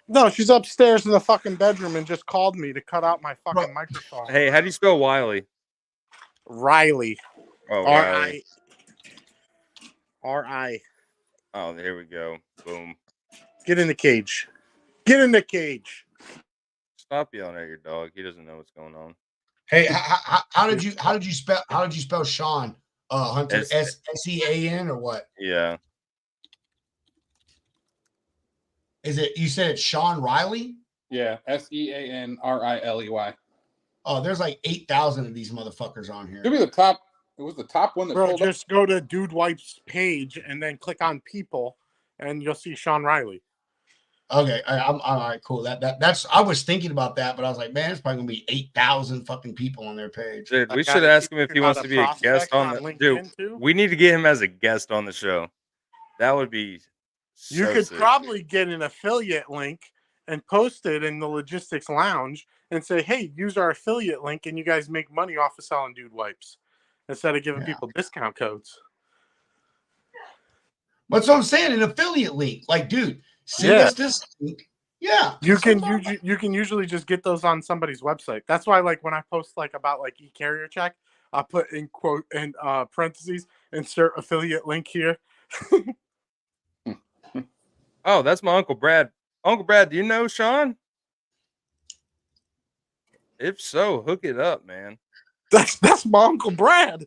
No, she's upstairs in the fucking bedroom and just called me to cut out my fucking microphone. Hey, how do you spell Wiley? Riley. Oh, R-I. R-I. Oh, there we go. Boom. Get in the cage. Get in the cage. Stop yelling at your dog. He doesn't know what's going on. Hey, how did you spell Sean? Hunter, SEAN or what? Yeah. Is it? You said it's Sean Riley? Yeah, SEANRILEY. Oh, there's like 8,000 of these motherfuckers on here. Give me the top. It was the top one that. Bro, just go to Dude Wipes page and then click on people, and you'll see Sean Riley. Okay, I'm all right. Cool. That's. I was thinking about that, but I was like, man, it's probably gonna be 8,000 fucking people on their page. Dude, we should ask him if he wants to be a guest on the. Dude, we need to get him as a guest on the show. That would be. You could probably get an affiliate link and post it in the Logistics Lounge and say, hey, use our affiliate link and you guys make money off of selling Dude Wipes instead of giving people discount codes. That's what I'm saying, an affiliate link. Like, dude, send us this link. Yeah. You can usually just get those on somebody's website. That's why, like, when I post like about like e-carrier check, I put in quote in parentheses, insert affiliate link here. Oh, that's my Uncle Brad. Uncle Brad, do you know Sean? If so, hook it up, man. That's my Uncle Brad.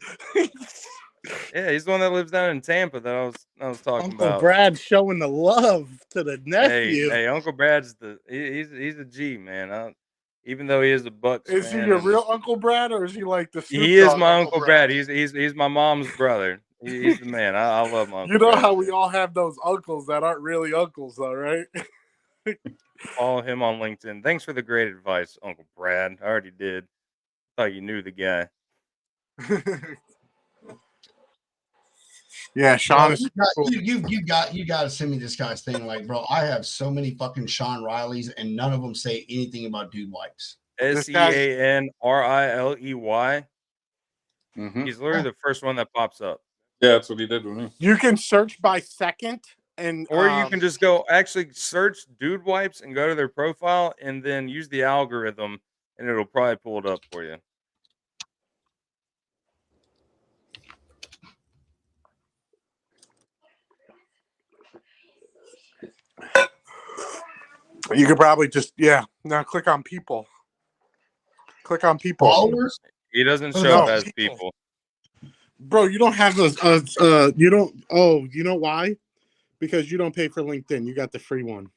Yeah, he's the one that lives down in Tampa that I was talking Uncle about. Brad showing the love to the nephew. Hey, Uncle Brad's he's a G, man. Even though he is a Bucks Is he fan, your and real Uncle Brad, or is he like the Snoop he is Dogg my Uncle Uncle Brad. He's my mom's brother. He's the man. I love my Uncle You know Brad. how we all have those uncles that aren't really uncles, though, right? Follow him on LinkedIn. Thanks for the great advice, Uncle Brad. I already did. Thought you knew the guy. Yeah, Sean Bro, is cool. you got to send me this guy's thing. Like, bro, I have so many fucking Sean Rileys, and none of them say anything about dude wipes. SeanRiley. Mm-hmm. He's literally the first one that pops up. Yeah, that's what he did with me. You can search by second, and Or you can just go actually search dude wipes and go to their profile, and then use the algorithm, and it'll probably pull it up for you. you could probably just now click on people. Click on people. Followers? He doesn't show up as people. Bro, you don't have those. You don't. Oh, you know why? Because you don't pay for LinkedIn. You got the free one.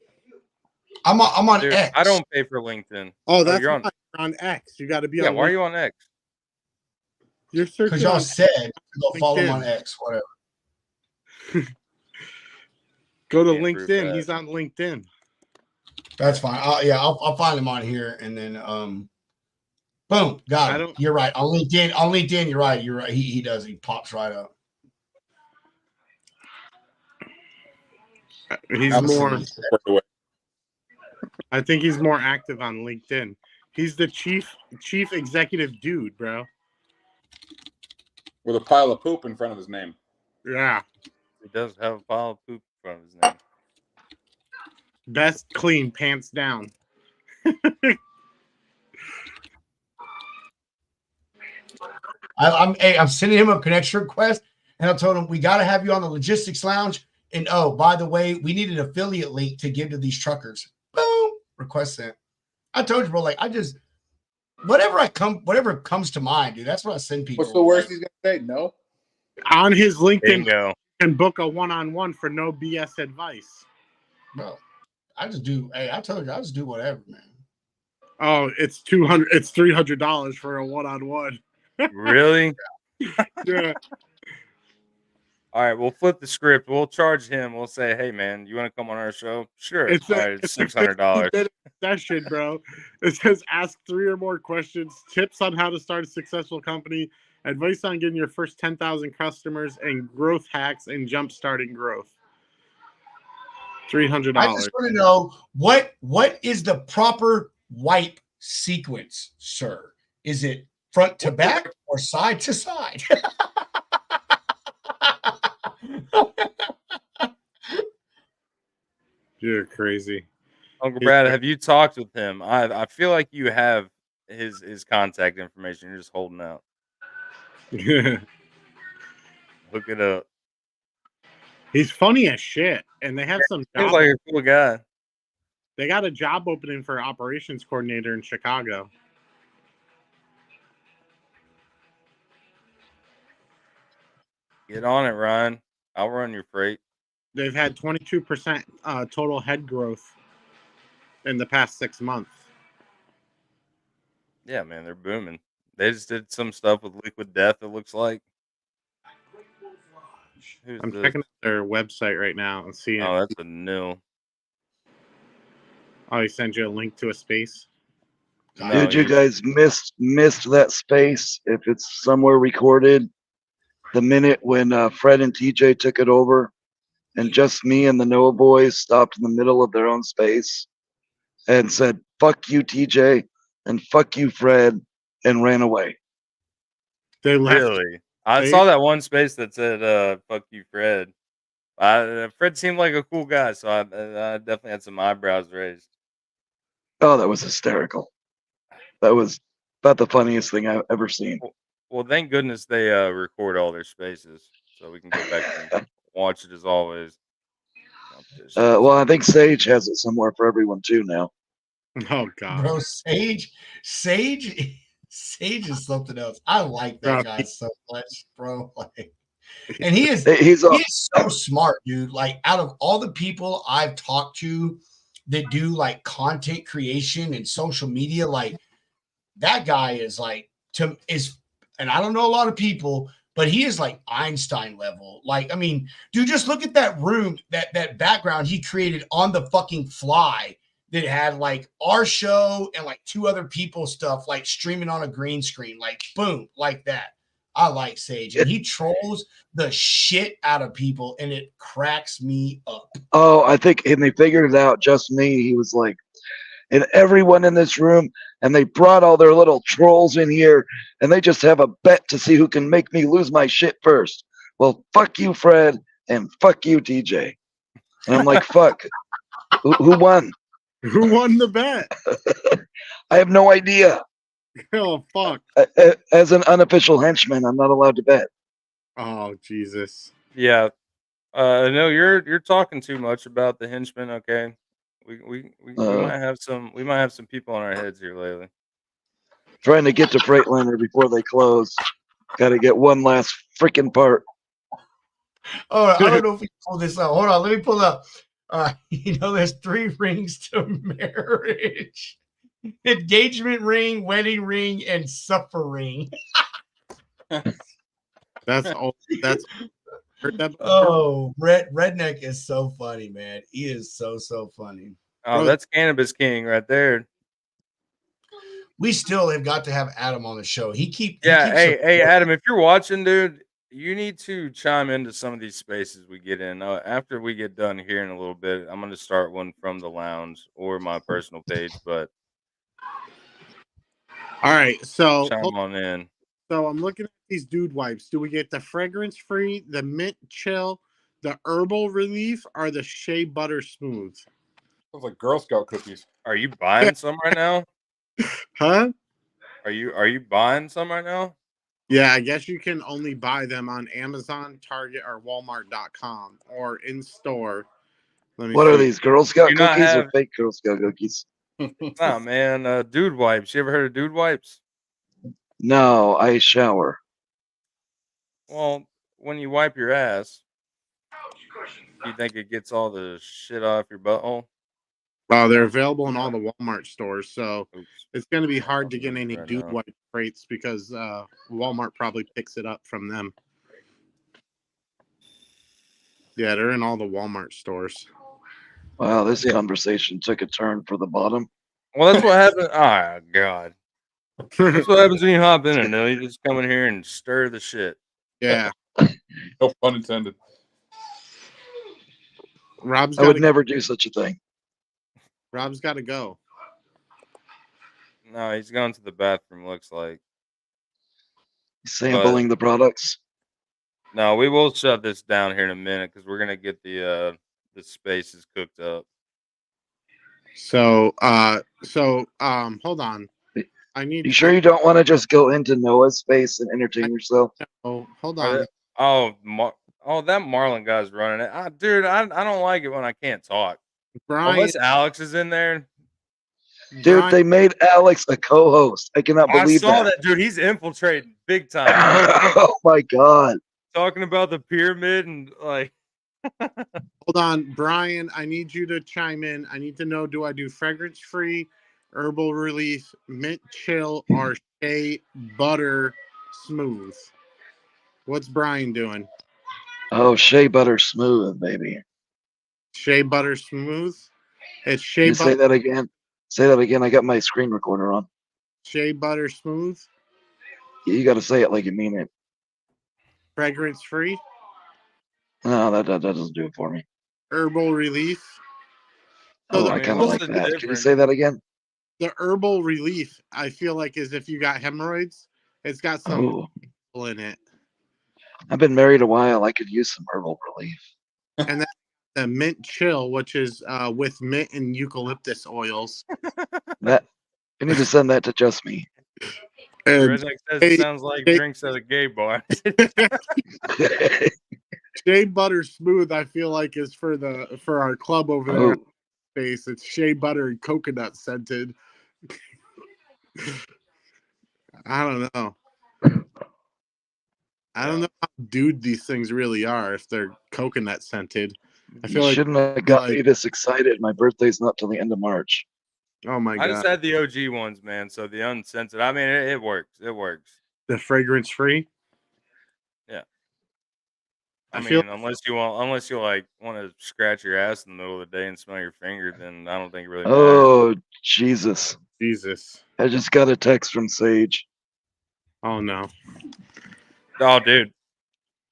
I'm on Dude, X. I don't pay for LinkedIn. Oh, that's you're on X. You got to be yeah. on. Why are you on X? You're searching because y'all on said to go follow him LinkedIn. on X, whatever. Go to Can't prove LinkedIn. that. He's on LinkedIn. That's fine. I'll find him on here, and then boom, got him. You're right. On LinkedIn, you're right. You're right. He does. He pops right up. He's more. I think he's more active on LinkedIn. He's the chief executive dude, bro. With a pile of poop in front of his name. Yeah. He does have a pile of poop in front of his name. Best clean, pants down. I'm sending him a connection request, and I told him we got to have you on the logistics lounge. And oh, by the way, we need an affiliate link to give to these truckers. Boom, request sent. I told you, bro. Like I just whatever comes to mind, dude. That's what I send people. What's the worst he's gonna say? No. On his LinkedIn, Bingo. you can book a one-on-one for no BS advice. Bro, I just do. Hey, I told you, I just do whatever, man. Oh, it's $200. It's $300 for a one-on-one. Really? Yeah. All right, we'll flip the script. We'll charge him. We'll say, "Hey, man, you want to come on our show?" Sure. It's All right, it's $600. Session, bro. It says ask 3 or more questions, tips on how to start a successful company, advice on getting your first 10,000 customers, and growth hacks and jump starting growth. $300. I just want to know what is the proper wipe sequence, sir? Is it front to back or side to side? You're crazy. Uncle Brad, have you talked with him? I feel like you have his contact information. You're just holding out. Yeah. Hook it up. He's funny as shit, and they have some. Seems like a cool guy. They got a job opening for operations coordinator in Chicago. Get on it, Ryan. I'll run your freight. They've had 22% total head growth in the past 6 months. Yeah, man, they're booming. They just did some stuff with Liquid Death, it looks like. I'm checking their website right now and seeing. Oh, that's a nil. Oh, he sent you a link to a space. Dude, you guys missed that space. If it's somewhere recorded, the minute when Fred and TJ took it over, and just me and the Noah boys stopped in the middle of their own space and said, "Fuck you, TJ," and "Fuck you, Fred," and ran away. They left. Really? I saw that one space that said, "Fuck you, Fred." Fred seemed like a cool guy, so I definitely had some eyebrows raised. Oh, that was hysterical. That was about the funniest thing I've ever seen. Well, thank goodness they record all their spaces, so we can go back and watch it as always. Well, I think Sage has it somewhere for everyone too now. Oh God, bro, Sage is something else. I like that guy so much, bro. Like, And he's so smart, dude. Like, out of all the people I've talked to that do like content creation and social media, like that guy is like and I don't know a lot of people, but he is like Einstein level. Like, I mean, dude, just look at that room, that background he created on the fucking fly that had like our show and like two other people's stuff like streaming on a green screen, like boom, like that. I like Sage, and he trolls the shit out of people, and it cracks me up. Oh, I think, and they figured it out. Just me. He was like, and everyone in this room, and they brought all their little trolls in here, and they just have a bet to see who can make me lose my shit first. Well, fuck you, Fred, and fuck you, TJ. And I'm like, fuck. Who won? Who won the bet? I have no idea. Oh, fuck. As an unofficial henchman, I'm not allowed to bet. Oh, Jesus. Yeah. No, you're talking too much about the henchmen. Okay, we might have some people on our heads here lately. Trying to get to Freightliner before they close. Got to get one last freaking part. Oh, I don't know if we can pull this out. Hold on, let me pull up. There's 3 rings to marriage: engagement ring, wedding ring, and supper ring. That's all. That's heard that before. Oh, Redneck is so funny, man. He is so funny. Oh, that's Cannabis King right there. We still have got to have Adam on the show. Hey, Adam, if you're watching, dude, you need to chime into some of these spaces we get in. After we get done here in a little bit, I'm going to start one from the lounge or my personal page. But all right, so chime on in. So I'm looking at these dude wipes. Do we get the fragrance free, the mint chill, the herbal relief, or the shea butter smooth? Sounds like Girl Scout cookies. Are you buying some right now? Huh? Are you buying some right now? Yeah, I guess you can only buy them on Amazon, Target, or Walmart.com or in store. What are these, Girl Scout cookies or fake Girl Scout cookies? Nah, man. Dude wipes. You ever heard of dude wipes? No, I shower. Well, when you wipe your ass, do you think it gets all the shit off your butthole? They're available in all the Walmart stores, so it's going to be hard to get any dude wipe crates because Walmart probably picks it up from them. Yeah, they're in all the Walmart stores. Wow, this conversation took a turn for the bottom. Well, that's what happened. Oh, God. That's what happens when you hop in it. You just come in here and stir the shit. Yeah. No pun intended. I would never do such a thing. Rob's got to go. No, he's going to the bathroom, looks like. Sampling the products? No, we will shut this down here in a minute because we're going to get the spaces cooked up. So, hold on. You sure you don't want to just go into Noah's space and entertain yourself? Oh, hold on. That Marlon guy's running it. Dude, I don't like it when I can't talk. Unless Alex is in there. Dude, they made Alex a co-host. I cannot believe that. I saw that, dude. He's infiltrating big time. Oh my God. Talking about the pyramid and like. Hold on, Brian. I need you to chime in. I need to know: do I do fragrance free, herbal relief, mint chill, or shea butter smooth? What's Brian doing? Oh, shea butter smooth, baby. Shea butter smooth. It's shea butter. Say that again. Say that again. I got my screen recorder on. Shea butter smooth. You got to say it like you mean it. Fragrance free. No, that doesn't do it for me. Herbal relief. So I kind of like that. Can you say that again? The herbal relief, I feel like, is if you got hemorrhoids, it's got some in it. I've been married a while. I could use some herbal relief. And then the mint chill, which is with mint and eucalyptus oils. That you need to send that to just me. Redneck says it sounds like drinks at a gay bar. Shea butter smooth, I feel like, is for our club over there. Space. It's shea butter and coconut scented. I don't know. I don't know how dude these things really are if they're coconut scented. I You feel like shouldn't have got me this excited. My birthday's not till the end of March. oh my I god, just had the OG ones, man. So the unscented, I mean, it works. It works. the fragrance free. Yeah. I I feel mean, unless you want to scratch your ass in the middle of the day and smell your finger, then I don't think it really matters. Oh, Jesus. Jesus. I just got a text from Sage. Oh no. Oh, dude.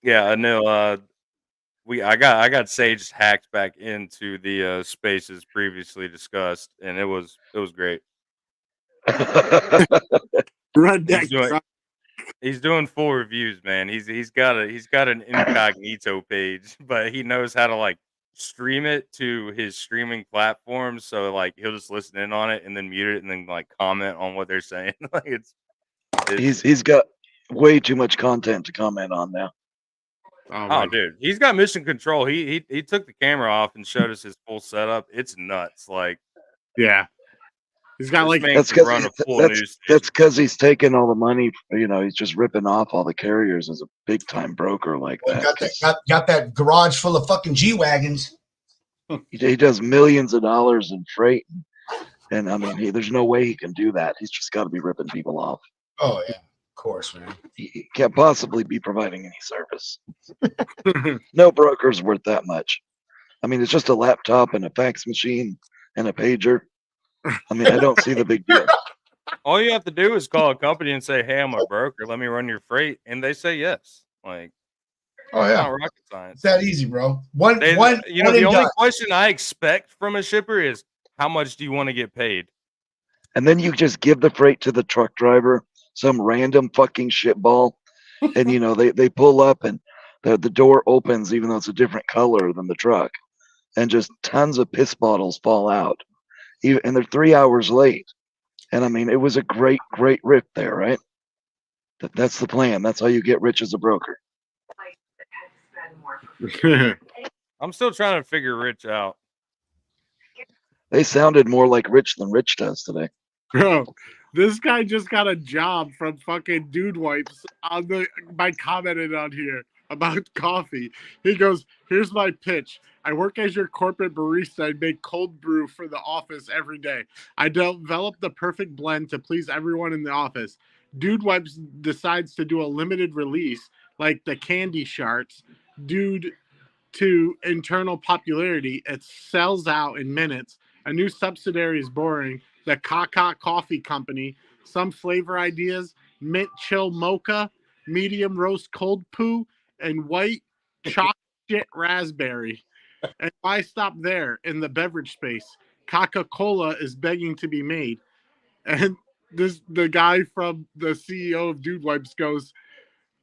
Yeah, I know. I got Sage hacked back into the spaces previously discussed, and it was great. He's doing full reviews, man. He's got an incognito page, but he knows how to like stream it to his streaming platforms. So like he'll just listen in on it and then mute it and then like comment on what they're saying. Like he's got way too much content to comment on now. Oh, dude, he's got mission control. He took the camera off and showed us his full setup. It's nuts. Like, yeah, he's got like that's because he's taking all the money. You know, he's just ripping off all the carriers as a big time broker like that. Got that garage full of fucking G-Wagons. He does millions of dollars in freight, and I mean, there's no way he can do that. He's just got to be ripping people off. Oh yeah, of course, man. He can't possibly be providing any service. No broker's worth that much. I mean, it's just a laptop and a fax machine and a pager. I mean, I don't see the big deal. All you have to do is call a company and say, "Hey, I'm a broker. Let me run your freight," and they say yes. Like, oh yeah, not rocket science. It's that easy, bro. The only question I expect from a shipper is, "How much do you want to get paid?" And then you just give the freight to the truck driver, some random fucking shitball, and you know they pull up and the door opens even though it's a different color than the truck, and just tons of piss bottles fall out, and they're 3 hours late. And I mean, it was a great rip there, right? That's the plan. That's how you get rich as a broker. I'm still trying to figure Rich out. They sounded more like Rich than Rich does today. Bro, this guy just got a job from fucking Dude Wipes by commenting on here about coffee. He goes, "Here's my pitch. I work as your corporate barista and make cold brew for the office every day. I develop the perfect blend to please everyone in the office. Dude Wipes decides to do a limited release like the candy sharks due to internal popularity. It sells out in minutes. A new subsidiary is boring. The Kaka Coffee Company. Some flavor ideas: mint chill mocha, medium roast cold poo, and white chocolate raspberry. And why stop there in the beverage space? Coca-Cola is begging to be made." And the guy from the CEO of Dude Wipes goes,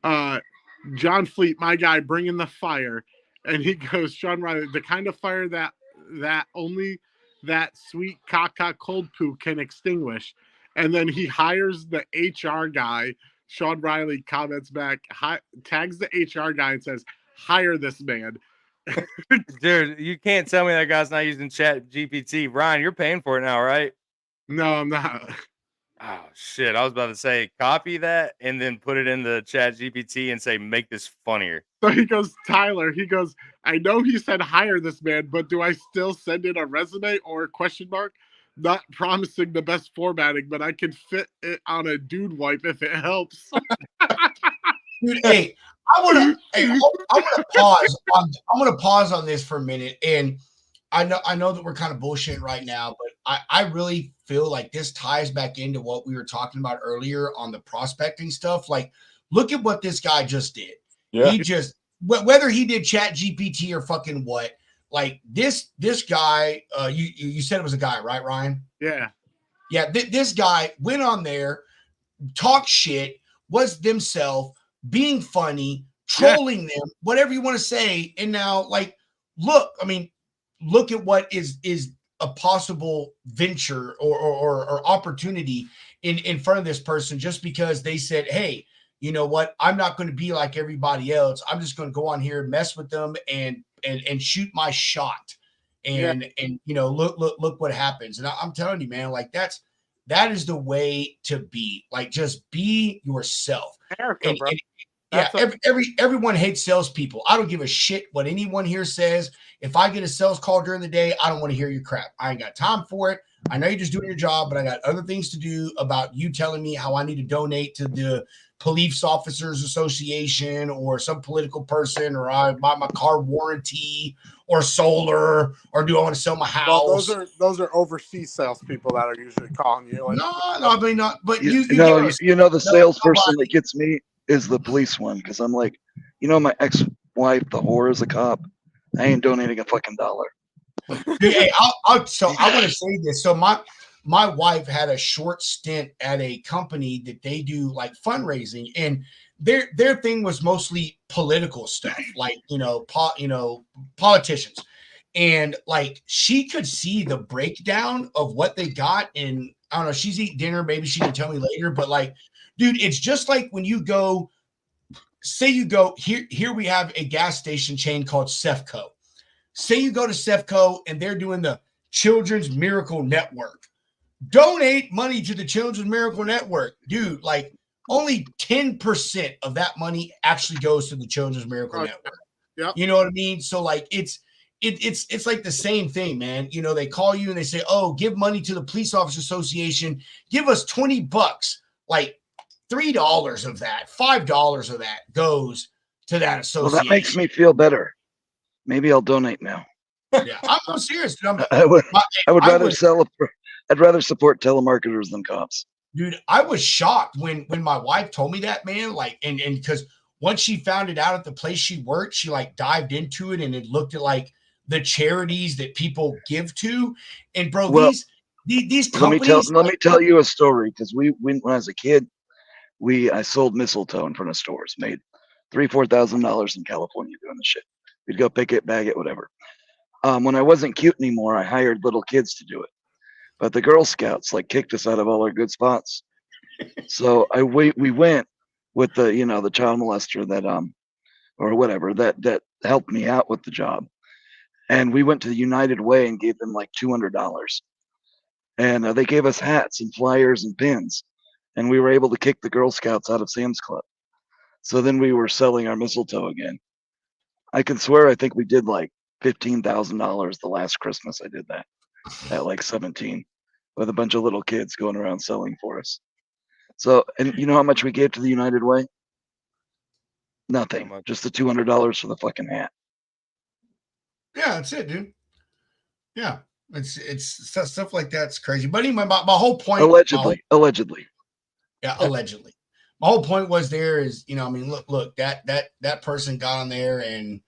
"John Fleet, my guy, bring in the fire." And he goes, "Sean Riley, the kind of fire that only that sweet caca cold poo can extinguish." And then he hires the HR guy. Sean Riley comments back, tags the HR guy and says, "Hire this man." Dude, you can't tell me that guy's not using Chat GPT. Ryan, you're paying for it now, right? No, I'm not. Oh shit! I was about to say copy that and then put it in the Chat GPT and say make this funnier. So he goes, Tyler. He goes, "I know he said hire this man, but do I still send in a resume or question mark? Not promising the best formatting, but I can fit it on a Dude Wipe if it helps." Dude, hey, I want to pause. I'm going to pause on this for a minute, and I know that we're kind of bullshitting right now, but I really feel like this ties back into what we were talking about earlier on the prospecting stuff. Like, look at what this guy just did. Yeah. He just, whether he did Chat GPT or fucking what, like this guy, you said it was a guy, right, Ryan? Yeah. Yeah. This guy went on there, talked shit, was themselves, being funny, trolling them, whatever you want to say. And now, like, look at what is a possible venture or opportunity in front of this person just because they said, "Hey, you know what? I'm not going to be like everybody else. I'm just going to go on here, mess with them, and shoot my shot, and you know, look what happens." And I'm telling you, man, like that is the way to be. Like, just be yourself. America, bro. Everyone hates salespeople. I don't give a shit what anyone here says. If I get a sales call during the day, I don't want to hear your crap. I ain't got time for it. I know you're just doing your job, but I got other things to do about you telling me how I need to donate to the Police Officers Association or some political person, or I buy my car warranty or solar, or do I want to sell my house? Well, those are overseas salespeople that are usually calling you. Like, no, I mean not. But you know, the salesperson that gets me is the police one, because I'm like, my ex-wife, the whore, is a cop. I ain't donating a fucking dollar. Hey, so I want to say this. So my wife had a short stint at a company that they do like fundraising, and their thing was mostly political stuff, like politicians, and like she could see the breakdown of what they got. And I don't know, she's eating dinner, maybe she can tell me later, but like, dude, it's just like when you go, say you go here we have a gas station chain called Sefco. Say you go to Sefco and they're doing the Children's Miracle Network. Donate money to the Children's Miracle Network. Dude, like only 10% of that money actually goes to the Children's Miracle Network. Yep. You know what I mean? So like it's like the same thing, man. They call you and they say, "Oh, give money to the Police Officers Association. Give us $20." Like $3 of that, $5 of that goes to that association. Well, that makes me feel better. Maybe I'll donate now. Yeah, I'm serious. Dude. I would rather I'd rather support telemarketers than cops. Dude, I was shocked when my wife told me that, man. Like, and because once she found it out at the place she worked, she like dived into it and it looked at like the charities that people give to. And bro, these companies. Let me tell you a story, because when I was a kid, I sold mistletoe in front of stores, made $3,000-$4,000 in California doing the shit. We'd go pick it, bag it, whatever. When I wasn't cute anymore, I hired little kids to do it. But the Girl Scouts like kicked us out of all our good spots. So we went with the the child molester that or whatever that helped me out with the job, and we went to the United Way and gave them like $200, and they gave us hats and flyers and pins, and we were able to kick the Girl Scouts out of Sam's Club. So then we were selling our mistletoe again. I can swear I think we did like $15,000 the last Christmas I did that at like 17 with a bunch of little kids going around selling for us. So, and you know how much we gave to the United Way? Nothing. Just the $200 for the fucking hat. Yeah, that's it, dude. Yeah. It's stuff like that's crazy. But anyway, my whole point. Allegedly. Yeah, allegedly. My whole point was there is, I mean, look, that person got on there and,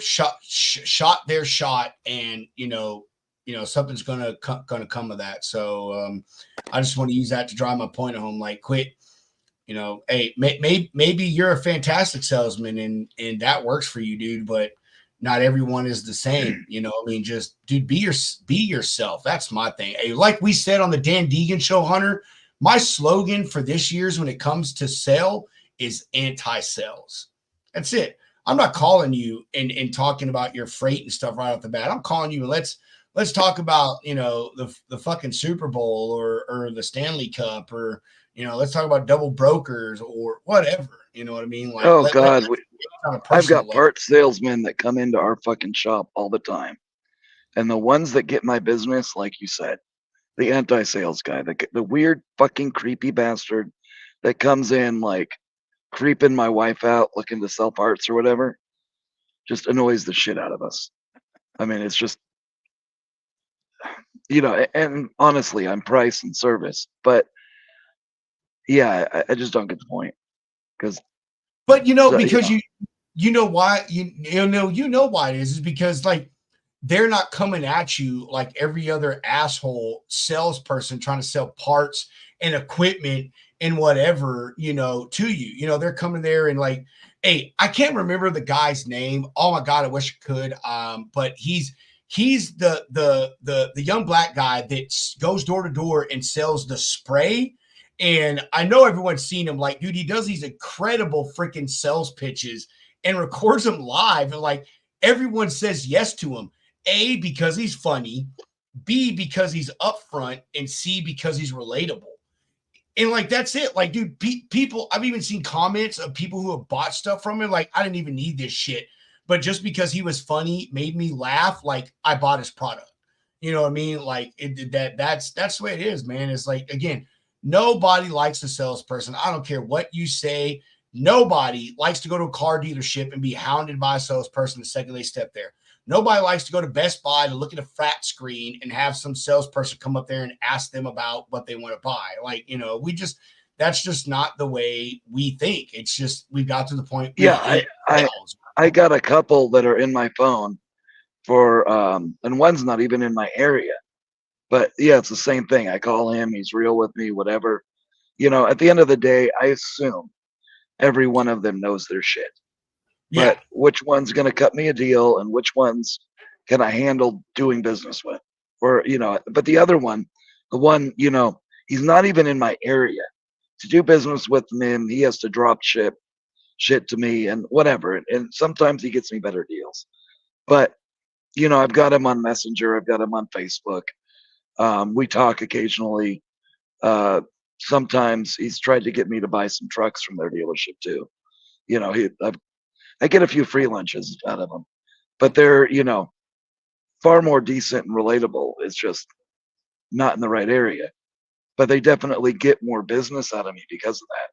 shot their shot, and, something's gonna come of that. So I just want to use that to drive my point home. Like, quit. Hey, maybe you're a fantastic salesman and that works for you, dude. But not everyone is the same. I mean, just dude, be yourself. That's my thing. Hey, like we said on the Dan Deegan show, Hunter. My slogan for this year's when it comes to sale is anti-sales. That's it. I'm not calling you and talking about your freight and stuff right off the bat. I'm calling you and let's talk about, the fucking Super Bowl or the Stanley Cup, or, let's talk about double brokers or whatever. You know what I mean? Like, I've got part salesmen that come into our fucking shop all the time. And the ones that get my business, like you said, the anti-sales guy, the weird fucking creepy bastard that comes in like creeping my wife out looking to sell parts or whatever, just annoys the shit out of us. I mean, it's just, and honestly, I'm price and service, but yeah, I just don't get the point. Because why you know why it is because like they're not coming at you like every other asshole salesperson trying to sell parts and equipment and whatever, to you. They're coming there and like, hey, I can't remember the guy's name. Oh my God, I wish I could. But he's the young black guy that goes door to door and sells the spray. And I know everyone's seen him. Like, dude, he does these incredible freaking sales pitches and records them live. And like everyone says yes to him. A, because he's funny, B, because he's upfront, and C, because he's relatable. And like, that's it. Like, dude, people, I've even seen comments of people who have bought stuff from him. Like, I didn't even need this shit. But just because he was funny, made me laugh. Like, I bought his product. You know what I mean? Like, that's the way it is, man. It's like, again, nobody likes a salesperson. I don't care what you say. Nobody likes to go to a car dealership and be hounded by a salesperson the second they step there. Nobody likes to go to Best Buy to look at a flat screen and have some salesperson come up there and ask them about what they want to buy. Like, you know, that's just not the way we think. It's just, we got to the point. Yeah, I got a couple that are in my phone for, and one's not even in my area. But yeah, it's the same thing. I call him, he's real with me, whatever. You know, at the end of the day, I assume every one of them knows their shit. Yeah. But which one's going to cut me a deal and which ones can I handle doing business with? Or, you know, but the other one, the one, you know, he's not even in my area. To do business with him, he has to drop shit to me and whatever. And sometimes he gets me better deals. But, you know, I've got him on Messenger. I've got him on Facebook. We talk occasionally. Sometimes he's tried to get me to buy some trucks from their dealership too. You know, I get a few free lunches out of them, but they're, you know, far more decent and relatable. It's just not in the right area, but they definitely get more business out of me because of that.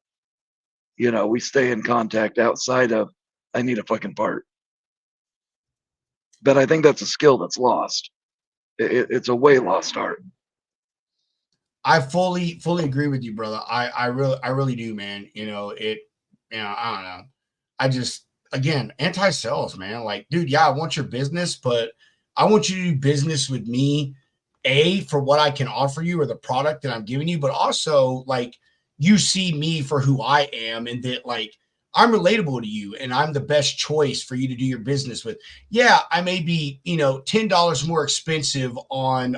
You know, we stay in contact outside of, I need a fucking part. But I think that's a skill that's lost. It's a way lost art. I fully agree with you, brother. I really do, man. You know, I don't know. I just, again, anti-sales, man. Like, dude, yeah, I want your business, but I want you to do business with me, for what I can offer you or the product that I'm giving you, but also like you see me for who I am and that like I'm relatable to you and I'm the best choice for you to do your business with. Yeah, I may be, you know, $10 more expensive on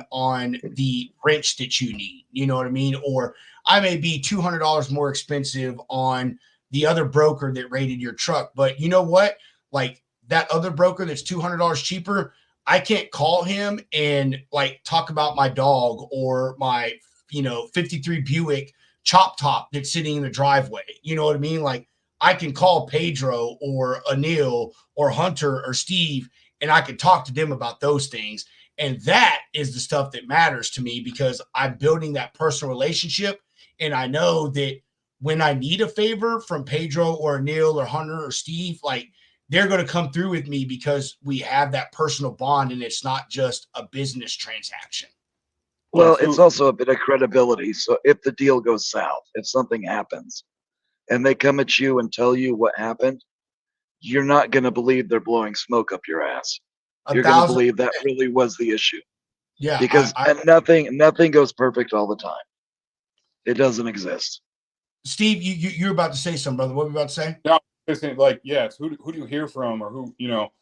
the wrench that you need. You know what I mean? Or I may be $200 more expensive on the other broker that rated your truck. But you know what? Like that other broker that's $200 cheaper, I can't call him and like talk about my dog or my, you know, 53 Buick chop top that's sitting in the driveway. You know what I mean? Like I can call Pedro or Anil or Hunter or Steve and I can talk to them about those things. And that is the stuff that matters to me because I'm building that personal relationship. And I know that when I need a favor from Pedro or Anil or Hunter or Steve, like they're going to come through with me because we have that personal bond and it's not just a business transaction. Well, it's also a bit of credibility. So if the deal goes south, if something happens and they come at you and tell you what happened, you're not going to believe they're blowing smoke up your ass. You're going to believe that really was the issue. Yeah. Because nothing goes perfect all the time. It doesn't exist. Steve, you're about to say something, brother. What were you about to say? No, like, yeah, it's who do you hear from or who, you know,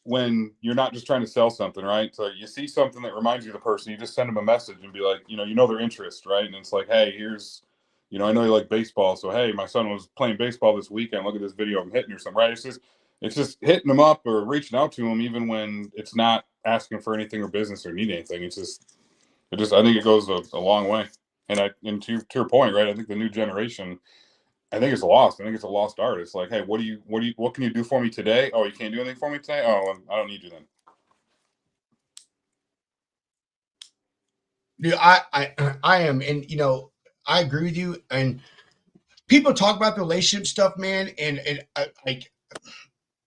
when you're not just trying to sell something, right? So you see something that reminds you of the person, you just send them a message and be like, you know their interest, right? And it's like, hey, here's, you know, I know you like baseball, so hey, my son was playing baseball this weekend. Look at this video of him hitting or something, right? It's just hitting them up or reaching out to them, even when it's not asking for anything or business or need anything. I think it goes a long way. And to your point, right? I think the new generation, I think it's lost. I think it's a lost art. It's like, hey, what can you do for me today? Oh, you can't do anything for me today? Oh, well, I don't need you then. Dude, I am, and you know, I agree with you. And people talk about the relationship stuff, man, and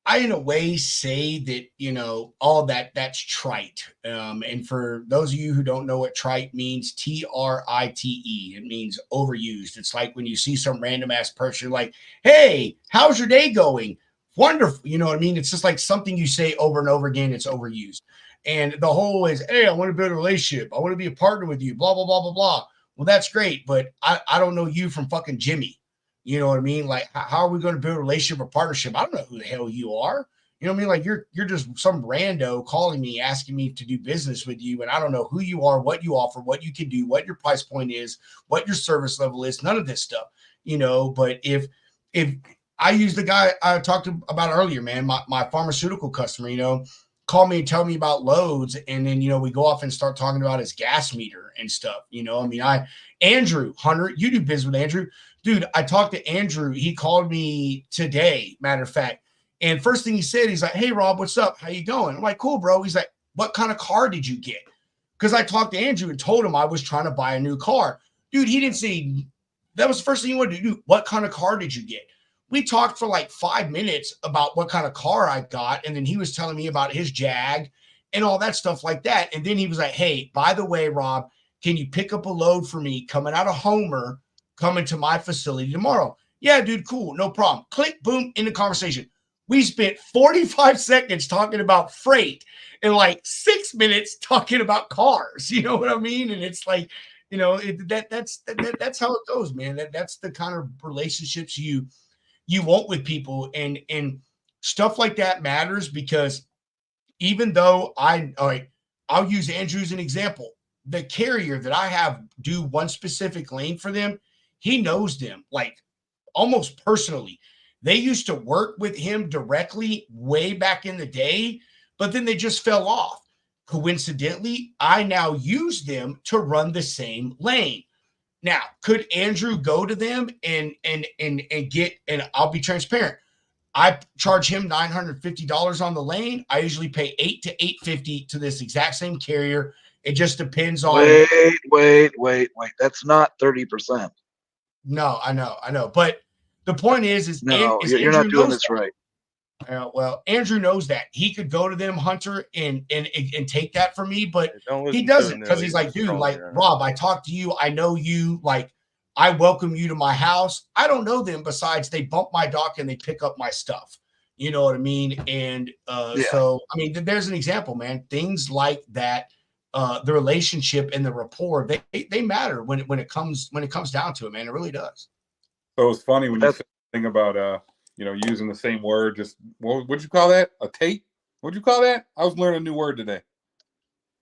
I in a way say that, you know, all that's trite. And for those of you who don't know what trite means, TRITE, it means overused. It's like when you see some random ass person like, hey, how's your day going? Wonderful. You know what I mean? It's just like something you say over and over again. It's overused. And the whole is, hey, I want to build a relationship. I want to be a partner with you, blah, blah, blah, blah, blah. Well, that's great. But I don't know you from fucking Jimmy. You know what I mean? Like, how are we going to build a relationship or partnership? I don't know who the hell you are. You know what I mean? Like, you're just some rando calling me, asking me to do business with you. And I don't know who you are, what you offer, what you can do, what your price point is, what your service level is, none of this stuff, you know. But if I use the guy I talked about earlier, man, my pharmaceutical customer, you know, call me and tell me about loads. And then, we go off and start talking about his gas meter and stuff. Andrew Hunter, you do business with Andrew. Dude, I talked to Andrew. He called me today, matter of fact. And first thing he said, he's like, hey, Rob, what's up? How you going? I'm like, cool, bro. He's like, what kind of car did you get? Because I talked to Andrew and told him I was trying to buy a new car. Dude, he didn't say, that was the first thing he wanted to do. What kind of car did you get? We talked for like 5 minutes about what kind of car I got. And then he was telling me about his Jag and all that stuff like that. And then he was like, hey, by the way, Rob, can you pick up a load for me coming out of Homer, coming to my facility tomorrow? Yeah, dude, cool. No problem. Click, boom, in the conversation. We spent 45 seconds talking about freight and like 6 minutes talking about cars. You know what I mean? And it's like, that's how it goes, man. That's the kind of relationships you want with people, and stuff like that matters, because even though I'll use Andrew as an example. The carrier that I have do one specific lane for them, he knows them like almost personally. They used to work with him directly way back in the day, but then they just fell off. Coincidentally, I now use them to run the same lane. Now, could Andrew go to them and get, and I'll be transparent, I charge him $950 on the lane. I usually pay $800 to $850 to this exact same carrier. It just depends on. Wait. That's not 30%. No, I know. But the point is no, is you're Andrew not doing this right. Well, Andrew knows that he could go to them, Hunter, and take that from me, but he doesn't, because he's like, dude, like, Rob, I talked to you, I know you, like, I welcome you to my house. I don't know them besides they bump my dock and they pick up my stuff. You know what I mean? And so, I mean, there's an example, man. Things like that, the relationship and the rapport, they matter when it comes down to it, man. It really does. So it's funny when you say thing about using the same word. Just what'd you call that? A tape? What'd you call that? I was learning a new word today.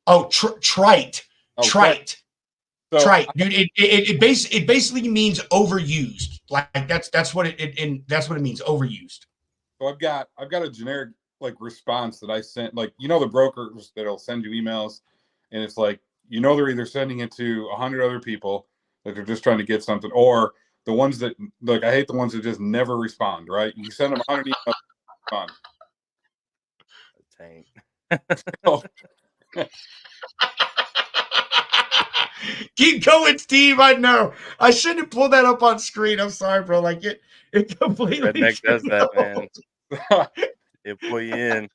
Oh, trite. Oh, trite. So, trite, dude. It basically means overused. Like that's what that's what it means, overused. So I've got a generic like response that I sent, like, the brokers that'll send you emails, and it's like, they're either sending it to 100 other people that they're just trying to get something, or the ones that, like, I hate the ones that just never respond, right? You send them 100 emails, respond. Keep going, Steve. I know. I shouldn't have pulled that up on screen. I'm sorry, bro. Like it completely. Redneck does that, man. It pull you in.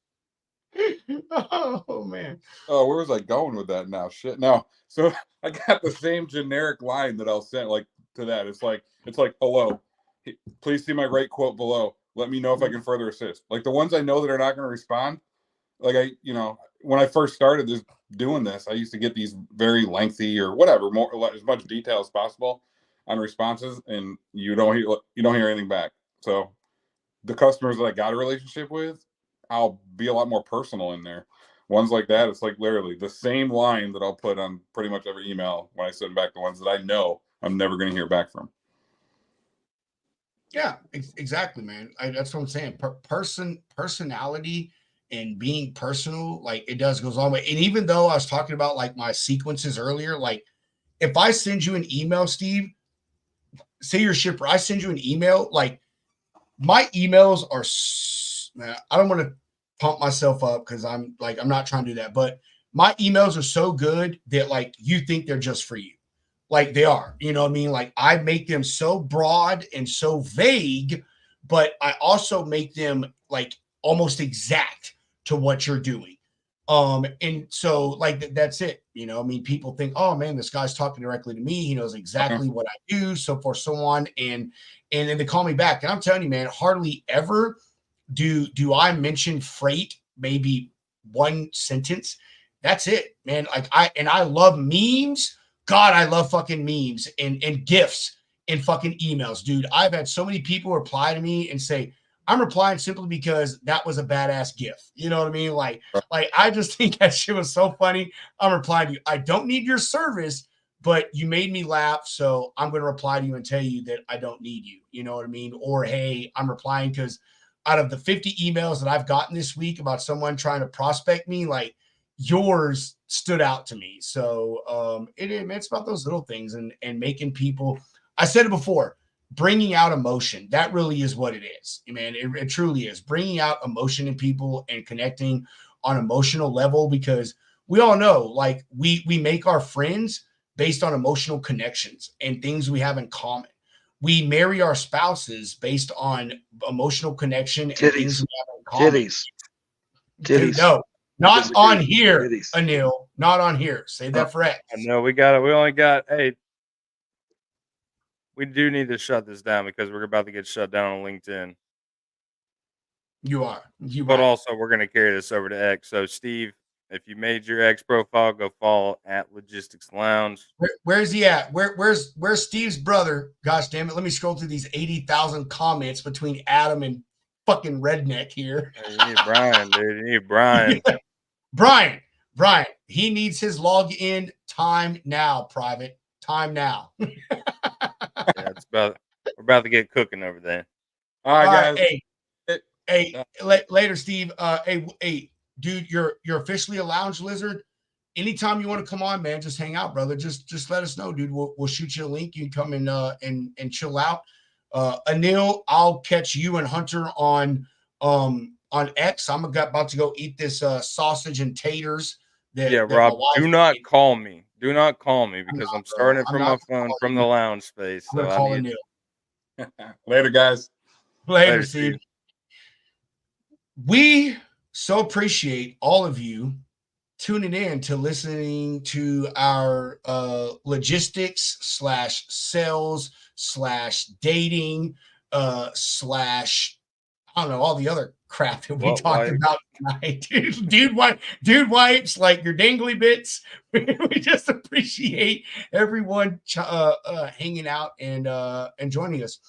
Oh man. Oh, where was I going with that now? Shit. No. So I got the same generic line that I'll send like to that. It's like, hello. Please see my rate quote below. Let me know if I can further assist. Like the ones I know that are not going to respond. Like when I first started doing this, I used to get these very lengthy or whatever, as much detail as possible on responses, and you don't hear anything back. So the customers that I got a relationship with, I'll be a lot more personal in there. Ones like that, it's like literally the same line that I'll put on pretty much every email when I send back the ones that I know I'm never going to hear back from. Yeah, exactly, man. That's what I'm saying. Personality and being personal, like it goes all the way. And even though I was talking about like my sequences earlier, like if I send you an email, Steve, say you're a shipper, I send you an email, like my emails are, man, I don't want to pump myself up because I'm not trying to do that, but my emails are so good that like you think they're just for you. Like they are, you know what I mean? Like I make them so broad and so vague, but I also make them like almost exact to what you're doing. And so like that's it. You know, I mean, people think, oh man, this guy's talking directly to me. He knows exactly what I do, so forth, so on. And then they call me back. And I'm telling you, man, hardly ever do I mention freight, maybe one sentence. That's it, man. Like I love memes. God, I love fucking memes and GIFs and fucking emails, dude. I've had so many people reply to me and say, I'm replying simply because that was a badass GIF. You know what I mean? Like I just think that shit was so funny. I'm replying to you. I don't need your service, but you made me laugh. So I'm going to reply to you and tell you that I don't need you. You know what I mean? Or, hey, I'm replying because out of the 50 emails that I've gotten this week about someone trying to prospect me, like yours stood out to me. So it's about those little things and making people, I said it before, bringing out emotion. That really is what it is, man. It truly is bringing out emotion in people and connecting on emotional level, because we all know, like, we make our friends based on emotional connections and things we have in common. We marry our spouses based on emotional connection and things we have in common. Titties. Dude, no, not on here, Anil. Not on here. Save that for X. I know we only got, hey, we do need to shut this down because we're about to get shut down on LinkedIn. You are. But also, we're going to carry this over to X. So, Steve, if you made your X profile, go follow at Logistics Lounge. Where's he at? Where's Steve's brother? Gosh damn it. Let me scroll through these 80,000 comments between Adam and fucking Redneck here. You need Brian, dude. You need Brian. Brian. He needs his login time now, private. Time now. Yeah, we're about to get cooking over there. All right, guys. Hey, later, Steve. Hey, dude, you're officially a lounge lizard. Anytime you want to come on, man, just hang out, brother. Just let us know, dude. We'll shoot you a link. You can come and chill out. Anil, I'll catch you and Hunter on X. I'm about to go eat this sausage and taters. Rob, do not call me. Do not call me because I'm starting it from my phone from the lounge space. I'm gonna call Anil. Later, guys. Later, Steve. We so appreciate all of you tuning in to listening to our logistics / sales / dating / I don't know, all the other crap that we talked about tonight. Dude wipes, like your dangly bits. We just appreciate everyone hanging out and joining us.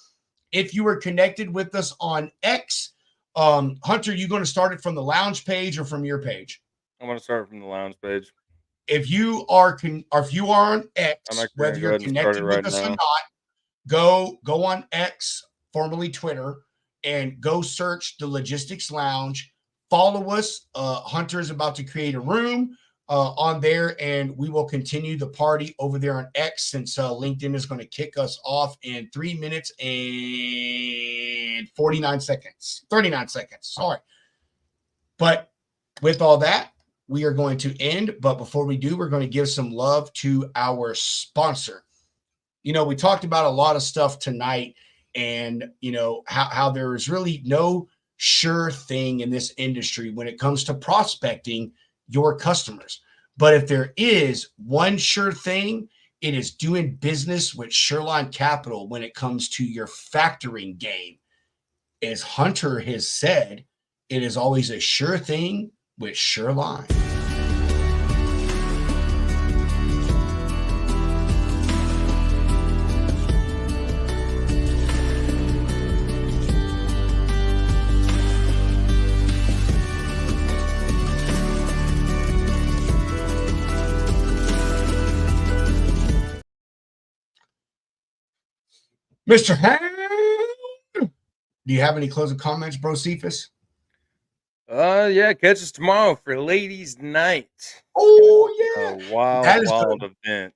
If you were connected with us on X, Hunter, you going to start it from the lounge page or from your page? I'm going to start from the lounge page. If you are on X, whether you're connected with us or not, go on X, formerly Twitter, and go search the Logistics Lounge. Follow us. Hunter is about to create a room on there, and we will continue the party over there on X, since LinkedIn is going to kick us off in 3 minutes and 39 seconds. 39 seconds. Sorry. But with all that, we are going to end. But before we do, we're going to give some love to our sponsor. We talked about a lot of stuff tonight, and how there is really no sure thing in this industry when it comes to prospecting your customers. But if there is one sure thing, it is doing business with Shoreline Capital when it comes to your factoring game. As Hunter has said, it is always a sure thing with Shoreline. Mr. Hound, do you have any closing comments, bro, Cephas? Yeah, catch us tomorrow for Ladies' Night. Oh, yeah. A wild event.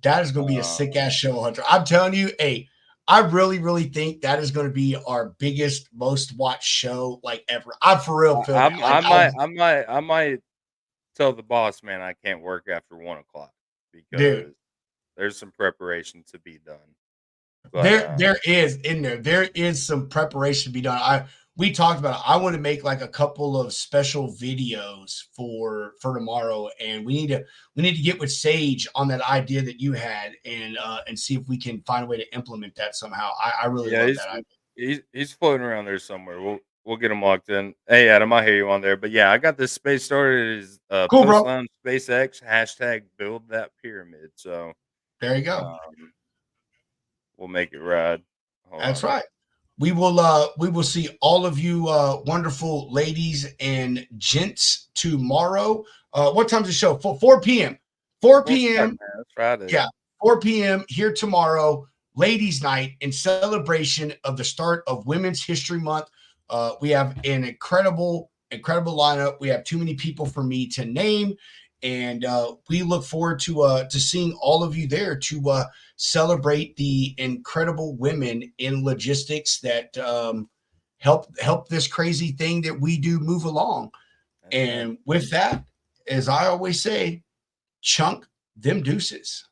That is going to be a sick-ass show, Hunter. I'm telling you, hey, I really, really think that is going to be our biggest, most watched show, like, ever. I for real feel I might tell the boss man I can't work after 1 o'clock because there's some preparation to be done. But, there is some preparation to be done. We talked about it. I want to make like a couple of special videos for tomorrow, and we need to get with Sage on that idea that you had, and see if we can find a way to implement that somehow. I really love that idea. He's floating around there somewhere. We'll get him locked in. Hey Adam, I hear you on there, but yeah, I got this space started as cool, bro. SpaceX #build that pyramid. So there you go. We'll make it ride. That's right. We will see all of you wonderful ladies and gents tomorrow. What time's the show? 4 p.m. 4 p.m. That's Friday. Yeah, 4 p.m. here tomorrow, ladies' night, in celebration of the start of Women's History Month. We have an incredible lineup. We have too many people for me to name, and we look forward to seeing all of you there to celebrate the incredible women in logistics that help this crazy thing that we do move along. And with that, as I always say, chunk them deuces.